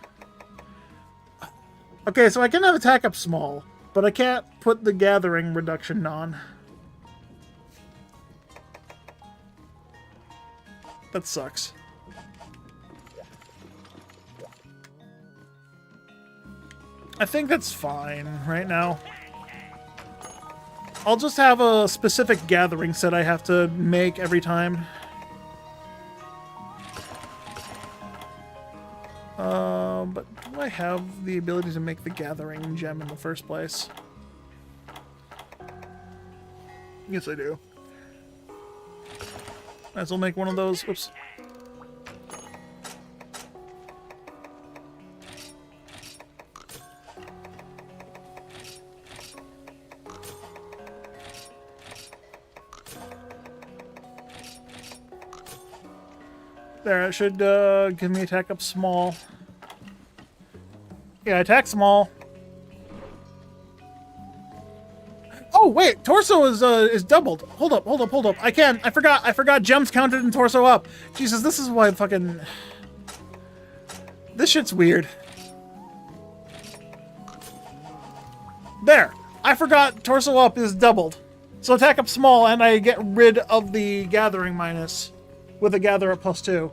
Speaker 1: Okay, so I can have attack up small. But I can't put the gathering reduction on. That sucks. I think that's fine right now. I'll just have a specific gathering set I have to make every time. But do I have the ability to make the gathering gem in the first place? Yes, I do. Might as well make one of those. Whoops. There, it should give me attack up small. Yeah, attack small. Oh wait, torso is doubled. Hold up. I forgot gems counted in torso up. Jesus, this is why fucking this shit's weird. There. I forgot torso up is doubled. So attack up small and I get rid of the gathering minus with a gather up +2.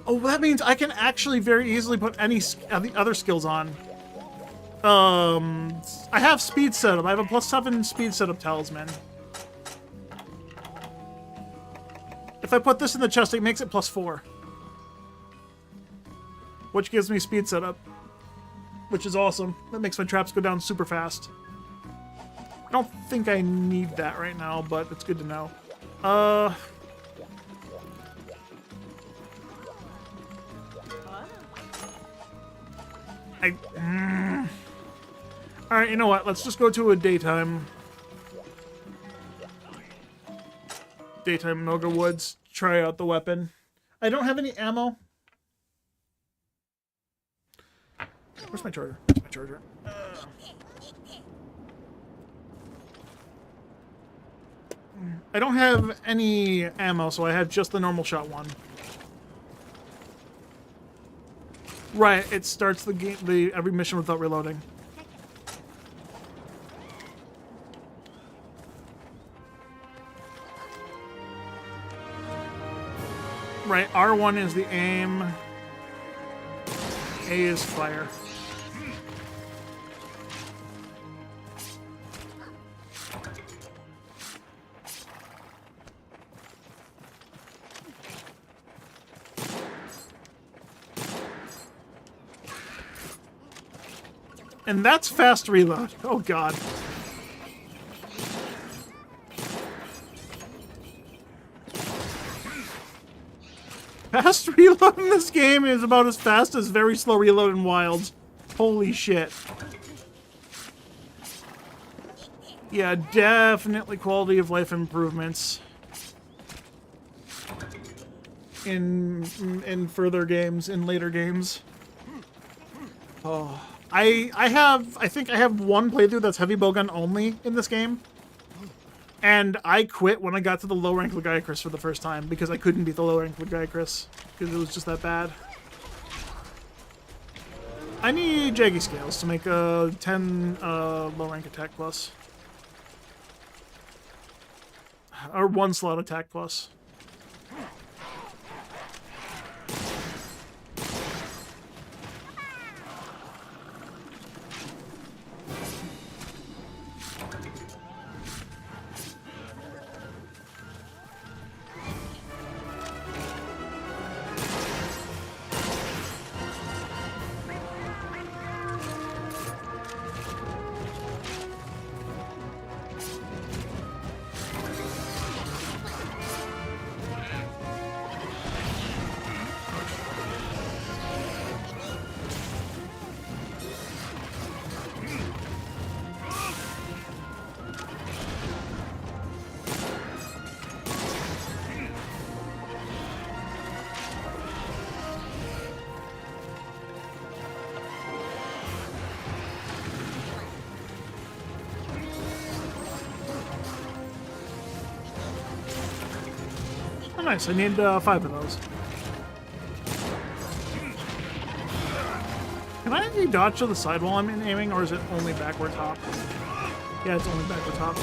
Speaker 1: Oh, that means I can actually very easily put any of the other skills on. I have speed setup. I have a +7 speed setup talisman. If I put this in the chest, it makes it +4. Which gives me speed setup. Which is awesome. That makes my traps go down super fast. I don't think I need that right now, but it's good to know. Alright, you know what? Let's just go to a daytime Noga Woods. Try out the weapon. I don't have any ammo. Where's my charger? Where's my charger? I don't have any ammo, so I have just the normal shot one. Right, it starts the game, every mission without reloading. Right, R1 is the aim. A is fire. And that's fast reload. Oh god. Fast reload in this game is about as fast as very slow reload in Wilds. Holy shit. Yeah, definitely quality of life improvements in further games, in later games. Oh. I think I have one playthrough that's heavy bowgun only in this game. And I quit when I got to the low rank Lagiacrus for the first time because I couldn't beat the low rank Lagiacrus because it was just that bad. I need Jaggy Scales to make a 10 low rank attack plus. Or 1 slot attack plus. Oh, nice. I need 5 of those. Can I dodge to the side while I'm aiming, or is it only backward hop? Yeah, it's only backward hop.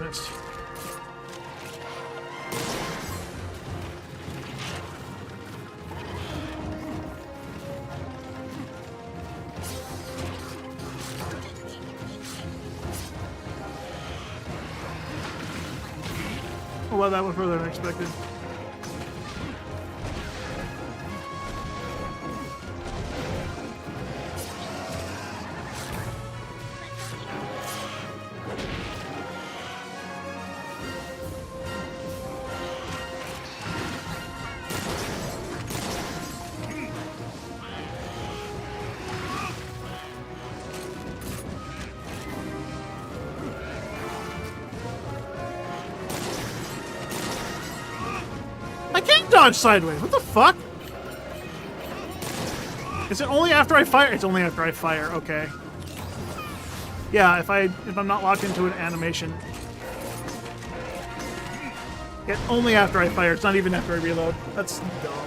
Speaker 1: Missed. Oh well, that went further than expected. I can't dodge sideways. What the fuck? Is it only after I fire? It's only after I fire. Okay. Yeah, if I'm not locked into an animation. It's only after I fire. It's not even after I reload. That's dumb.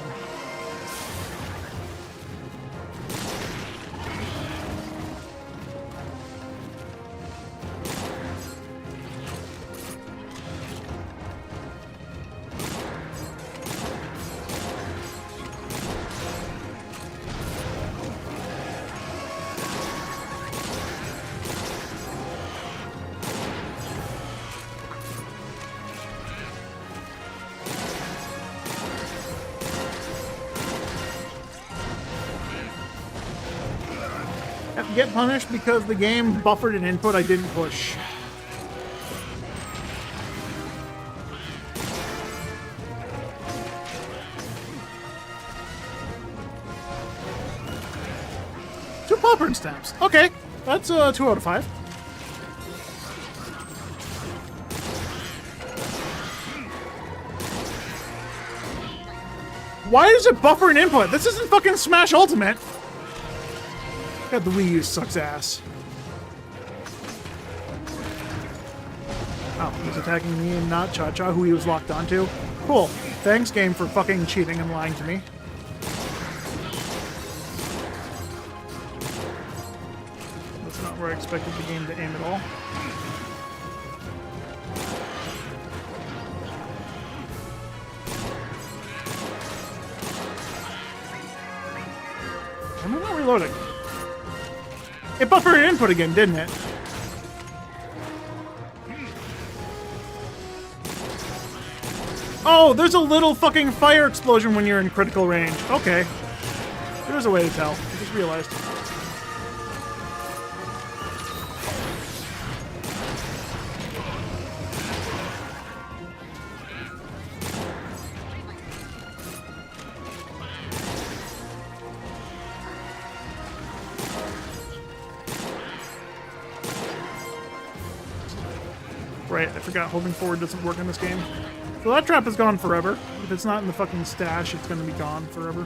Speaker 1: Get punished because the game buffered an input I didn't push. Two popper stamps. Okay, that's 2 out of 5. Why does it buffer an input? This isn't fucking Smash Ultimate. God, the Wii U sucks ass. Oh, he's attacking me and not Cha-Cha, who he was locked onto. Cool. Thanks, game, for fucking cheating and lying to me. That's not where I expected the game to aim at all. Am I not reloading? It buffered an input again, didn't it? Oh, there's a little fucking fire explosion when you're in critical range. Okay. There's a way to tell. I just realized. Right, I forgot holding forward doesn't work in this game. So that trap is gone forever. If it's not in the fucking stash, it's gonna be gone forever.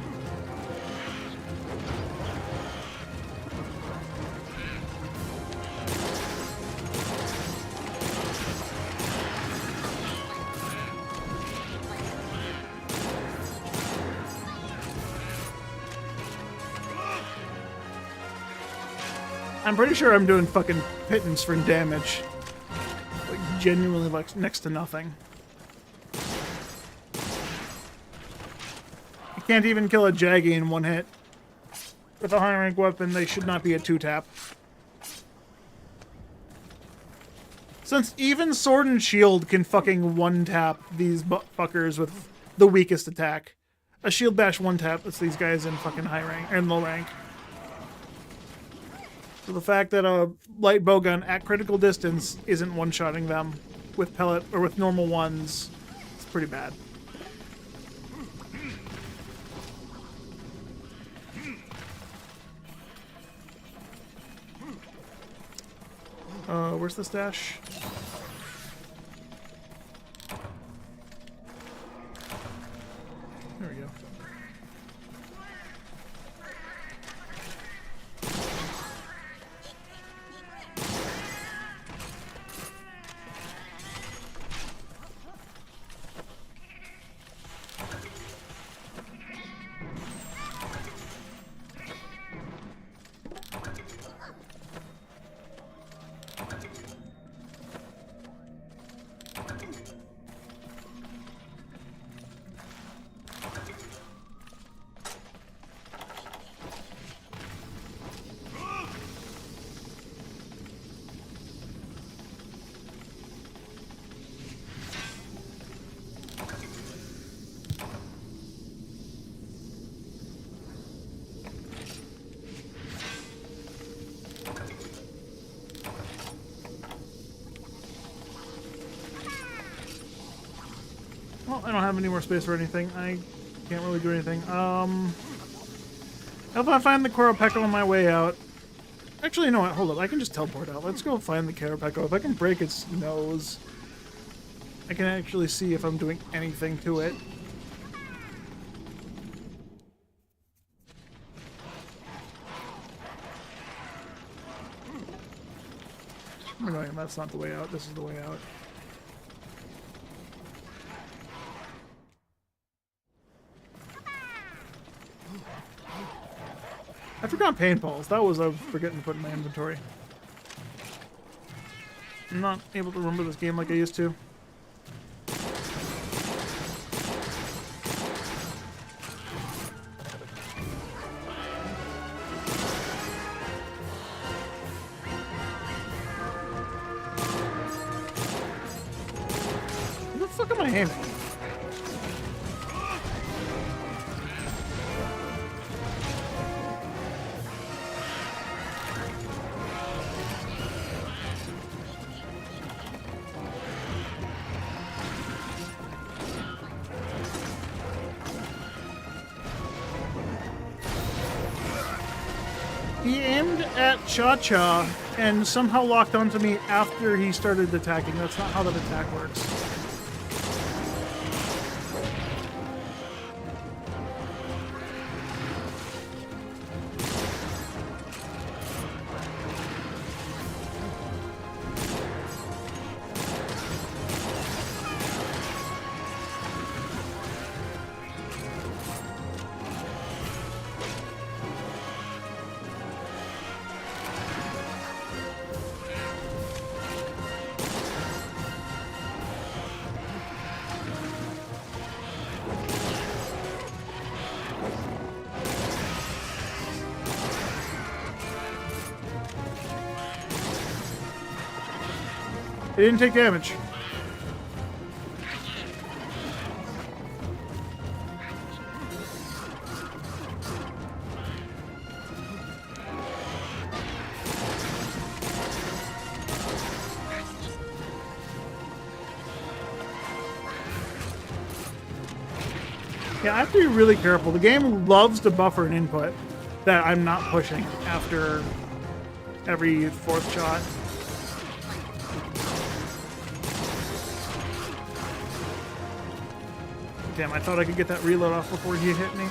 Speaker 1: I'm pretty sure I'm doing fucking pittance for damage. Genuinely like next to nothing. You can't even kill a Jaggy in one hit. With a high rank weapon, they should not be a 2-tap. Since even Sword and Shield can fucking 1-tap these fuckers with the weakest attack. A Shield Bash 1-tap puts these guys in fucking high rank, and low rank. So the fact that a light bowgun at critical distance isn't one-shotting them with pellet or with normal ones, it's pretty bad. Where's the stash? There we go. Well, I don't have any more space for anything. I can't really do anything. If I find the Koropeko on my way out... Actually, you know what? Hold up. I can just teleport out. Let's go find the Koropeko. If I can break its nose, I can actually see if I'm doing anything to it. I'm annoying. That's not the way out. This is the way out. I forgot paintballs. That was I was forgetting to put in my inventory. I'm not able to remember this game like I used to. Where the fuck am I aiming? He aimed at Cha-Cha and somehow locked onto me after he started attacking. That's not how that attack works. It didn't take damage. Yeah, I have to be really careful. The game loves to buffer an input that I'm not pushing after every fourth shot. Damn, I thought I could get that reload off before he hit me.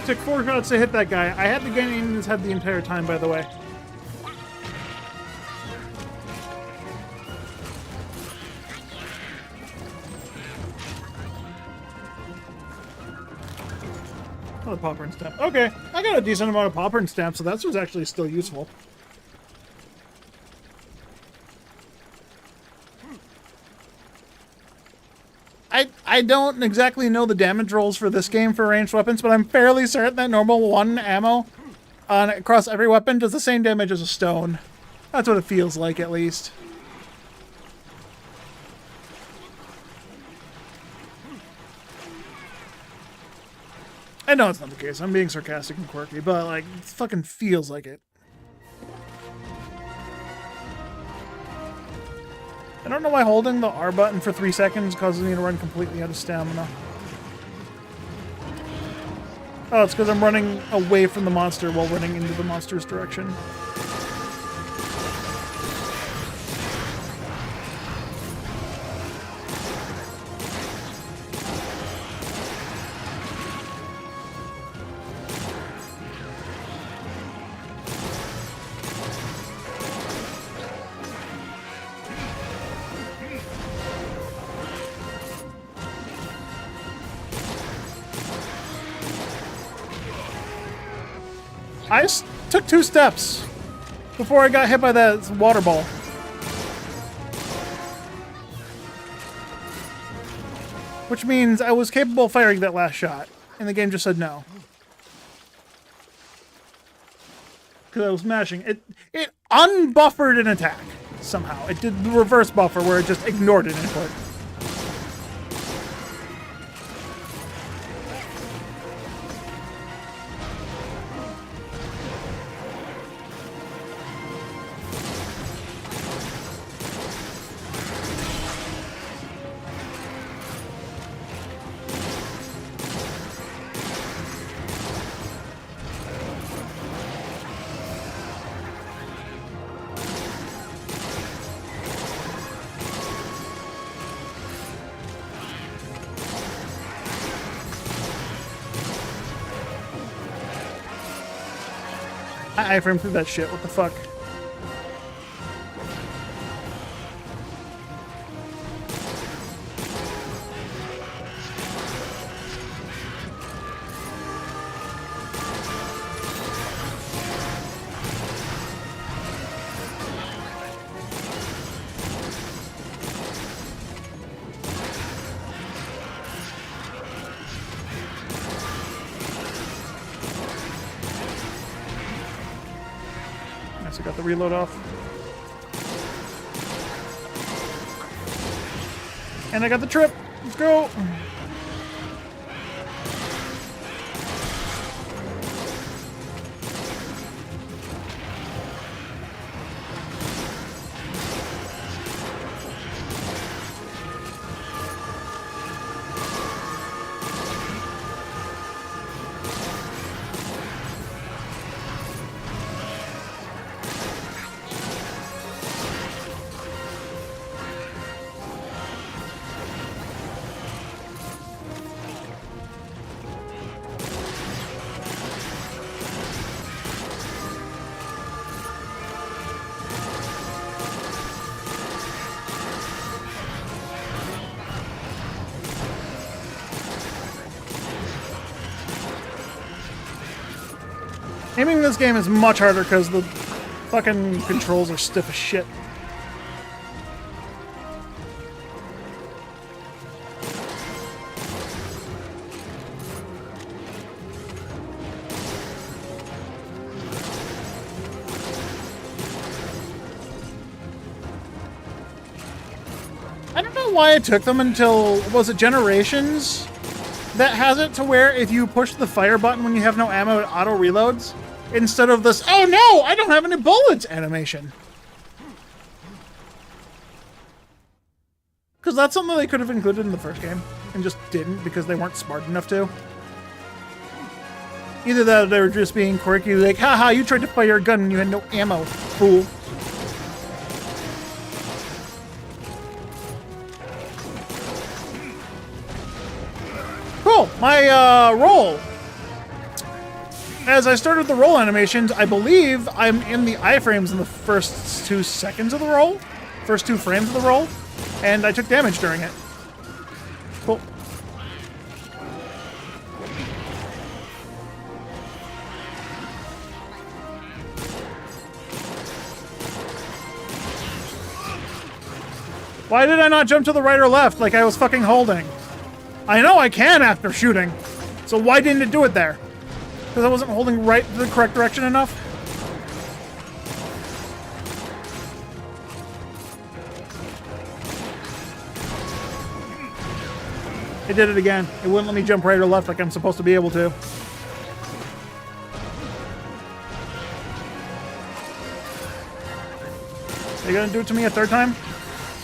Speaker 1: took 4 shots to hit that guy. I had the gun in his head the entire time, by the way. Oh, the popcorn stamp. Okay, I got a decent amount of popcorn stamps, so that was actually still useful. I don't exactly know the damage rolls for this game for ranged weapons, but I'm fairly certain that normal 1 ammo across every weapon does the same damage as a stone. That's what it feels like, at least. I know it's not the case. I'm being sarcastic and quirky, but, like, it fucking feels like it. I don't know why holding the R button for 3 seconds causes me to run completely out of stamina. Oh, it's because I'm running away from the monster while running into the monster's direction. I took 2 steps before I got hit by that water ball. Which means I was capable of firing that last shot, and the game just said no. Because I was mashing. It unbuffered an attack, somehow. It did the reverse buffer, where it just ignored an input. I framed through that shit. What the fuck? I got the reload off. And I got the trip. Let's go. Aiming in this game is much harder because the fucking controls are stiff as shit. I don't know why it took them until, was it Generations that has it to where if you push the fire button when you have no ammo, it auto reloads? Instead of this, oh no, I don't have any bullets animation. Because that's something they could have included in the first game and just didn't because they weren't smart enough to. Either that or they were just being quirky, like, haha, you tried to fire a gun and you had no ammo, fool. Cool, my roll as I started the roll animations, I believe I'm in the iframes in the first 2 seconds of the roll. First 2 frames of the roll. And I took damage during it. Cool. Why did I not jump to the right or left like I was fucking holding? I know I can after shooting. So why didn't it do it there? Because I wasn't holding right the correct direction enough? It did it again. It wouldn't let me jump right or left like I'm supposed to be able to. Are you gonna do it to me a third time?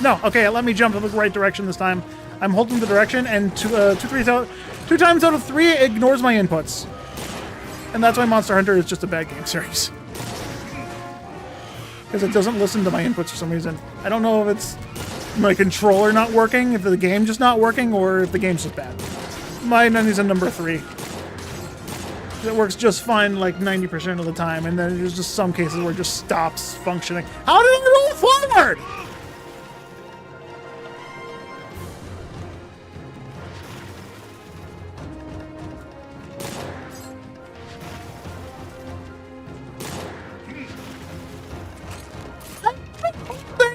Speaker 1: No. Okay, let me jump in the right direction this time. I'm holding the direction, and 2 times out of 3 it ignores my inputs. And that's why Monster Hunter is just a bad game series. Because it doesn't listen to my inputs for some reason. I don't know if it's my controller not working, if the game just not working, or if the game's just bad. Mine is a number 3. It works just fine like 90% of the time, and then there's just some cases where it just stops functioning. How did I roll forward?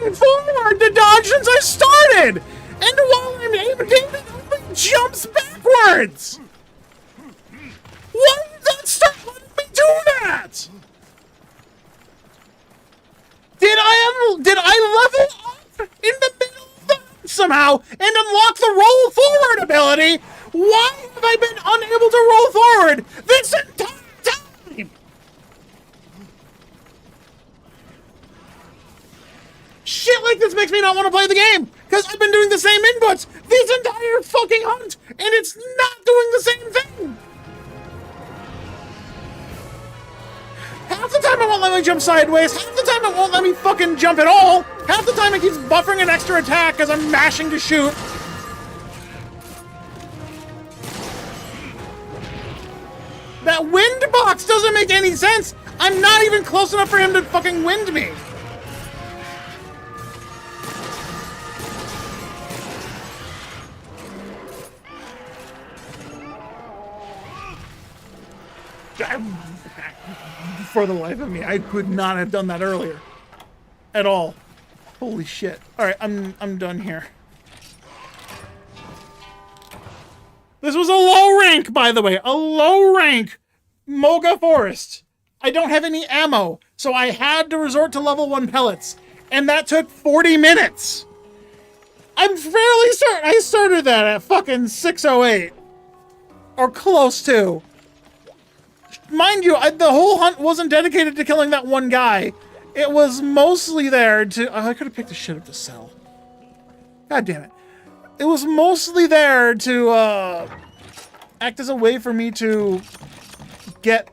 Speaker 1: Forward to dodge since I started! And while I'm aiming, it only jumps backwards! Why did that start letting me do that? Did I level up in the middle of the hunt somehow and unlock the roll forward ability? Why have I been unable to roll forward this entire time? Shit like this makes me not want to play the game, because I've been doing the same inputs this entire fucking hunt, and it's not doing the same thing! Half the time it won't let me jump sideways, half the time it won't let me fucking jump at all, half the time it keeps buffering an extra attack because I'm mashing to shoot. That wind box doesn't make any sense! I'm not even close enough for him to fucking wind me! For the life of me, I could not have done that earlier. At all. Holy shit. Alright, I'm done here. This was a low rank, by the way. A low rank Moga Forest. I don't have any ammo, so I had to resort to level 1 pellets. And that took 40 minutes. I'm fairly certain I started that at fucking 6:08. Or close to. Mind you, the whole hunt wasn't dedicated to killing that one guy. It was mostly there to... Oh, I could have picked the shit up to sell. God damn it. It was mostly there to act as a way for me to get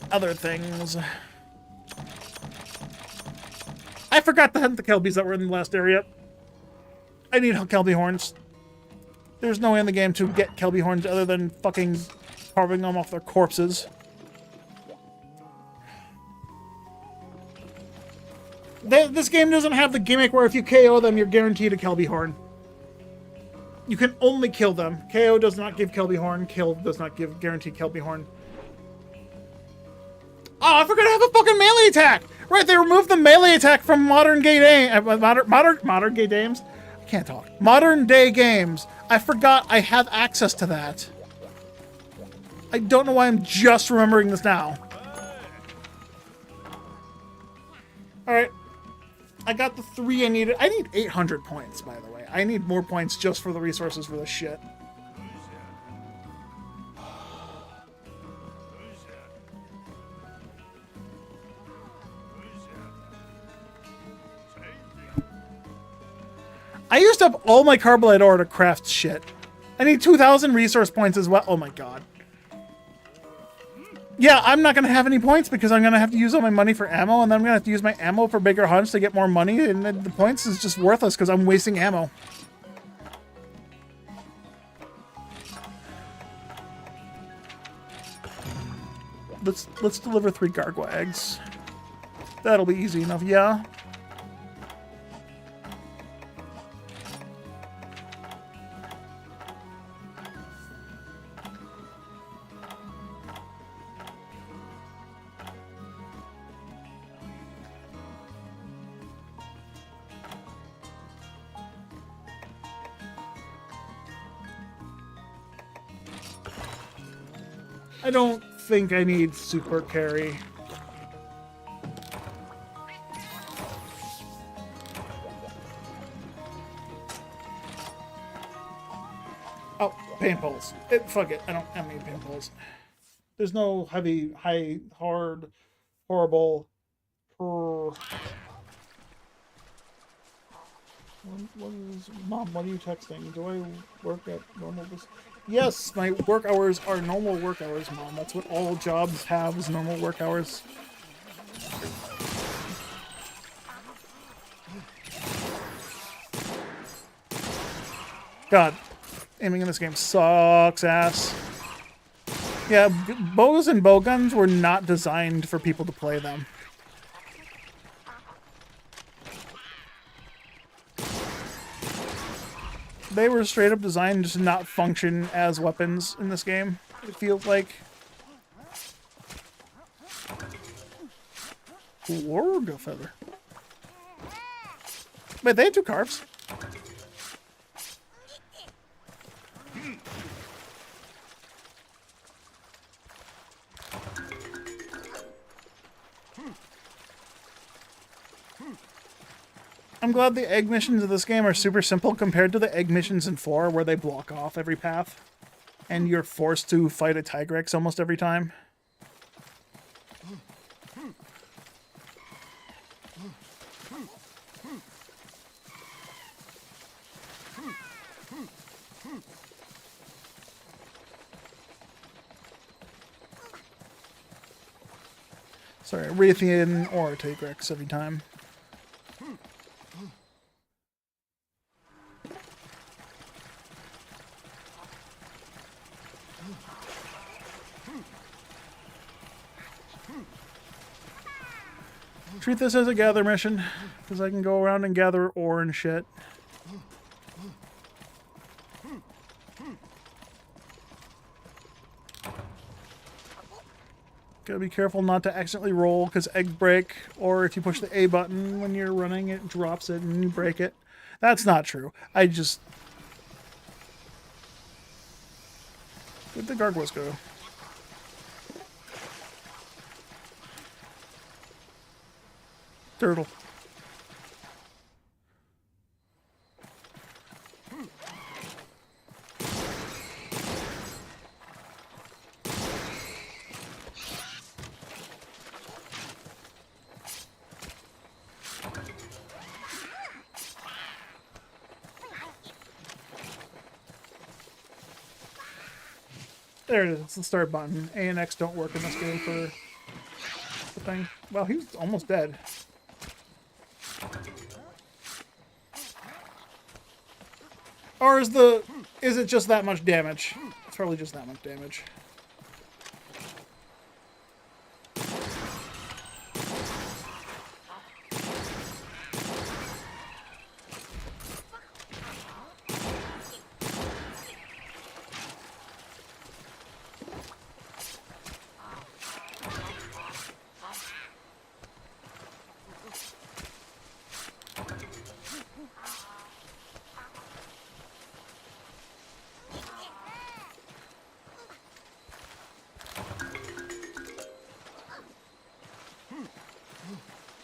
Speaker 1: other things. I forgot to hunt the Kelbies that were in the last area. I need Kelbie horns. There's no way in the game to get Kelbie horns other than fucking carving them off their corpses. This game doesn't have the gimmick where if you KO them, you're guaranteed a Kelbie horn. You can only kill them. KO does not give Kelbie horn. Kill does not give guaranteed Kelbie horn. Oh, I forgot to have a fucking melee attack! Right, they removed the melee attack from modern day games. I can't talk. Modern day games. I forgot I have access to that. I don't know why I'm just remembering this now. Alright. I got the 3 I needed. I need 800 points, by the way. I need more points just for the resources for this shit. I used up all my Carbolite ore to craft shit. I need 2,000 resource points as well. Oh my god. Yeah, I'm not going to have any points because I'm going to have to use all my money for ammo, and then I'm going to have to use my ammo for bigger hunts to get more money, and then the points is just worthless because I'm wasting ammo. let's deliver 3 gargoyle eggs. That'll be easy enough, yeah. I don't think I need super carry. Oh, paint poles. Fuck it. I don't have any paint poles. There's no heavy, high, hard, horrible. What is Mom? What are you texting? Do I work at normal? Yes, my work hours are normal work hours, Mom. That's what all jobs have, is normal work hours. God, aiming in this game sucks ass. Yeah, bows and bowguns were not designed for people to play them. They were straight up designed to not function as weapons in this game, it feels like. Warg feather. Wait, they had 2 carbs? I'm glad the egg missions of this game are super simple compared to the egg missions in 4 where they block off every path. And you're forced to fight a Tigrex almost every time. Sorry, Raytheon or Tigrex every time. Treat this as a gather mission, because I can go around and gather ore and shit. Gotta be careful not to accidentally roll, because eggs break, or if you push the A button when you're running, it drops it and you break it. That's not true. I just... Where'd the gargoyles go? Turtle. There it is. It's the start button. A and X don't work in this game for the thing. Well, he's almost dead. Or is it just that much damage? It's probably just that much damage.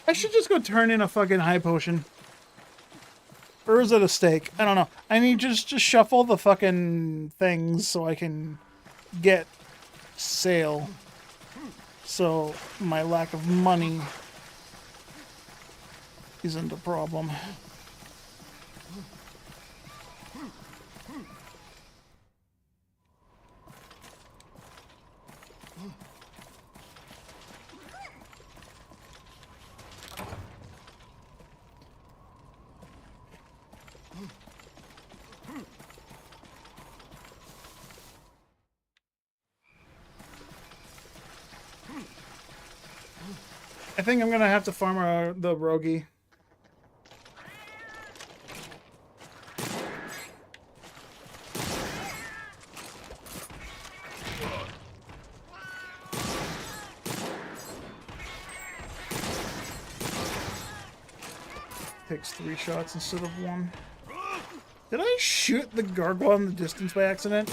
Speaker 1: I should just go turn in a fucking high potion. Or is it a steak? I don't know. I need just shuffle the fucking things so I can get sale. So my lack of money isn't a problem. I think I'm gonna have to farm the rogie. Takes 3 shots instead of 1. Did I shoot the gargoyle in the distance by accident?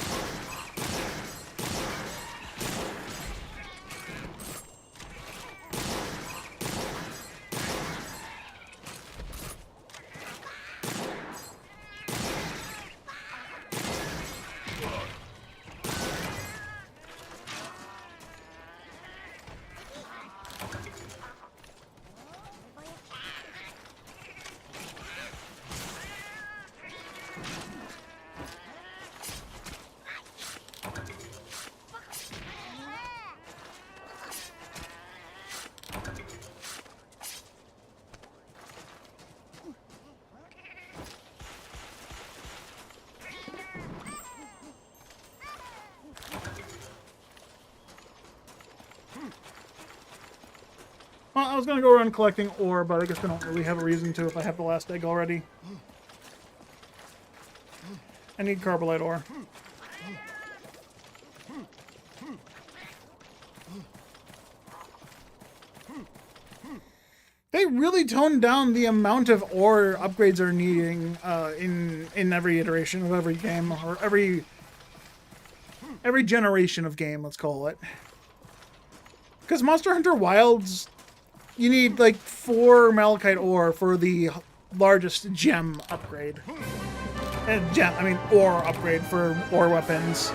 Speaker 1: Well, I was gonna go around collecting ore, but I guess I don't really have a reason to if I have the last egg already. I need carbolite ore. They really toned down the amount of ore upgrades are needing in every iteration of every game, or every generation of game, let's call it. Because Monster Hunter Wilds, you need like 4 malachite ore for the largest gem upgrade. Ore upgrade for ore weapons.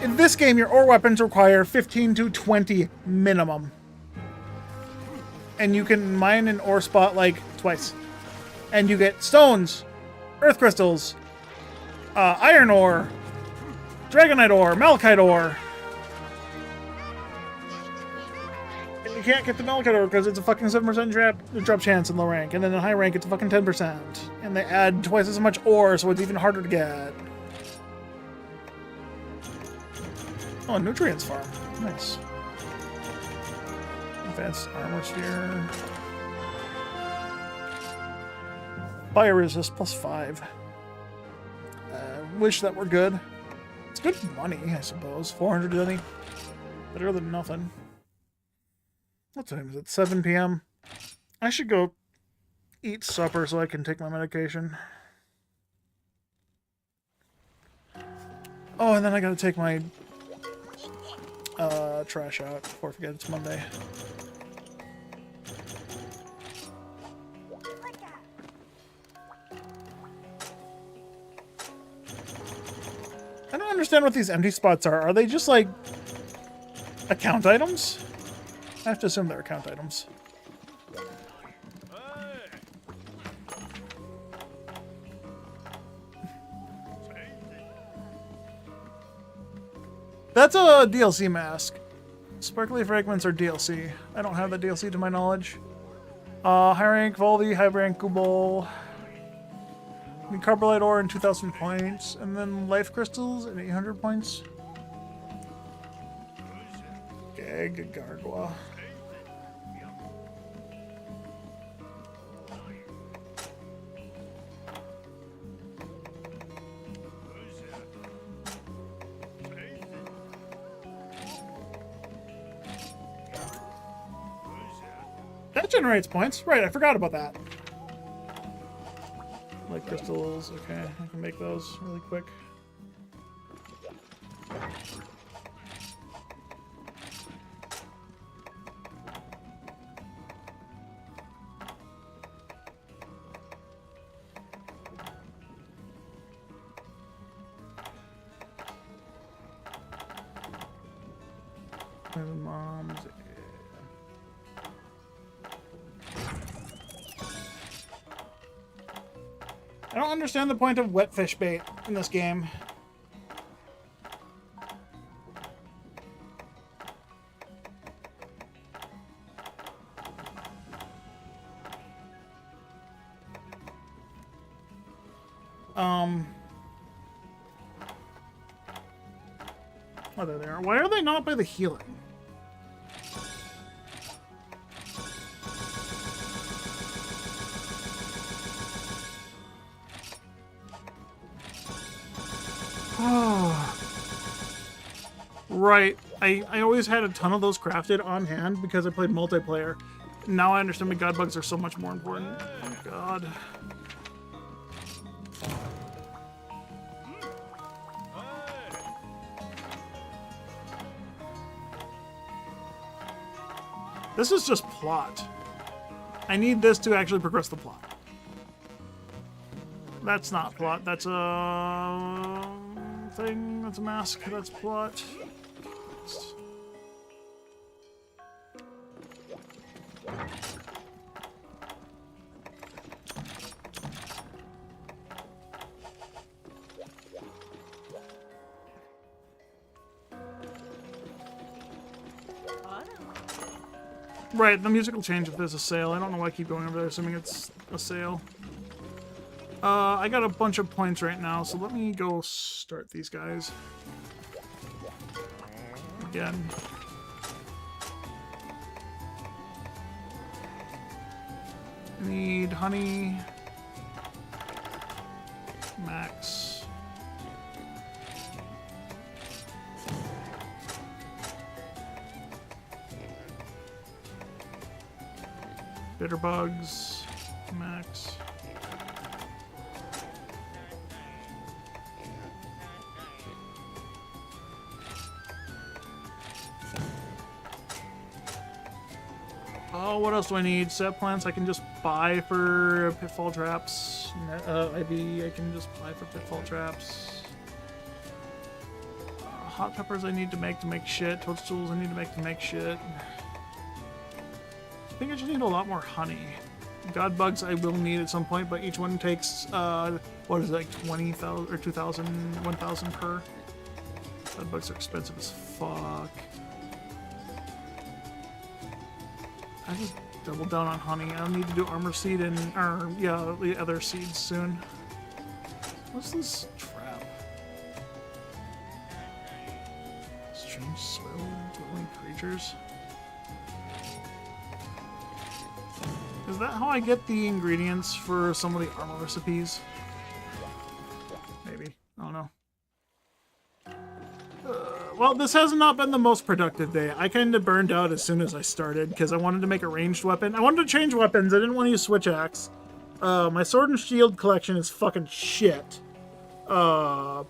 Speaker 1: In this game, your ore weapons require 15 to 20 minimum. And you can mine an ore spot like twice. And you get stones, earth crystals, iron ore, dragonite ore, malachite ore. And you can't get the malachite ore because it's a fucking 7% drop chance in low rank. And then in high rank, it's a fucking 10%. And they add twice as much ore, so it's even harder to get. Oh, nutrients farm. Nice. Advanced armor sphere. Fire resist +5. Wish that were good. It's good money, I suppose. 400 money. Better than nothing. What time is it? 7 p.m. I should go eat supper so I can take my medication. Oh, and then I gotta take my trash out before I forget it's Monday. I don't understand what these empty spots are. Are they just like account items? I have to assume they're account items. That's a DLC mask. Sparkly fragments are DLC. I don't have that DLC to my knowledge. High rank Voldy, high rank Gubal. I need carbolite ore and 2,000 points, and then life crystals at 800 points. Gag Gargoyle. That generates points. Right, I forgot about that. Light crystals. Okay, I can make those really quick. Mom's. I don't understand the point of wetfish bait in this game. Oh, there they are. Why are they not by the healing? Right. I always had a ton of those crafted on hand because I played multiplayer. Now I understand why god bugs are so much more important. Oh god. This is just plot. I need this to actually progress the plot. That's not plot. That's a thing. That's a mask. That's plot. Right, the music will change if there's a sale. I don't know why I keep going over there, assuming it's a sale. I got a bunch of points right now, so let me go start these guys. Again. Need honey. Max. Bitter bugs. Max. Oh, what else do I need? Set plants I can just buy for pitfall traps. IV I can just buy for pitfall traps. Hot peppers I need to make shit. Toadstools I need to make shit. I think I just need a lot more honey. God bugs I will need at some point, but each one takes, what is it, like 20,000 or 2,000, 1,000 per? God bugs are expensive as fuck. I just double down on honey. I'll need to do armor seed and, yeah, the other seeds soon. What's this trap? Strange soil dwelling creatures. Is that how I get the ingredients for some of the armor recipes? Maybe. I don't know. Well, this has not been the most productive day. I kind of burned out as soon as I started because I wanted to make a ranged weapon. I wanted to change weapons. I didn't want to use switch axe. My sword and shield collection is fucking shit. I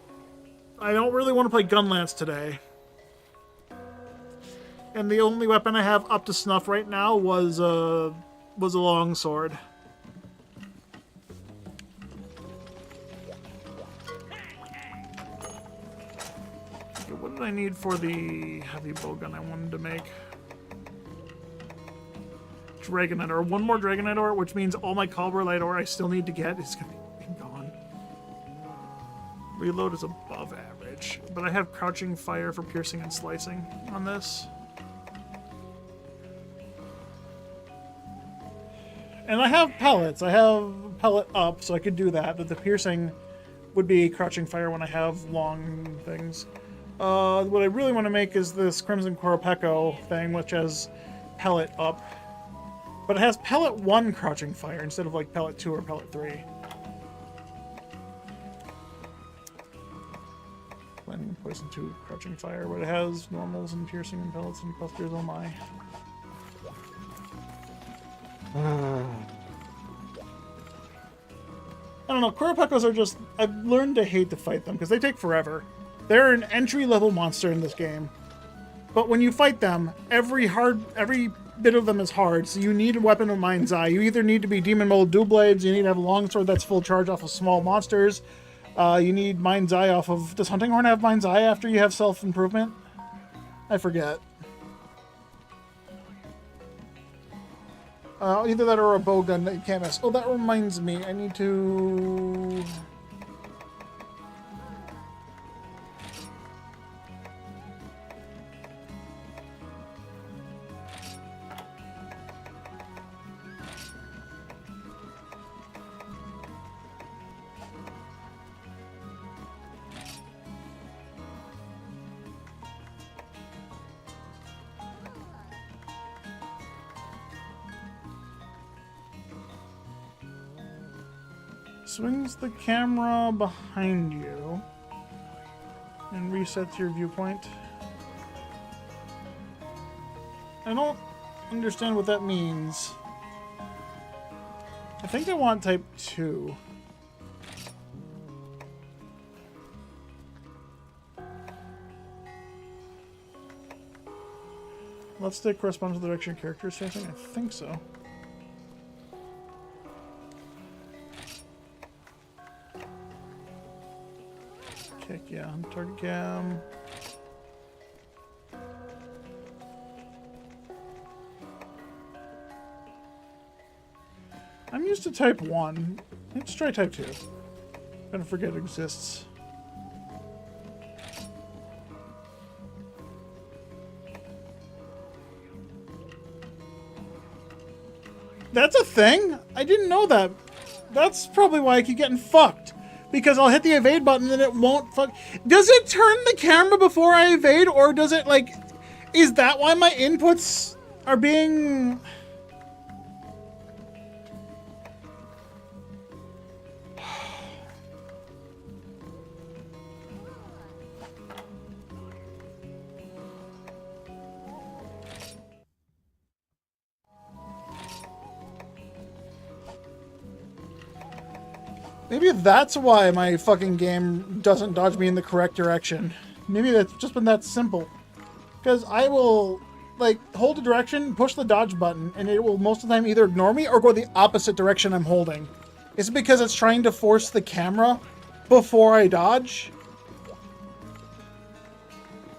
Speaker 1: don't really want to play gunlance today. And the only weapon I have up to snuff right now was a long sword. Okay, what did I need for the heavy bowgun I wanted to make? Dragonite ore. One more Dragonite ore, which means all my Cobberlight ore I still need to get is gonna be gone. Reload is above average, but I have crouching fire for piercing and slicing on this. And I have pellets. I have pellet up, so I could do that. But the piercing would be crouching fire when I have long things. What I really want to make is this Crimson Coropecco thing, which has pellet up. But it has pellet 1 crouching fire instead of like pellet 2 or pellet 3. Blending poison 2 crouching fire, but it has normals and piercing and pellets and clusters. Oh my. I don't know, Coropecos are just... I've learned to hate to fight them, because they take forever. They're an entry-level monster in this game. But when you fight them, every bit of them is hard, so you need a weapon of Mind's Eye. You either need to be Demon Mold Dual Blades, you need to have a longsword that's full charge off of small monsters, you need Mind's Eye off of... Does Hunting Horn have Mind's Eye after you have self-improvement? I forget. Either that or a bowgun that you can't miss. Oh, that reminds me. I need to... Swings the camera behind you. And resets your viewpoint. I don't understand what that means. I think I want type 2. Let's stick corresponds to the direction your character is facing. I think so. Kick, yeah. Target cam. I'm used to type 1. Let's try type 2. I'm gonna forget it exists. That's a thing? I didn't know that. That's probably why I keep getting fucked. Because I'll hit the evade button and it won't fuck. Does it turn the camera before I evade? Or does it, like... Is that why my inputs are being... Maybe that's why my fucking game doesn't dodge me in the correct direction. Maybe that's just been that simple. Because I will, like, hold a direction, push the dodge button, and it will most of the time either ignore me or go the opposite direction I'm holding. Is it because it's trying to force the camera before I dodge?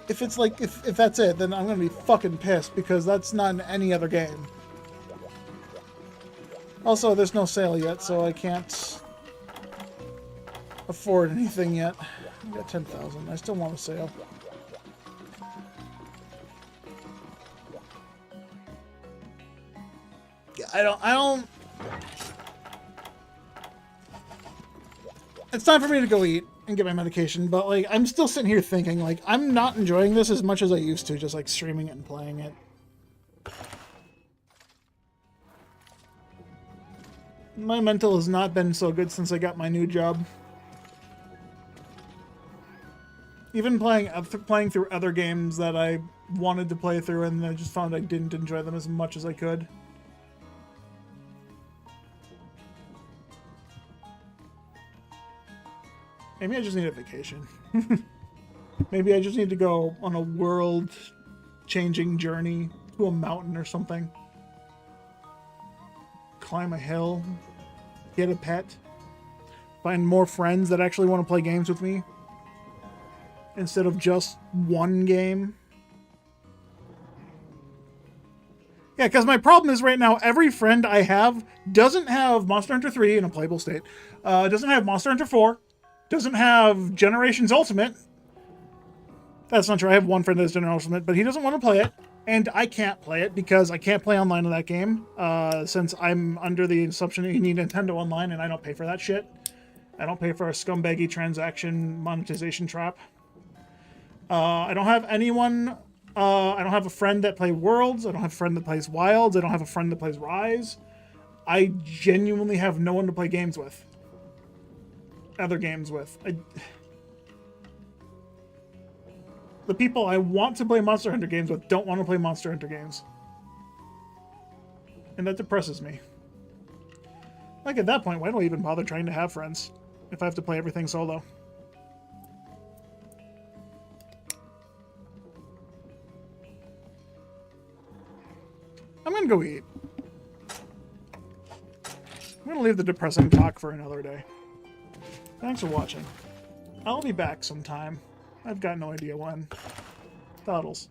Speaker 1: If it's like, if that's it, then I'm gonna be fucking pissed, because that's not in any other game. Also, there's no sale yet, so I can't afford anything yet. I got 10,000. I still want a sale. Yeah, I don't... It's time for me to go eat and get my medication, but, like, I'm still sitting here thinking, like, I'm not enjoying this as much as I used to, just, like, streaming it and playing it. My mental has not been so good since I got my new job. Even playing through other games that I wanted to play through, and I just found I didn't enjoy them as much as I could. Maybe I just need a vacation. Maybe I just need to go on a world-changing journey to a mountain or something. Climb a hill. Get a pet. Find more friends that actually want to play games with me. Instead of just one game. Yeah, because my problem is right now, every friend I have doesn't have Monster Hunter 3 in a playable state. Doesn't have Monster Hunter 4. Doesn't have Generations Ultimate. That's not true. I have one friend that has Generations Ultimate, but he doesn't want to play it. And I can't play it because I can't play online in that game. Since I'm under the assumption that you need Nintendo Online, and I don't pay for that shit. I don't pay for a scumbaggy transaction monetization trap. I don't have anyone... I don't have a friend that plays Worlds. I don't have a friend that plays Wilds. I don't have a friend that plays Rise. I genuinely have no one to play games with. Other games with. The people I want to play Monster Hunter games with don't want to play Monster Hunter games. And that depresses me. Like, at that point, why do I even bother trying to have friends if I have to play everything solo? I'm gonna go eat. I'm gonna leave the depressing talk for another day. Thanks for watching. I'll be back sometime. I've got no idea when. Toddles.